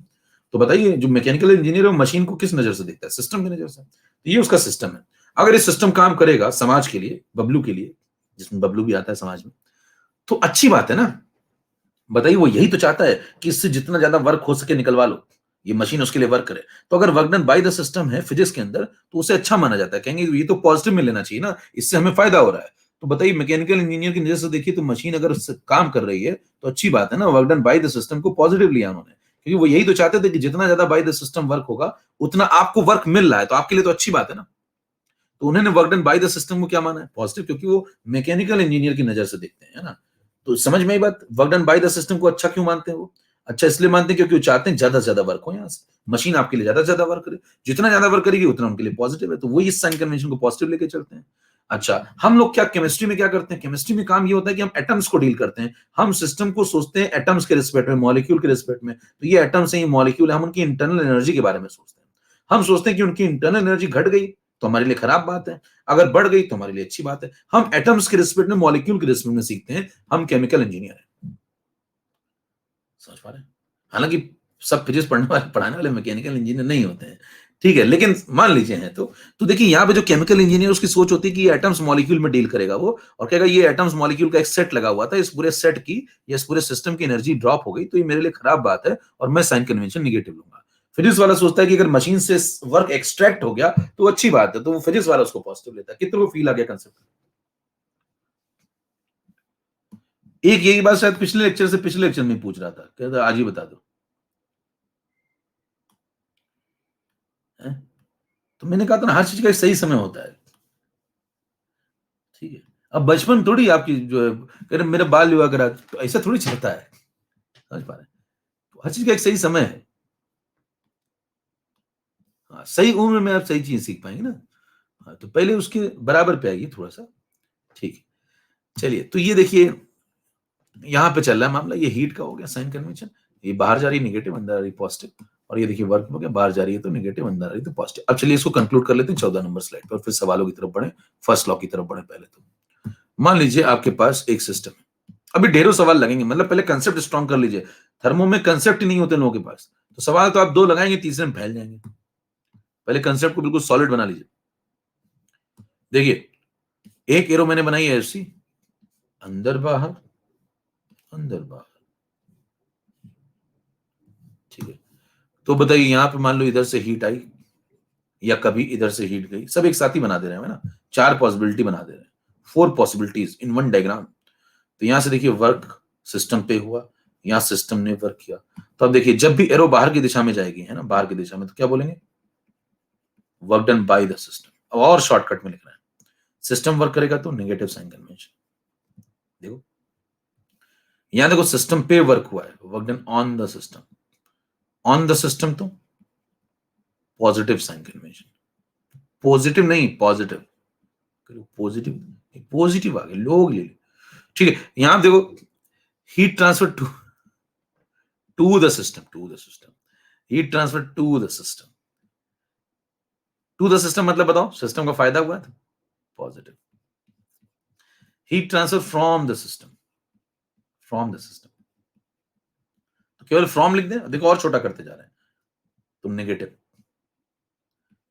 तो बताइए जो मैकेनिकल इंजीनियर है वो मशीन को किस नजर से देखता है, सिस्टम की नजर से। तो ये उसका सिस्टम है। अगर ये सिस्टम काम करेगा समाज के लिए, बबलू के लिए, जिसमें बबलू भी आता है समाज में, तो अच्छी बात है ना। बताइए वो यही तो चाहता है कि इससे जितना ज्यादा वर्क हो सके निकलवा लो, ये मशीन उसके लिए वर्क करे। तो अगर work done by the system है फिजिक्स के अंदर, तो उसे अच्छा माना जाता है, कहेंगे ये तो पॉजिटिव में लेना चाहिए ना, इससे हमें फायदा हो रहा है। तो बताइए मैकेनिकल इंजीनियर की नजर से देखिए तो मशीन अगर काम कर रही है तो अच्छी बात है ना, work done by the system को पॉजिटिव लिया उन्होंने, क्योंकि वो यही तो चाहते थे कि जितना ज्यादा बाय द सिस्टम वर्क होगा उतना आपको वर्क मिल रहा है, तो आपके लिए तो अच्छी बात है ना। तो उन्होंने work done by the system को क्या माना है, पॉजिटिव, क्योंकि वो मैकेनिकल इंजीनियर की नजर से देखते हैं, है ना। तो समझ में आई बात, work done by the system को अच्छा क्यों मानते हैं वो। अच्छा इसलिए मानते हैं क्योंकि वो चाहते हैं ज्यादा से ज्यादा वर्क हो, यहाँ से मशीन आपके लिए ज्यादा से ज्यादा वर्क करे, जितना ज्यादा वर्क करेगी उतना उनके लिए पॉजिटिव है, तो वही इस साइन कन्वेंशन को पॉजिटिव लेके चलते हैं। अच्छा हम लोग क्या केमिस्ट्री में क्या करते हैं, केमिस्ट्री में काम ये होता है कि हम एटम्स को डील करते हैं, हम सिस्टम को सोचते हैं एटम्स के रिस्पेक्ट में, मॉलिक्यूल के रिस्पेक्ट में, तो ये एटम्स है, ये मॉलिक्यूल है, हम उनकी इंटरनल एनर्जी के बारे में सोचते हैं। हम सोचते हैं कि उनकी इंटरनल एनर्जी घट गई तो हमारे लिए खराब बात है, अगर बढ़ गई तो हमारे लिए अच्छी बात है। हम एटम्स के रिस्पेक्ट में, मॉलिक्यूल के रिस्पेक्ट में सीखते हैं, हम केमिकल इंजीनियर हैं। समझ पा रहे हैं? हालांकि सब फिजिक्स पढ़ने वाले, पढ़ाने वाले मैकेनिकल इंजीनियर नहीं होते हैं, ठीक है, लेकिन मान लीजिए हैं तो देखिए यहाँ पे जो केमिकल इंजीनियर उसकी सोच होती है कि ये एटम्स मॉलिक्यूल में डील करेगा वो, और कहेगा ये एटम्स मॉलिक्यूल का एक सेट लगा हुआ था, इस पूरे सेट की या इस पूरे सिस्टम की एनर्जी ड्रॉप हो गई तो ये मेरे लिए खराब बात है और मैं साइन कन्वेंशन निगेटिव लूंगा। फिजिक्स वाला सोचता है कि अगर मशीन से वर्क एक्सट्रैक्ट हो गया तो अच्छी बात है, तो वो फिजिक्स वाला उसको पॉजिटिव लेता है। कितने को फील आ गया कंसेप्ट? एक यही बात शायद पिछले लेक्चर से पिछले लेक्चर में पूछ रहा था, कहता आज ही बता दो है? तो मैंने कहा था ना हर चीज का एक सही समय होता है, ठीक है। अब बचपन थोड़ी आपकी जो है कह रहे मेरा बाल विवाह करा, तो ऐसा थोड़ी चलता है, समझ पा रहे हैं? तो हर चीज का एक सही समय है। हाँ, सही उम्र में आप सही चीज सीख पाएंगे ना। हाँ, तो पहले उसके बराबर पे आइए थोड़ा सा, ठीक है। चलिए तो ये देखिए यहाँ पे चल रहा है मामला, ये हीट का हो गया साइन कन्वेंशन, ये बाहर जा रही है निगेटिव, अंदर आ रही पॉजिटिव, और ये देखिए वर्क हो गया, बाहर जा रही है तो निगेटिव, अंदर आ रही है तो पॉजिटिव। अब चलिए इसको कंक्लूड कर लेते हैं 14 नंबर स्लाइड पर, फिर सवालों की तरफ बढ़े, फर्स्ट लॉ की तरफ बढ़े। पहले तो मान लीजिए आपके पास एक सिस्टम है, अभी ढेरों सवाल लगेंगे, मतलब पहले कंसेप्ट स्ट्रॉन्ग कर लीजिए, थर्मो में कंसेप्ट ही नहीं होते लोगों के पास, तो सवाल तो आप दो लगाएंगे तीसरे में फैल जाएंगे। पहले कंसेप्ट को बिल्कुल सॉलिड बना लीजिए। देखिए एक एरो मैंने बनाई है ऐसी, अंदर बाहर, अंदर बाहर, ठीक है। तो बताइए यहां पे मान लो इधर से हीट आई या कभी इधर से हीट गई, सब एक साथ ही बना दे रहे हैं ना, चार पॉसिबिलिटी बना दे रहे हैं, four possibilities in one diagram. तो यहां से देखिए वर्क सिस्टम पे हुआ, यहां सिस्टम ने वर्क किया, तो अब देखिए जब भी एरो बाहर की दिशा में जाएगी, है ना, बाहर की दिशा में, तो क्या बोलेंगे? Work done by the system. अब और शॉर्टकट में लिख रहे हैं, सिस्टम वर्क करेगा तो नेगेटिव साइन कन्वेंशन। देखो यहां देखो सिस्टम पे वर्क हुआ है, work done on the system, on the system तो पॉजिटिव साइन कन्वेंशन, पॉजिटिव नहीं पॉजिटिव, पॉजिटिव पॉजिटिव आ गया, लोग ले लो, ठीक है। यहां देखो heat transfer to the system, to the system, heat transfer to the system, to the system मतलब बताओ सिस्टम का फायदा हुआ था, positive. Heat transfer from the system, from the system, तो केवल फ्रॉम लिख दें, देखो और छोटा करते जा रहे हैं, तुम नेगेटिव।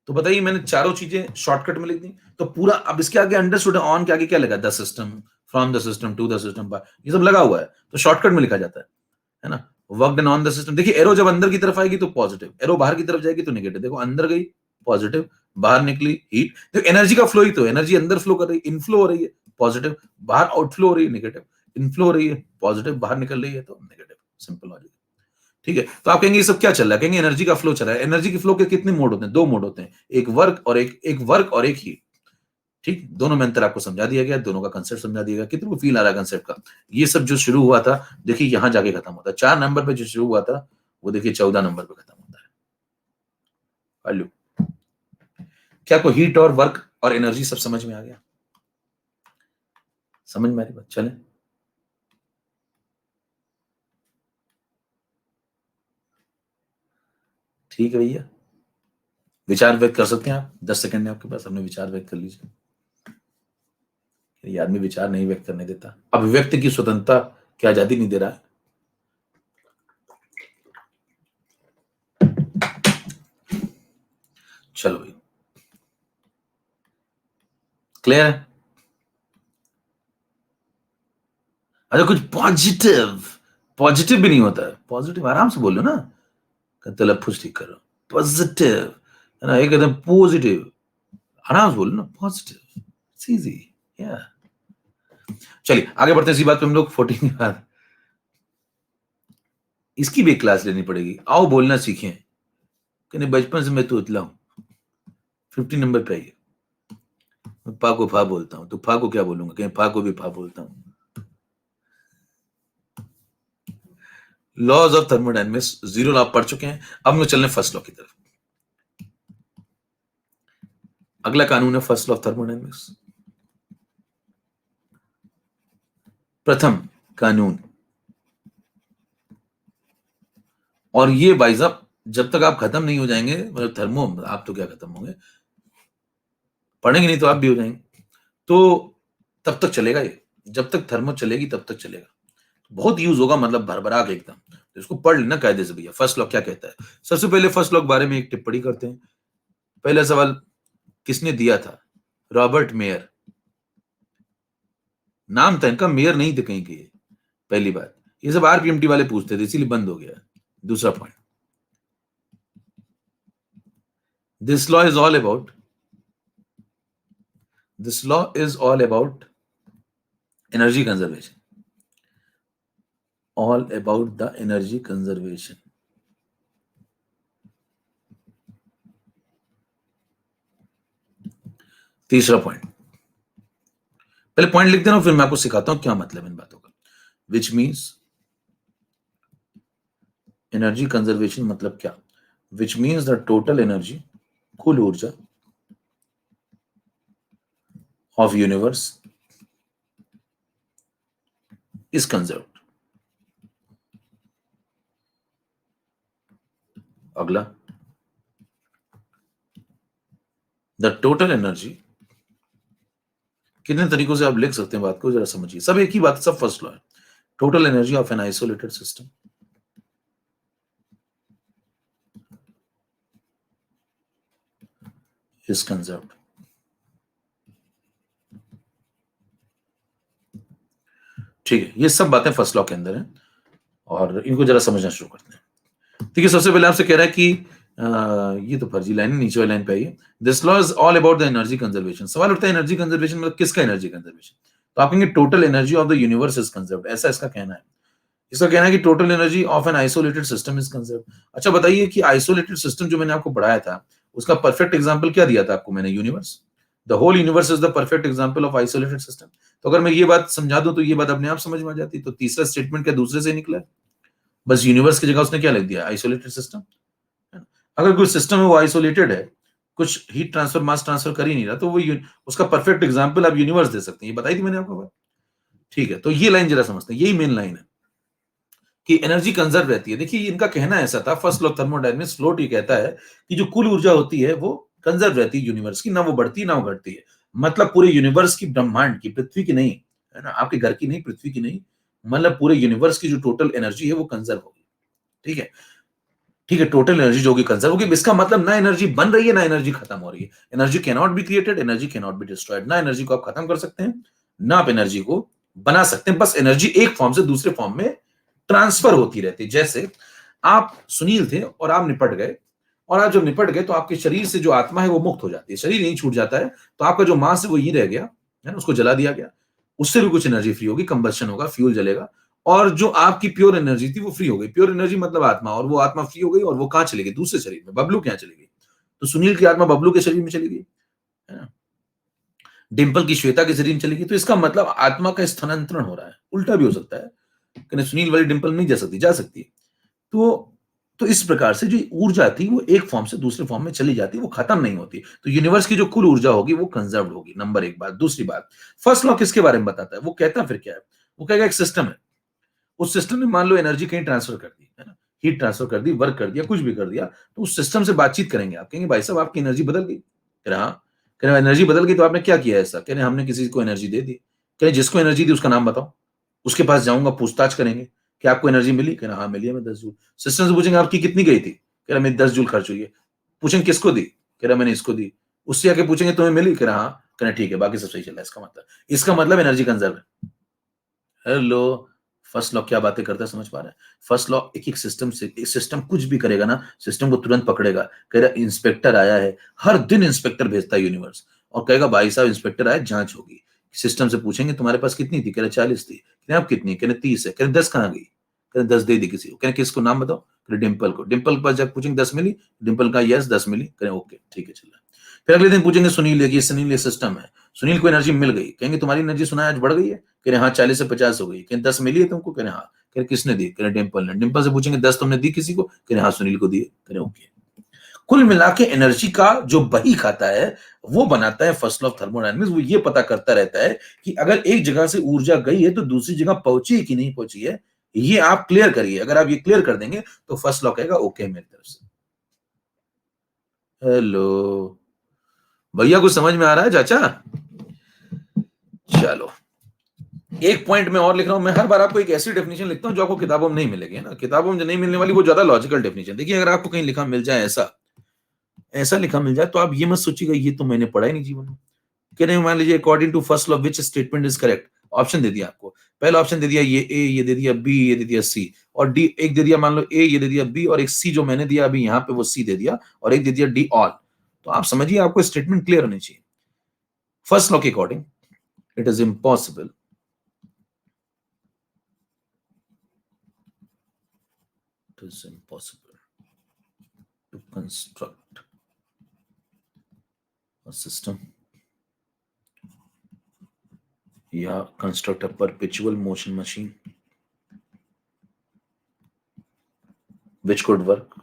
तो बताइए मैंने चारों चीजें शॉर्टकट में लिख दी, तो पूरा अब इसके आगे अंडरस्टूड ऑन के आगे क्या लगा? The system, from the system, to the system, ये सब लगा हुआ है, तो शॉर्टकट में लिखा जाता है ना। Work done on the system, देखिए एरो जब अंदर की तरफ आएगी तो पॉजिटिव, एरो बाहर की तरफ जाएगी तो नेगेटिव। देखो अंदर गई पॉजिटिव, बाहर निकली हीट, तो एनर्जी का फ्लो ही तो, एनर्जी अंदर फ्लो कर रही है, इनफ्लो हो रही है पॉजिटिव, बाहर आउटफ्लो हो रही है नेगेटिव, इनफ्लो हो रही है पॉजिटिव, बाहर निकल रही है तो नेगेटिव, सिंपल लॉजिक, ठीक है। तो आप कहेंगे ये सब क्या चल रहा है? कहेंगे एनर्जी का फ्लो चल रहा है। एनर्जी के फ्लो के कितने मोड होते हैं? दो मोड होते हैं, एक वर्क और एक वर्क और एक हीट, ठीक। दोनों में अंतर आपको समझा दिया गया, दोनों का कंसेप्ट समझा दिया गया। कितने को फील आ रहा है कंसेप्ट का? ये सब जो शुरू हुआ था देखिए यहां जाके खत्म होता है, 4 नंबर पे जो शुरू हुआ था वो देखिए 14 नंबर पे खत्म होता है। वैल्यू क्या को हीट और वर्क और एनर्जी सब समझ में आ गया? समझ में आ रही बात? चले ठीक है भैया, विचार व्यक्त कर सकते हैं आप, 10 सेकंड है आपके पास, अपने विचार व्यक्त कर लीजिए। ये आदमी विचार नहीं व्यक्त करने देता, अभिव्यक्ति की स्वतंत्रता क्या आजादी नहीं दे रहा है? चलो भाई क्लियर है? अच्छा कुछ पॉजिटिव, पॉजिटिव भी नहीं होता है, पॉजिटिव आराम से बोलो ना, तलफ्फुज ठीक करो, पॉजिटिव है ना, एक एकदम पॉजिटिव, आराम से बोलो ना, पॉजिटिव, इजी, या। चलिए आगे बढ़ते हैं, इसी बात पे हम लोग 14 के बाद इसकी भी एक क्लास लेनी पड़ेगी, आओ बोलना सीखें, कहने बचपन से मैं तो उतला हूं, 15 नंबर पे आइए। मैं पा को फा बोलता हूं, तो फा को क्या बोलूंगा? कहीं फा को भी फा बोलता हूं, laws of thermodynamics, zero law आप पढ़ चुके हैं। अब हम चल रहे फर्स्ट लॉ की तरफ। अगला कानून है फर्स्ट लॉ ऑफ थर्मोडायनेमिक्स। प्रथम कानून, और ये भाई साहब जब तक आप खत्म नहीं हो जाएंगे, मतलब थर्मो, आप तो क्या खत्म होंगे, पढ़ेंगे नहीं तो आप भी हो जाएंगे, तो तब तक चलेगा ये, जब तक थर्मो चलेगी तब तक चलेगा, बहुत यूज होगा, मतलब भरभरा के एकदम। तो इसको पढ़ लेना कायदे से भैया, फर्स्ट लॉ क्या कहता है। सबसे पहले फर्स्ट लॉ के बारे में एक टिप्पणी करते हैं। पहला सवाल किसने दिया था? Robert mayor. नाम था इनका, मेयर नहीं थे कहीं के। पहली बात, ये सब आरपीएमटी वाले पूछते थे, इसीलिए बंद हो गया। दूसरा point, this law is all about, this law is all about energy conservation, all about the energy conservation. तीसरा पॉइंट, पहले पॉइंट लिख देना, फिर मैं आपको सिखाता हूं क्या मतलब इन बातों का। विच मीन्स एनर्जी कंजर्वेशन मतलब क्या? Which means the total energy, कुल ऊर्जा ऑफ यूनिवर्स इज कंजर्व्ड। अगला, द टोटल एनर्जी, कितने तरीकों से आप लिख सकते हैं बात को, जरा समझिए। सब एक ही बात, सब फर्स्ट लॉ है। Total energy of an isolated system is conserved. ठीक है, ये सब बातें फर्स्ट लॉ के अंदर हैं, और इनको जरा समझना शुरू करते हैं। ठीक है, सबसे पहले आपसे कह रहा है कि ये तो फर्जी लाइन है, नीचे वाली लाइन पे आइए। This law is all about the energy conservation. सवाल उठता है एनर्जी कंजर्वेशन मतलब किसका एनर्जी कंजर्वेशन? तो आप कहेंगे total energy of the universe is conserved, ऐसा इसका कहना है। इसका कहना है कि total energy of an isolated system is conserved. अच्छा बताइए कि आइसोलेटेड सिस्टम जो मैंने आपको पढ़ाया था, उसका परफेक्ट एग्जांपल क्या दिया था आपको मैंने? Universe. The whole universe is the perfect example of isolated system. तो अगर मैं ये बात समझा दूं तो ये बात अपने आप समझ में आ जाती। तो तीसरा स्टेटमेंट क्या दूसरे से निकला है? बस यूनिवर्स की जगह उसने क्या लिख दिया? Isolated system. अगर कोई सिस्टम है वो आइसोलेटेड है, कुछ हीट ट्रांसफर मास ट्रांसफर कर ही नहीं रहा, तो वो उसका परफेक्ट एग्जांपल आप यूनिवर्स दे सकते हैं। ये बताई थी मैंने आपको बात। ठीक है, तो ये लाइन जरा समझते हैं, यही मेन लाइन है कि एनर्जी कंजर्व रहती है। देखिए इनका कहना ऐसा था, फर्स्ट लॉ थर्मोडायनेमिक्स फ्लोट ये कहता है कि जो कुल ऊर्जा होती है वो कंजर्व रहती है यूनिवर्स की, ना वो बढ़ती ना वो घटती है। मतलब पूरे यूनिवर्स की, ब्रह्मांड की, पृथ्वी की नहीं, है ना, आपके घर की नहीं, पृथ्वी की नहीं, मतलब पूरे यूनिवर्स की जो टोटल एनर्जी है वो कंजर्व होगी। ठीक है, ठीक है, टोटल एनर्जी जो होगी कंजर्व होगी। इसका मतलब ना एनर्जी बन रही है ना एनर्जी खत्म हो रही है। Energy can not be created, energy can not be destroyed. ना एनर्जी को आप खत्म कर सकते हैं, ना आप एनर्जी को बना सकते हैं। बस एनर्जी एक फॉर्म से दूसरे फॉर्म में ट्रांसफर होती रहती है। जैसे आप सुनील थे और आप निपट गए, और आप जब निपट गए तो आपके शरीर से जो आत्मा है वो मुक्त हो जाती है, शरीर नहीं छूट जाता है, तो आपका जो मांस है वो ही रह गया, है ना, उसको जला दिया गया, उससे भी कुछ एनर्जी फ्री होगी, कंबशन होगा, फ्यूल जलेगा, और जो आपकी प्योर एनर्जी थी वो फ्री हो गई। प्योर एनर्जी मतलब आत्मा, और वो आत्मा फ्री हो गई, और वो कहां चली गई? दूसरे शरीर में। बबलू क्या चली गई? तो सुनील की आत्मा बबलू के शरीर में चली गई, है ना, डिंपल की श्वेता के शरीर में चली गई। तो इसका मतलब आत्मा का स्थानांतरण हो रहा है। उल्टा भी हो सकता है, कहने सुनील वाली डिंपल नहीं जा सकती, जा सकती है। तो इस प्रकार से जो ऊर्जा थी वो एक फॉर्म से दूसरे फॉर्म में चली जाती है, वो खत्म नहीं होती। तो यूनिवर्स की जो कुल ऊर्जा होगी वो कंजर्व्ड होगी, नंबर एक बात। दूसरी बात, फर्स्ट लॉ किसके बारे में बताता है? वो कहता है फिर क्या है, वो कहेगा एक सिस्टम है, उस सिस्टम ने मान लो एनर्जी कहीं ट्रांसफर कर दी, है ना, हीट ट्रांसफर कर दी, वर्क कर दिया, कुछ भी कर दिया, तो उस सिस्टम से बातचीत करेंगे आप, कहेंगे भाई साहब आपकी एनर्जी बदल गई। कह रहे हाँ, कह रहे एनर्जी बदल गई तो आपने क्या किया ऐसा? कह रहे हमने किसी को एनर्जी दे दी। कह रहे जिसको एनर्जी दी उसका नाम बताओ, उसके पास जाऊंगा, पूछताछ करेंगे कि आपको एनर्जी मिली? कह रहा हाँ मिली है, मैं 10 जूल। सिस्टम से पूछेंगे आपकी कितनी गई थी? कह रहा मेरी 10 जूल खर्च हुई है। पूछेंगे किसको दी? कह रहा मैंने इसको दी। उससे आके पूछेंगे तुम्हें मिली? कह रहा हाँ। कह रहा ठीक है, बाकी सब सही चल रहा है। इसका मतलब एनर्जी कंजर्व है। हेलो, फर्स्ट लॉ क्या बातें करता है समझ पा रहे हैं? फर्स्ट लॉ एक एक सिस्टम से, एक सिस्टम कुछ भी करेगा ना, सिस्टम को तुरंत पकड़ेगा। कह रहा इंस्पेक्टर आया है, हर दिन इंस्पेक्टर भेजता है यूनिवर्स, और कहेगा भाई साहब इंस्पेक्टर आया, जांच होगी। सिस्टम से पूछेंगे तुम्हारे पास कितनी थी? कह रहे 40 थी। कह रहे आप कितनी? कह रहे 30 है। कह रहे 10 कहाँ गई? कह रहे 10 दे दी किसी को। कह रहे किसको? नाम बताओ। कह रहे डिम्पल को। डिम्पल के पास जाकर पूछेंगे 10 मिली? डिम्पल का यस 10 मिली। कह रहे ओके ठीक है चल रहा है। फिर अगले दिन पूछेंगे सुनील, ये सुनील ये सिस्टम है, सुनील को एनर्जी मिल गई। कहेंगे तुम्हारी एनर्जी सुना है आज बढ़ गई है? कह रहे हाँ 40 से 50 हो गई। कहें 10 मिली है तुमको? कह रहे हाँ। कह रहे किसने दी? कह रहे डिंपल ने। डिंपल से पूछेंगे 10 तुमने दी किसी को? कह रहे हाँ सुनील को दिए। कह रहे ओके। कुल मिला के एनर्जी का जो बही खाता है वो बनाता है फर्स्ट लॉ ऑफ थर्मोडायनेमिक्स। वो ये पता करता रहता है कि अगर एक जगह से ऊर्जा गई है तो दूसरी जगह पहुंची है कि नहीं पहुंची है। ये आप क्लियर करिए। अगर आप ये क्लियर कर देंगे तो फर्स्ट लॉ कहेगा ओके मेरी तरफ से। हेलो भैया, कुछ समझ में आ रहा है चाचा? चलो एक पॉइंट में और लिख रहा हूं। मैं हर बार आपको एक ऐसी डेफिनेशन लिखता हूं जो आपको किताबों में नहीं मिलेगी ना। किताबों में जो नहीं मिलने वाली वो ज्यादा लॉजिकल डेफिनेशन। देखिए अगर आपको कहीं लिखा मिल जाए ऐसा ऐसा लिखा मिल जाए तो आप ये मत सोचिएगा ये तो मैंने पढ़ा ही नहीं जीवन में। कह रहे मान लीजिए according to first law which statement is correct. Option दे दिया आपको। पहला ऑप्शन दे दिया ये ए, ये दे दिया बी, ये दे दिया सी और डी। एक दे दिया मान लो ए, ये दे दिया बी और एक सी जो मैंने दिया अभी यहाँ पे वो सी दे दिया और एक दे दिया डी ऑल। तो आप समझिए आपको स्टेटमेंट क्लियर होनी चाहिए। फर्स्ट लॉ के according it is impossible to construct a system या construct a perpetual motion machine which could work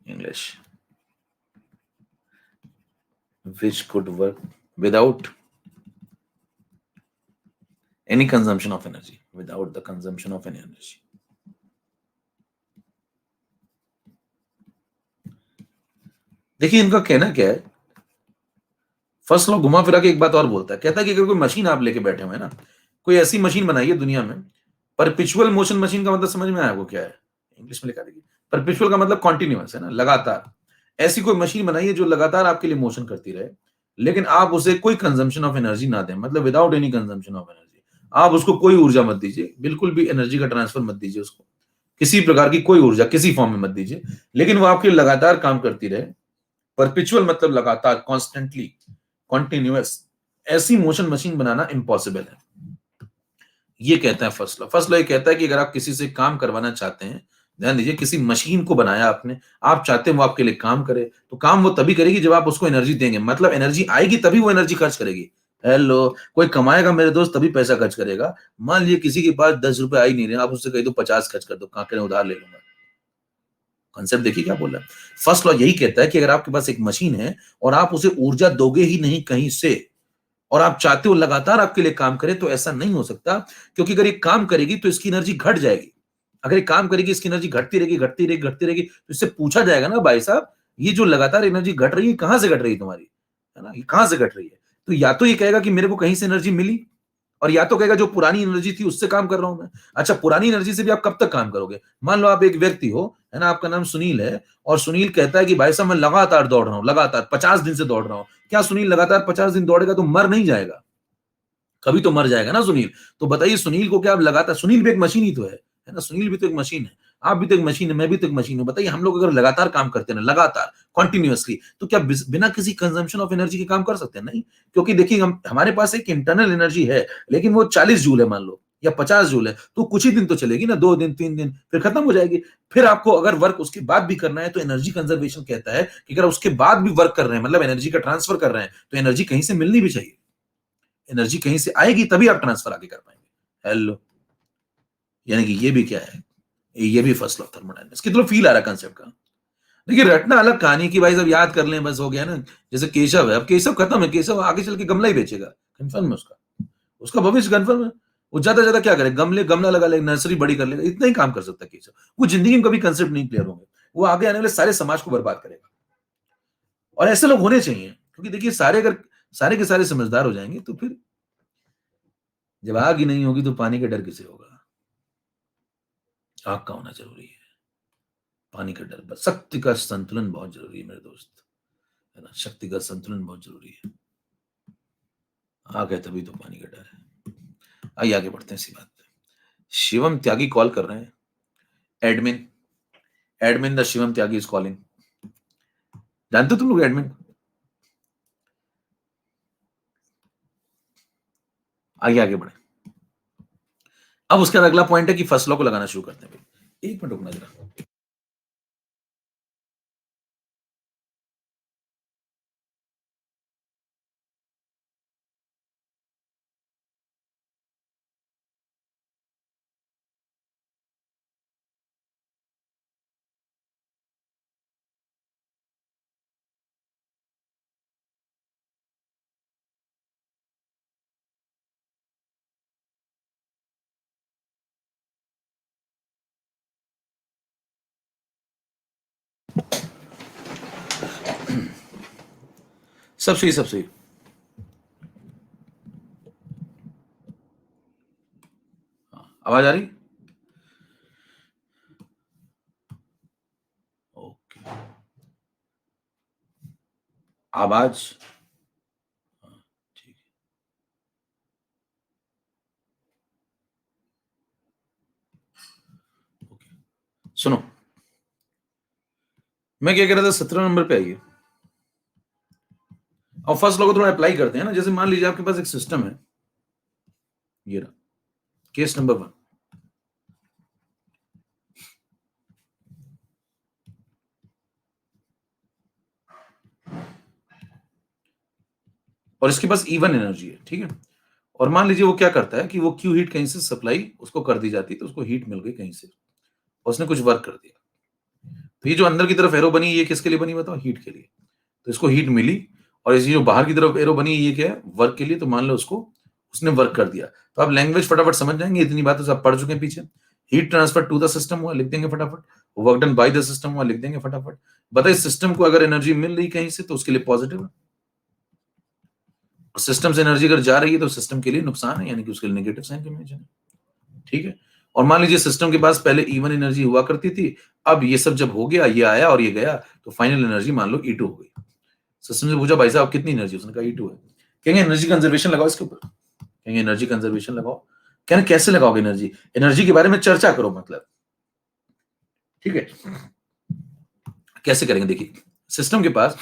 English which could work without any consumption of energy, without the consumption of any energy. देखिए इनका कहना क्या है। First law घुमा फिरा के एक बात और बोलता है। कहता है कि अगर कोई मशीन आप लेके बैठे हुए हैं ना, कोई ऐसी मशीन बनाइए दुनिया में। परपेचुअल मोशन मशीन का मतलब समझ में आया वो क्या है? इंग्लिश में लिखा देखिए। परपेचुअल का मतलब कॉन्टिन्यूअस है ना, लगातार। ऐसी कोई मशीन बनाइए जो लगातार आपके लिए मोशन करती रहे, लेकिन आप उसे कोई कंजम्पशन ऑफ एनर्जी ना दें। मतलब without any consumption of energy. आप उसको कोई ऊर्जा मत दीजिए, बिल्कुल भी एनर्जी का ट्रांसफर मत दीजिए उसको। किसी प्रकार की कोई ऊर्जा किसी फॉर्म में मत दीजिए, लेकिन वो आपके लगातार काम करती रहे। परपेचुअल मतलब लगातार, कॉन्स्टेंटली, कॉन्टिन्यूअस। ऐसी मोशन मशीन बनाना इम्पॉसिबल है। ये कहता है फर्स्ट लॉ। फर्स्ट लॉ ये कहता है कि अगर आप किसी से काम करवाना चाहते हैं, ध्यान दीजिए, किसी मशीन को बनाया आपने, आप चाहते हैं वो आपके लिए काम करे, तो काम वो तभी करेगी जब आप उसको एनर्जी देंगे। मतलब एनर्जी आएगी तभी वो एनर्जी खर्च करेगी। हेलो, कोई कमाएगा मेरे दोस्त तभी पैसा खर्च करेगा। मान लीजिए किसी के पास 10 रुपए आ ही नहीं रहे, आप उससे कह दो 50 खर्च कर दो, कहाँ करें उधार ले लूंगा। कॉन्सेप्ट देखिए क्या बोल रहा है। फर्स्ट लॉ यही कहता है कि अगर आपके पास एक मशीन है और आप उसे ऊर्जा दोगे ही नहीं कहीं से, और आप चाहते हो लगातार आपके लिए काम करे, तो ऐसा नहीं हो सकता। क्योंकि अगर ये काम करेगी तो इसकी एनर्जी घट जाएगी। अगर ये काम करेगी इसकी एनर्जी घटती रहेगी, घटती रहेगी, घटती रहेगी, तो इससे पूछा जाएगा ना भाई साहब, ये जो लगातार एनर्जी घट रही है कहां से घट रही है तुम्हारी? है ना, ये कहां से घट रही है? तो या तो ये कहेगा कि मेरे को कहीं से एनर्जी मिली, और या तो कहेगा जो पुरानी एनर्जी थी उससे काम कर रहा हूं मैं। अच्छा, पुरानी एनर्जी से भी आप कब तक काम करोगे? मान लो आप एक व्यक्ति हो, है ना, आपका नाम सुनील है, और सुनील कहता है कि भाई साहब मैं लगातार दौड़ रहा हूं, लगातार 50 दिन से दौड़ रहा हूं। क्या सुनील लगातार 50 दिन दौड़ेगा तो मर नहीं जाएगा? कभी तो मर जाएगा ना सुनील। तो बताइए सुनील को क्या आप लगातार, सुनील भी एक मशीन ही तो है ना, सुनील भी तो एक मशीन है, आप भी तो एक मशीन है, मैं भी तो एक मशीन हूं। बताइए हम लोग अगर लगातार काम करते हैं ना, लगातार कॉन्टिन्यूअसली, तो क्या बिना किसी कंजम्पशन ऑफ एनर्जी के काम कर सकते हैं? नहीं। क्योंकि देखिए हमारे पास एक इंटरनल एनर्जी है, लेकिन वो 40 जूल है मान लो, या 50 जूल है, तो कुछ ही दिन तो चलेगी ना, 2 दिन 3 दिन, फिर खत्म हो जाएगी। फिर आपको अगर वर्क उसके बाद भी करना है तो एनर्जी कंजर्वेशन कहता है कि अगर उसके बाद भी वर्क कर रहे हैं, मतलब एनर्जी का ट्रांसफर कर रहे हैं, तो एनर्जी कहीं से मिलनी भी चाहिए। एनर्जी कहीं से आएगी तभी आप ट्रांसफर आगे कर पाएंगे। हेलो, यानी कि ये भी क्या है, ये भी फर्स्ट लॉ ऑफ थर्मोडायनेमिक्स। कितना फील आ रहा है कंसेप्ट का? देखिए रटना अलग कहानी की भाई, सब याद कर लें बस हो गया ना। जैसे केशव है, अब केशव खत्म है, केशव आगे चल के गमला ही बेचेगा, कंफर्म है उसका, उसका भविष्य कंफर्म है। वो ज्यादा ज्यादा क्या करे, गमला लगा ले, नर्सरी बड़ी कर लेगा, इतना ही काम कर सकता है केशव। वो जिंदगी में कभी कंसेप्ट नहीं क्लियर होंगे, वो आगे आने वाले सारे समाज को बर्बाद करेगा। और ऐसे लोग होने चाहिए, क्योंकि देखिए सारे अगर सारे के सारे समझदार हो जाएंगे तो फिर जब आग ही नहीं होगी तो पानी का डर किसे होगा? आग का होना जरूरी है, पानी का डर बस। शक्ति का संतुलन बहुत जरूरी है मेरे दोस्त, है ना, शक्ति का संतुलन बहुत जरूरी है। आग है तभी तो पानी का डर है। आइए आगे बढ़ते हैं इसी बात पे। शिवम त्यागी कॉल कर रहे हैं। Admin, admin the Shivam Tyagi is calling. जानते हो तुम लोग एडमिन? आइए आगे बढ़े। अब उसका अगला पॉइंट है कि फसलों को लगाना शुरू करते हैं। एक मिनट रुकना जरा। सब सही, सब सही। आवाज आ रही? ओके। आवाज, ठीक है। ओके, सुनो, मैं क्या कह रहा था, 17 नंबर पे आइए। और फर्स्ट लॉ को थोड़ा अप्लाई करते हैं ना। जैसे मान लीजिए आपके पास एक सिस्टम है, ये रहा केस नंबर 1। और इसके पास इवन एनर्जी है, ठीक है। और मान लीजिए वो क्या करता है कि वो क्यू हीट कहीं से सप्लाई उसको कर दी जाती है, तो उसको हीट मिल गई कहीं से, और उसने कुछ वर्क कर दिया। तो ये जो अंदर की तरफ एरो बनी, ये किसके लिए बनी बताओ? हीट के लिए। तो इसको हीट मिली। और ये जो बाहर की तरफ एरो बनी, ये क्या है? वर्क के लिए। तो मान लो उसको, उसने वर्क कर दिया। तो आप लैंग्वेज फटाफट समझ जाएंगे, इतनी बातें सब पढ़ चुके हैं पीछे। Heat transfer to the system हुआ, लिख देंगे फटाफट। Work done by the system हुआ, लिख देंगे फटाफट। बताइए, सिस्टम को अगर एनर्जी मिल रही कहीं से तो उसके लिए पॉजिटिव है, और सिस्टम से एनर्जी अगर जा रही है तो सिस्टम के लिए नुकसान है, यानी कि उसके लिए नेगेटिव साइन कन्वेंशन है, ठीक है। और मान लीजिए सिस्टम के पास पहले इवन एनर्जी हुआ करती थी, अब ये सब जब हो गया, ये आया और ये गया, तो फाइनल एनर्जी मान लो E2 हो गई। सिस्टम से पूछा, भाई साहब कितनी एनर्जी? उसने कहा E2 है। कहेंगे एनर्जी कंजर्वेशन लगाओ इसके ऊपर। कहेंगे एनर्जी कंजर्वेशन लगाओ। कहना कैसे लगाओगे एनर्जी? एनर्जी के बारे में चर्चा करो, मतलब, ठीक है। कैसे करेंगे? देखिए, सिस्टम के पास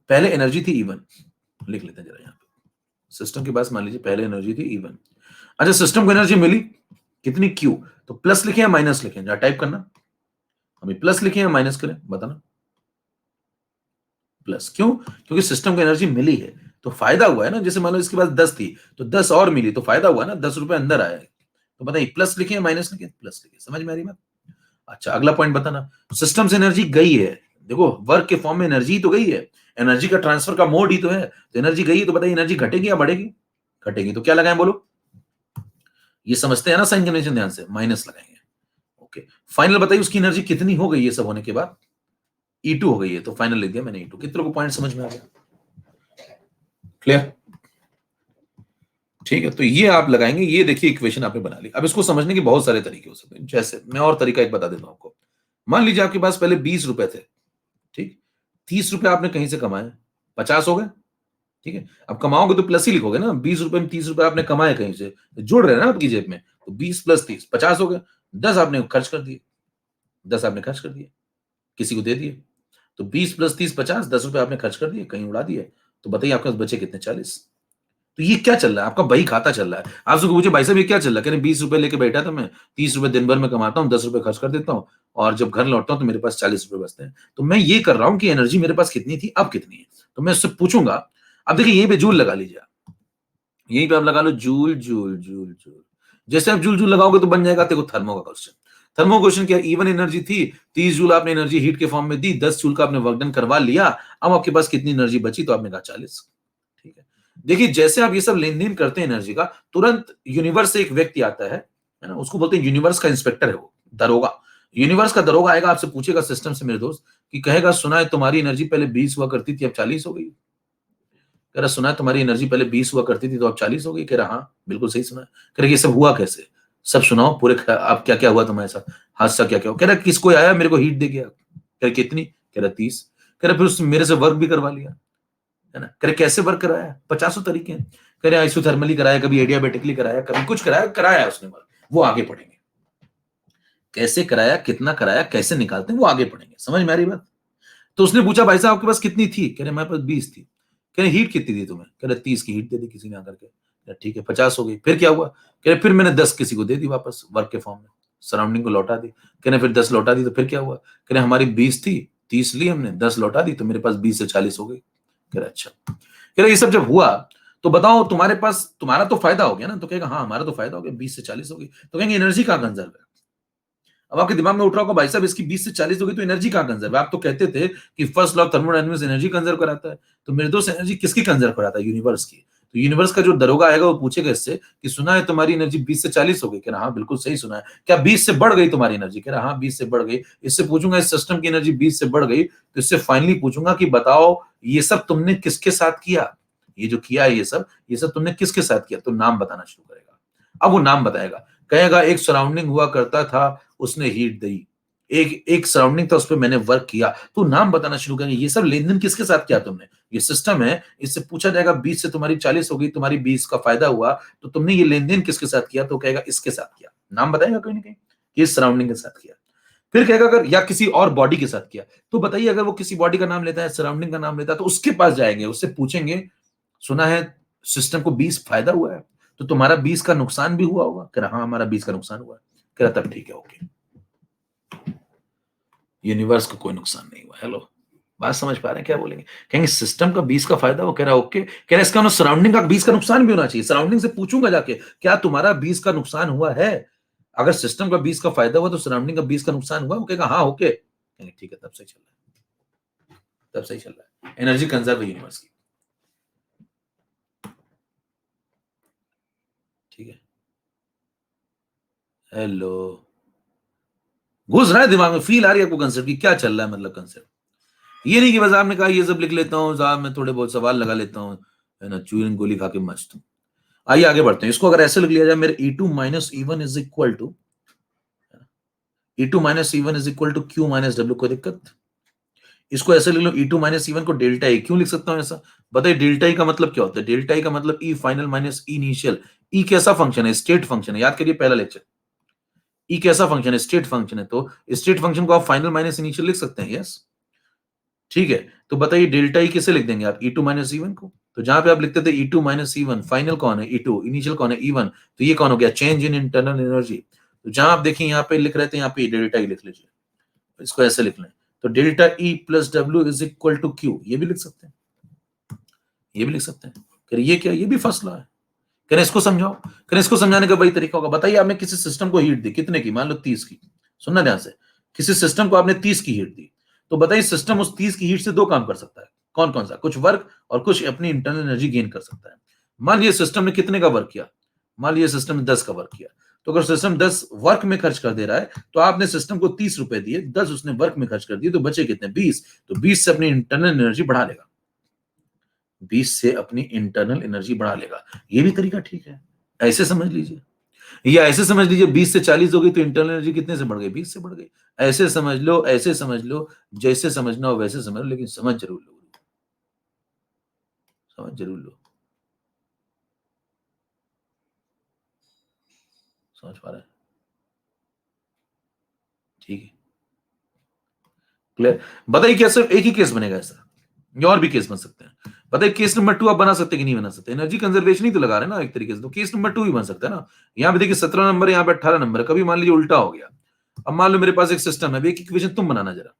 पहले एनर्जी थी E1, लिख लेते हैं जरा यहाँ पे। सिस्टम के पास मान लीजिए पहले एनर्जी थी E1। अच्छा, सिस्टम को एनर्जी मिली कितनी? Q। तो प्लस लिखे या माइनस लिखे? जरा टाइप करना, हमें प्लस लिखे या माइनस करें, बताना। प्लस क्यों? क्योंकि सिस्टम को एनर्जी मिली है तो फायदा हुआ है ना। जैसे मान लो इसके पास 10 थी तो 10 और मिली तो फायदा हुआ ना, 10 रुपए अंदर आया है। तो बताइए, प्लस लिखे या माइनस लिखे? प्लस लिखे। समझ में आ रही बात? अच्छा, अगला पॉइंट बताना। सिस्टम से एनर्जी गई है, देखो वर्क के फॉर्म में एनर्जी तो गई है, एनर्जी का ट्रांसफर का मोड ही तो है। तो एनर्जी गई है, तो बताइए एनर्जी घटेगी या बढ़ेगी? घटेगी। तो क्या लगाएं बोलो? ये समझते हैं ना साइन कन्वेंशन, ध्यान से, माइनस लगाएंगे। ओके, फाइनल बताइए उसकी एनर्जी कितनी हो गई ये सब होने के बाद? E2 हो गई है, तो फाइनल लिख दिया मैंने E2। कितने को पॉइंट समझ में आ गया? क्लियर? ठीक है, तो ये आप लगाएंगे। ये देखिए इक्वेशन आपने बना ली। अब इसको समझने के बहुत सारे तरीके हो सकते हैं। जैसे मैं और तरीका एक बता देता हूं आपको। मान लीजिए आपके पास पहले 20 रुपए थे, ठीक। 30 रुपए आपने कहीं से कमाए, 50 हो गए, ठीक है। अब कमाओगे तो प्लस ही लिखोगे ना, 20 रुपए में 30 रुपए आपने कमाए कहीं से, तो जुड़ रहे हैं ना आपकी जेब में। तो 20 + 30 50 हो गए। 10 आपने खर्च कर दिए, 10 आपने खर्च कर दिए, किसी को दे दिए। तो 20 + 30 50, 10 रुपए आपने खर्च कर दिए, कहीं उड़ा दिए। तो बताइए आपके पास बचे कितने? 40। तो ये क्या चल रहा है? आपका बही खाता चल रहा है। आपसे पूछे, भाई साहब ये क्या चल रहा है? कह रहे 20 रुपए लेके बैठा था मैं, 30 रुपए दिन भर में कमाता हूँ, 10 रुपए खर्च कर देता हूँ, और जब घर लौटता हूँ तो मेरे पास 40 रुपए बचते हैं। तो मैं ये कर रहा हूँ कि एनर्जी मेरे पास कितनी थी, अब कितनी है। तो मैं उससे पूछूंगा। अब देखिए, यहीं पे जूल लगा लीजिए आप। यहीं पे आप लगा लो जूल जूल जूल जूल। जैसे आप जूल जूल लगाओगे तो बन जाएगा देखो थर्मो का क्वेश्चन। थर्मो क्वेश्चन क्या? इवन एनर्जी थी, 30 जूल आपने एनर्जी हीट के फॉर्म में दी, 10 जूल का आपने वर्क डन करवा लिया। अब आपके पास कितनी एनर्जी बची? तो आपने कहा 40। ठीक है, देखिए जैसे आप ये सब लेन देन करते हैं एनर्जी का, तुरंत यूनिवर्स से एक व्यक्ति आता है ना, उसको बोलते हैं यूनिवर्स का इंस्पेक्टर है वो, दरोगा। यूनिवर्स का दरोगा आएगा, आपसे पूछेगा सिस्टम से मेरे दोस्त, कि कहेगा सुना है तुम्हारी एनर्जी पहले 20 हुआ करती थी अब 40 हो गई। कह रहा सुना है तुम्हारी एनर्जी पहले 20 हुआ करती थी तो अब 40 हो गई। कह रहा हाँ बिल्कुल सही सुना है। कह रहा ये सब हुआ कैसे? सब सुनाओ पूरे, अब क्या क्या हुआ तुम्हारे साथ, हादसा क्या क्या हुआ? कह रहा किसको आया मेरे को हीट दे गया। कह रहा कितनी? कह रहा 30। कह रहा फिर उसने मेरे से वर्क भी करवा लिया, है ना। कह रहे कैसे वर्क कराया? 50 तरीके हैं। कह रहे आइसोथर्मली कराया, कभी एडियाबेटिकली कराया, कभी कुछ कराया, कराया उसने वर्क। वो आगे पढ़ेंगे कैसे कराया, कितना कराया, कैसे निकालते हैं, वो आगे पढ़ेंगे। समझ में आ रही बात? तो उसने पूछा भाई साहब आपके पास कितनी थी? कह रहे हमारे पास 20 थी। कह रहे हीट कितनी दी तुम्हें? कह रहे 30 की हीट दे दी किसी ने आकर के। कह रहे ठीक है 50 हो गई, फिर क्या हुआ? कह रहे फिर मैंने 10 किसी को दे दी वापस वर्क के फॉर्म में, सराउंडिंग को लौटा दी। कह रहे फिर 10 लौटा दी तो फिर क्या हुआ? कह रहे हमारी 20 थी, 30 ली हमने, 10 लौटा दी तो मेरे पास 20 से 40 हो गई। कह रहे अच्छा। कह रहे ये सब जब हुआ तो बताओ तुम्हारे पास, तुम्हारा तो फायदा हो गया ना। तो कहेगा हाँ हमारा तो फायदा हो गया, 20 से 40 हो गई। तो कहेंगे एनर्जी कहाँ कंजर्व है? अब आपके दिमाग में उठ रहा होगा भाई साहब इसकी 20 से 40 हो गई तो एनर्जी कहाँ कंजर्व है? आप तो कहते थे कि first law of thermodynamics energy conserve कराता है। तो मेरे दोस्त एनर्जी किसकी कंजर्व कराता है? यूनिवर्स की। तो यूनिवर्स का जो दरोगा आएगा वो पूछेगा इससे कि सुना है तुम्हारी एनर्जी 20 से 40 हो गई, कह रहा हाँ बिल्कुल सही सुना है। क्या 20 से बढ़ गई तुम्हारी एनर्जी, कह रहा हाँ 20 से बढ़ गई। इससे पूछूंगा इस सिस्टम की एनर्जी 20 से बढ़ गई, तो इससे फाइनली पूछूंगा कि बताओ ये सब तुमने किसके साथ किया, ये जो किया है ये सब तुमने किसके साथ किया, तो नाम बताना शुरू करेगा। अब वो नाम बताएगा, कहेगा एक सराउंडिंग हुआ करता था, उसने हीट दी, एक एक सराउंडिंग था उस पर मैंने वर्क किया, तो नाम बताना शुरू करेंगे। ये सब लेन देन किसके साथ किया तुमने, ये सिस्टम है, इससे पूछा जाएगा 20 से तुम्हारी 40 हो गई, तुम्हारी 20 का फायदा हुआ, तो तुमने ये लेन देन किसके साथ किया, तो कहेगा इसके साथ किया, नाम बताएगा कहीं ना कहीं, इस सराउंडिंग के साथ किया। फिर कहेगा अगर या किसी और बॉडी के साथ किया, तो बताइए अगर वो किसी बॉडी का नाम लेता है, सराउंडिंग का नाम लेता है, तो उसके पास जाएंगे, उससे पूछेंगे सुना है सिस्टम को 20 फायदा हुआ है, तो तुम्हारा 20 का नुकसान भी हुआ होगा, कह रहा हाँ हमारा 20 का नुकसान हुआ है, कह रहा तब ठीक है ओके, यूनिवर्स को कोई नुकसान नहीं हुआ। हेलो, बात समझ पा रहे हैं क्या बोलेंगे, कहेंगे सिस्टम का 20 का फायदा, वो कह रहा ओके, कह रहा इसका सराउंडिंग का 20 का नुकसान भी होना चाहिए, सराउंडिंग से पूछूंगा जाके क्या तुम्हारा 20 का नुकसान हुआ है, अगर सिस्टम का 20 का फायदा हुआ तो सराउंडिंग का 20 का नुकसान हुआ, वो कहेगा हाँ ओके, कहेंगे ठीक है तब सही चल रहा है, तब सही चल रहा है, एनर्जी कंजर्व है यूनिवर्स की, ठीक है। हेलो, घुस रहा है दिमाग में, फील आ रही है आपको कंसेप्ट की क्या चल रहा है, मतलब कंसेप्ट ये नहीं कि बस आपने कहा ये सब लिख लेता हूँ साहब, मैं थोड़े बहुत सवाल लगा लेता हूँ, है ना, चूरन गोली खा के मस्त हूँ। आइए आगे बढ़ते हैं, इसको अगर ऐसे लिख लिया जाए, मेरे E2 minus E1 is equal to E2 minus E1 is equal to Q minus W, कोई दिक्कत, इसको ऐसे लिख लो E2 माइनस E1 को डेल्टा E, क्यों लिख सकता हूं ऐसा, बताइए डेल्टा E का मतलब क्या होता है, डेल्टा E का मतलब E final minus E initial, E कैसा फंक्शन है, स्टेट फंक्शन है, याद करिए पहला लेक्चर, E कैसा फंक्शन है, स्टेट फंक्शन है, तो स्टेट फंक्शन को आप फाइनल माइनस इनिशियल लिख सकते हैं, यस ठीक है। तो बताइए डेल्टा ई किसे लिख देंगे आप, E2 माइनस E1 को, तो जहां पे आप लिखते थे E2 माइनस E1, फाइनल कौन है E2, इनिशियल कौन है E1, तो ये कौन हो गया, चेंज इन इंटरनल एनर्जी, तो जहां आप देखिए यहाँ पे लिख रहे थे, यहाँ पे डेल्टा ई लिख लीजिए, इसको ऐसे लिख लें, तो delta E plus W is equal to Q, ये भी लिख सकते हैं, ये भी लिख सकते हैं, फिर ये क्या, ये भी फर्स्ट लॉ है, करें इसको समझाओ, करें इसको समझाने का वही तरीका होगा, बताइए आपने किसी सिस्टम को हीट दी, कितने की, मान लो 30 की, सुनना ध्यान से, किसी सिस्टम को आपने 30 की हीट दी, तो बताइए सिस्टम उस 30 की हीट से दो काम कर सकता है, कौन कौन सा, कुछ वर्क और कुछ अपनी इंटरनल एनर्जी गेन कर सकता है। मान लीजिए सिस्टम ने कितने का वर्क किया, मान लीजिए सिस्टम ने 10 का वर्क किया, तो अगर सिस्टम 10 वर्क में खर्च कर दे रहा है, तो आपने सिस्टम को 30 रुपए दिए, 10 उसने वर्क में खर्च कर दिए, तो बचे कितने, 20, तो 20 से अपनी इंटरनल एनर्जी बढ़ा लेगा, 20 से अपनी इंटरनल एनर्जी बढ़ा लेगा, ये भी तरीका ठीक है, ऐसे समझ लीजिए, या ऐसे समझ लीजिए 20 से 40 हो गई तो इंटरनल एनर्जी कितने से बढ़ गई, 20 से बढ़ गई, ऐसे समझ लो, ऐसे समझ लो, जैसे समझना हो वैसे समझ लो, लेकिन समझ जरूर लो, समझ जरूर लो, समझ पा रहे हैं, ठीक है, क्लियर। बताइए क्या सिर्फ एक ही केस बनेगा ऐसा, या और भी केस बन सकते हैं, बताइए केस नंबर 2 आप बना सकते हैं कि नहीं बना सकते, एनर्जी कंजर्वेशन ही तो लगा रहे हैं ना एक तरीके से, तो केस नंबर 2 ही बन सकता है ना, यहाँ पे देखिए 17 नंबर है, यहाँ पे 18 नंबर है, कभी मान लीजिए उल्टा हो गया, अब मान लो मेरे पास एक सिस्टम है, एक इक्वेशन तुम बनाना जरा,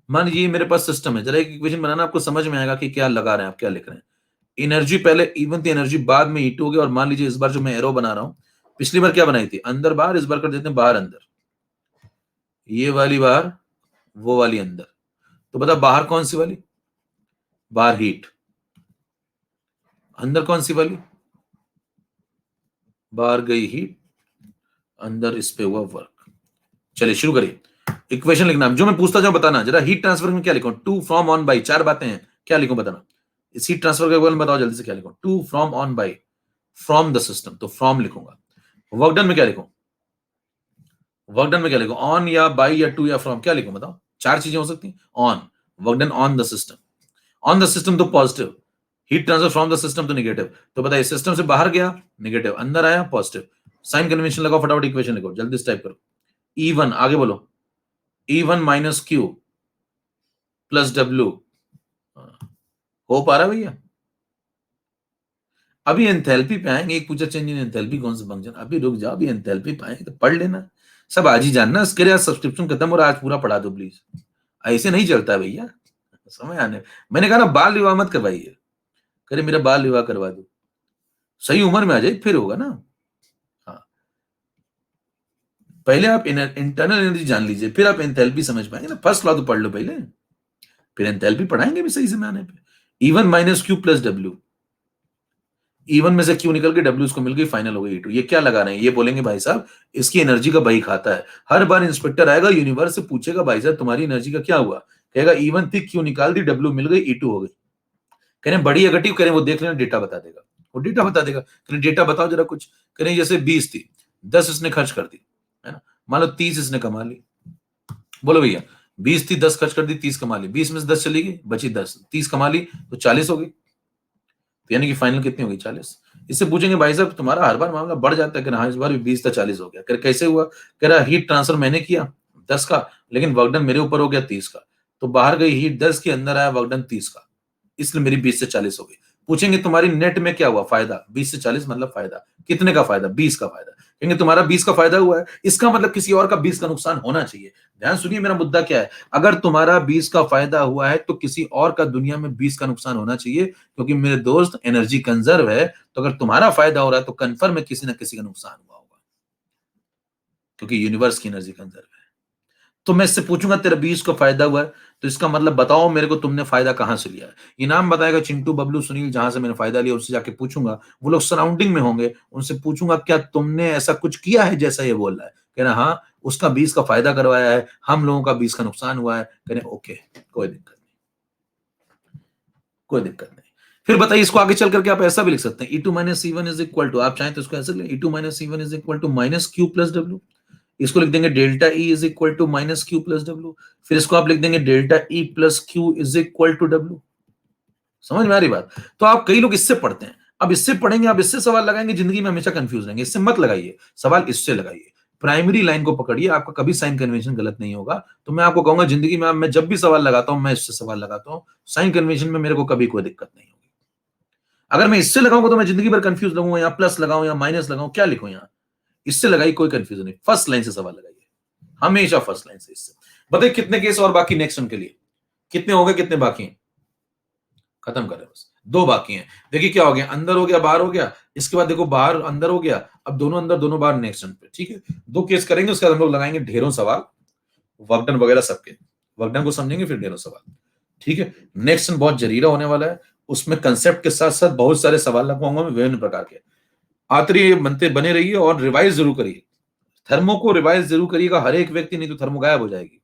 मान लीजिए मेरे पास सिस्टम है, जरा एक इक्वेशन बनाना, आपको समझ में आएगा कि क्या लगा रहे हैं आप, क्या लिख रहे हैं, एनर्जी पहले इवन थी, एनर्जी बाद में E2 हो गया, और मान लीजिए इस बार जो मैं एरो बना रहा हूं, पिछली बार क्या बनाई थी, अंदर बाहर, इस बार कर देते हैं बाहर अंदर, ये वाली बाहर, वो वाली अंदर, तो बता बाहर कौन सी वाली, बाहर हीट, अंदर कौन सी वाली, बाहर गई हीट, अंदर इस पे हुआ वर्क। चलिए शुरू करिए, इक्वेशन लिखना, जो मैं पूछता जाऊं बताना, जरा हीट ट्रांसफर में क्या लिखूं, टू फ्रॉम ऑन बाई, चार बातें हैं, क्या लिखूं बताना, इस हीट ट्रांसफर के बारे में बताओ जल्दी से, क्या लिखूं, to from on by, from the system, तो फ्रॉम लिखूंगा, वर्क डन में क्या लिखूं, वर्क डन में क्या लिखूं, ऑन या बाई या टू या फ्रॉम, क्या लिखूं बताओ, चार चीजें हो सकती हैं, on, work done on the system, on the system तो positive, heat transfer from the system तो नेगेटिव, तो बताइए सिस्टम से बाहर गया नेगेटिव, अंदर आया पॉजिटिव, साइन कन्वेंशन लगाओ, फटाफट इक्वेशन लिखो, जल्दी से टाइप करो, E1 आगे बोलो, E1 minus Q plus W, हो पा रहा है भैया, अभी एंथैल्पी पे आएंगे, एक पूछा चेंज इन एंथैल्पी कौन सा फंक्शन, अभी रुक जाओ, अभी एंथैल्पी पे आएंगे तो पढ़ लेना, सब आज ही जानना, इसके लिए सब्सक्रिप्शन खत्म हो रहा है, आज पूरा पढ़ा दो प्लीज, ऐसे नहीं चलता है भैया, समय आने, मैंने कहा ना बाल विवाह मत करवाइए, करे मेरा बाल विवाह करवा दो, सही उम्र में आ जाए फिर होगा ना, हाँ, पहले आप इंटरनल एनर्जी जान लीजिए, फिर आप एंथैल्पी समझ पाएंगे ना, फर्स्ट लॉ तो पढ़ लो पहले, फिर एंथैल्पी पढ़ाएंगे भी सही समय आने पे, E1 minus Q plus W, E1 में से Q निकल के W उसको मिल गई, फाइनल हो गई E2। ये क्या लगा रहे हैं? ये बोलेंगे भाई साहब इसकी एनर्जी का बही खाता है। हर बार इंस्पेक्टर आएगा यूनिवर्स से पूछेगा भाई साहब तुम्हारी एनर्जी का क्या हुआ? कहेगा E1 थी, Q निकाल दी, W मिल गई, E2 हो गई। कह रहे बड़ी या घटी? कह रहे वो देख लेना, डेटा बता देगा। वो डेटा बता देगा। कह रहे डेटा बताओ जरा कुछ। कह रहे जैसे 20 थी, 10 इसने खर्च कर दी, है ना? मान लो 30 इसने कमा ली। बोलो भैया 20 थी, 10 खर्च कर दी, 30 कमा ली। 20 में से 10 चली गई, बची 10। 30 कमा ली तो 40 हो गई। तो यानी कि फाइनल कितनी हो गई? 40। इससे पूछेंगे भाई साहब तुम्हारा हर बार मामला बढ़ जाता है? कह रहा हाँ इस बार भी 20 था 40 हो गया। कह रहा कैसे हुआ? कह रहा हीट ट्रांसफर मैंने किया 10 का, लेकिन वर्क डन मेरे ऊपर हो गया 30 का। तो बाहर गई हीट 10 की, अंदर आया वर्क डन 30 का, इसलिए मेरी 20 से 40 हो गई। पूछेंगे तुम्हारी नेट में क्या हुआ फायदा? 20 से 40 मतलब फायदा कितने का? फायदा 20 का फायदा। कहेंगे तुम्हारा 20 का फायदा हुआ है, इसका मतलब किसी और का 20 का नुकसान होना चाहिए। ध्यान सुनिए मेरा मुद्दा क्या है। अगर तुम्हारा 20 का फायदा हुआ है तो किसी और का दुनिया में 20 का नुकसान होना चाहिए, क्योंकि मेरे दोस्त एनर्जी कंजर्व है। तो अगर तुम्हारा फायदा हो रहा है तो कन्फर्म है किसी ना किसी का नुकसान हुआ होगा, क्योंकि यूनिवर्स की एनर्जी कंजर्व है। तो मैं इससे पूछूंगा तेरा 20 का फायदा हुआ है, तो इसका मतलब बताओ मेरे को तुमने फायदा कहां से लिया है? इनाम बताएगा चिंटू, बबलू, सुनील, जहां से मैंने फायदा लिया उससे जाके पूछूंगा। वो लोग सराउंडिंग में होंगे, उनसे पूछूंगा क्या तुमने ऐसा कुछ किया है जैसा ये बोल रहा है? कहना हाँ उसका 20 का फायदा करवाया है, हम लोगों का 20 का नुकसान हुआ है। कहने ओके, कोई दिक्कत नहीं, कोई दिक्कत नहीं। फिर बताइए इसको आगे चल करके आप ऐसा भी लिख सकते हैं, E2 minus C1 is equal to, आप चाहें तो इसको ऐसे लिख, E2 minus C1 is equal to minus Q plus W। इसको लिख देंगे delta E is equal to minus Q plus W। फिर इसको आप लिख देंगे delta E plus Q is equal to W। समझ में आ रही बात? तो आप कई लोग इससे पढ़ते हैं, अब इससे पढ़ेंगे, आप इससे सवाल लगाएंगे, जिंदगी में हमेशा कंफ्यूज रहेंगे। इससे मत लगाइए सवाल, इससे लगाइए। प्राइमरी लाइन को पकड़िए, आपका कभी साइन कन्वेंशन गलत नहीं होगा। तो मैं आपको कहूंगा जिंदगी में मैं जब भी सवाल लगाता हूं, मैं इससे सवाल लगाता हूं। साइन कन्वेंशन में मेरे को कभी कोई दिक्कत नहीं होगी। अगर मैं इससे लगाऊंगा तो मैं जिंदगी भर कंफ्यूज लगूंगा, या प्लस लगाऊं या माइनस लगाऊं, क्या लिखूं यहां? इससे लगाई, कोई कंफ्यूजन नहीं। फर्स्ट लाइन से सवाल लगाइए, हमेशा फर्स्ट लाइन से। इससे बताइए कितने केस और बाकी नेक्स्ट के लिए? कितने हो गए, कितने बाकी हैं? खत्म करें बस, 2 बाकी हैं। देखिए क्या हो गया, अंदर हो गया, बाहर हो गया। इसके बाद देखो बाहर अंदर हो गया, अब दोनों अंदर दोनों बाहर नेक्स्ट पे। ठीक है, 2 केस करेंगे, उसके बाद हम लोग लगाएंगे ढेरों सवाल, वर्कडन वगैरह सबके। वर्कडन को समझेंगे फिर ढेरों सवाल। ठीक है, नेक्स्ट बहुत जरीरा होने वाला है। उसमें कंसेप्ट के साथ साथ बहुत सारे सवाल लगवाऊंगा मैं विभिन्न प्रकार के। आतरी बनते बने रहिए और रिवाइज जरूर करिए। थर्मो को रिवाइज जरूर करिएगा हर एक व्यक्ति, नहीं तो थर्मो गायब हो जाएगी।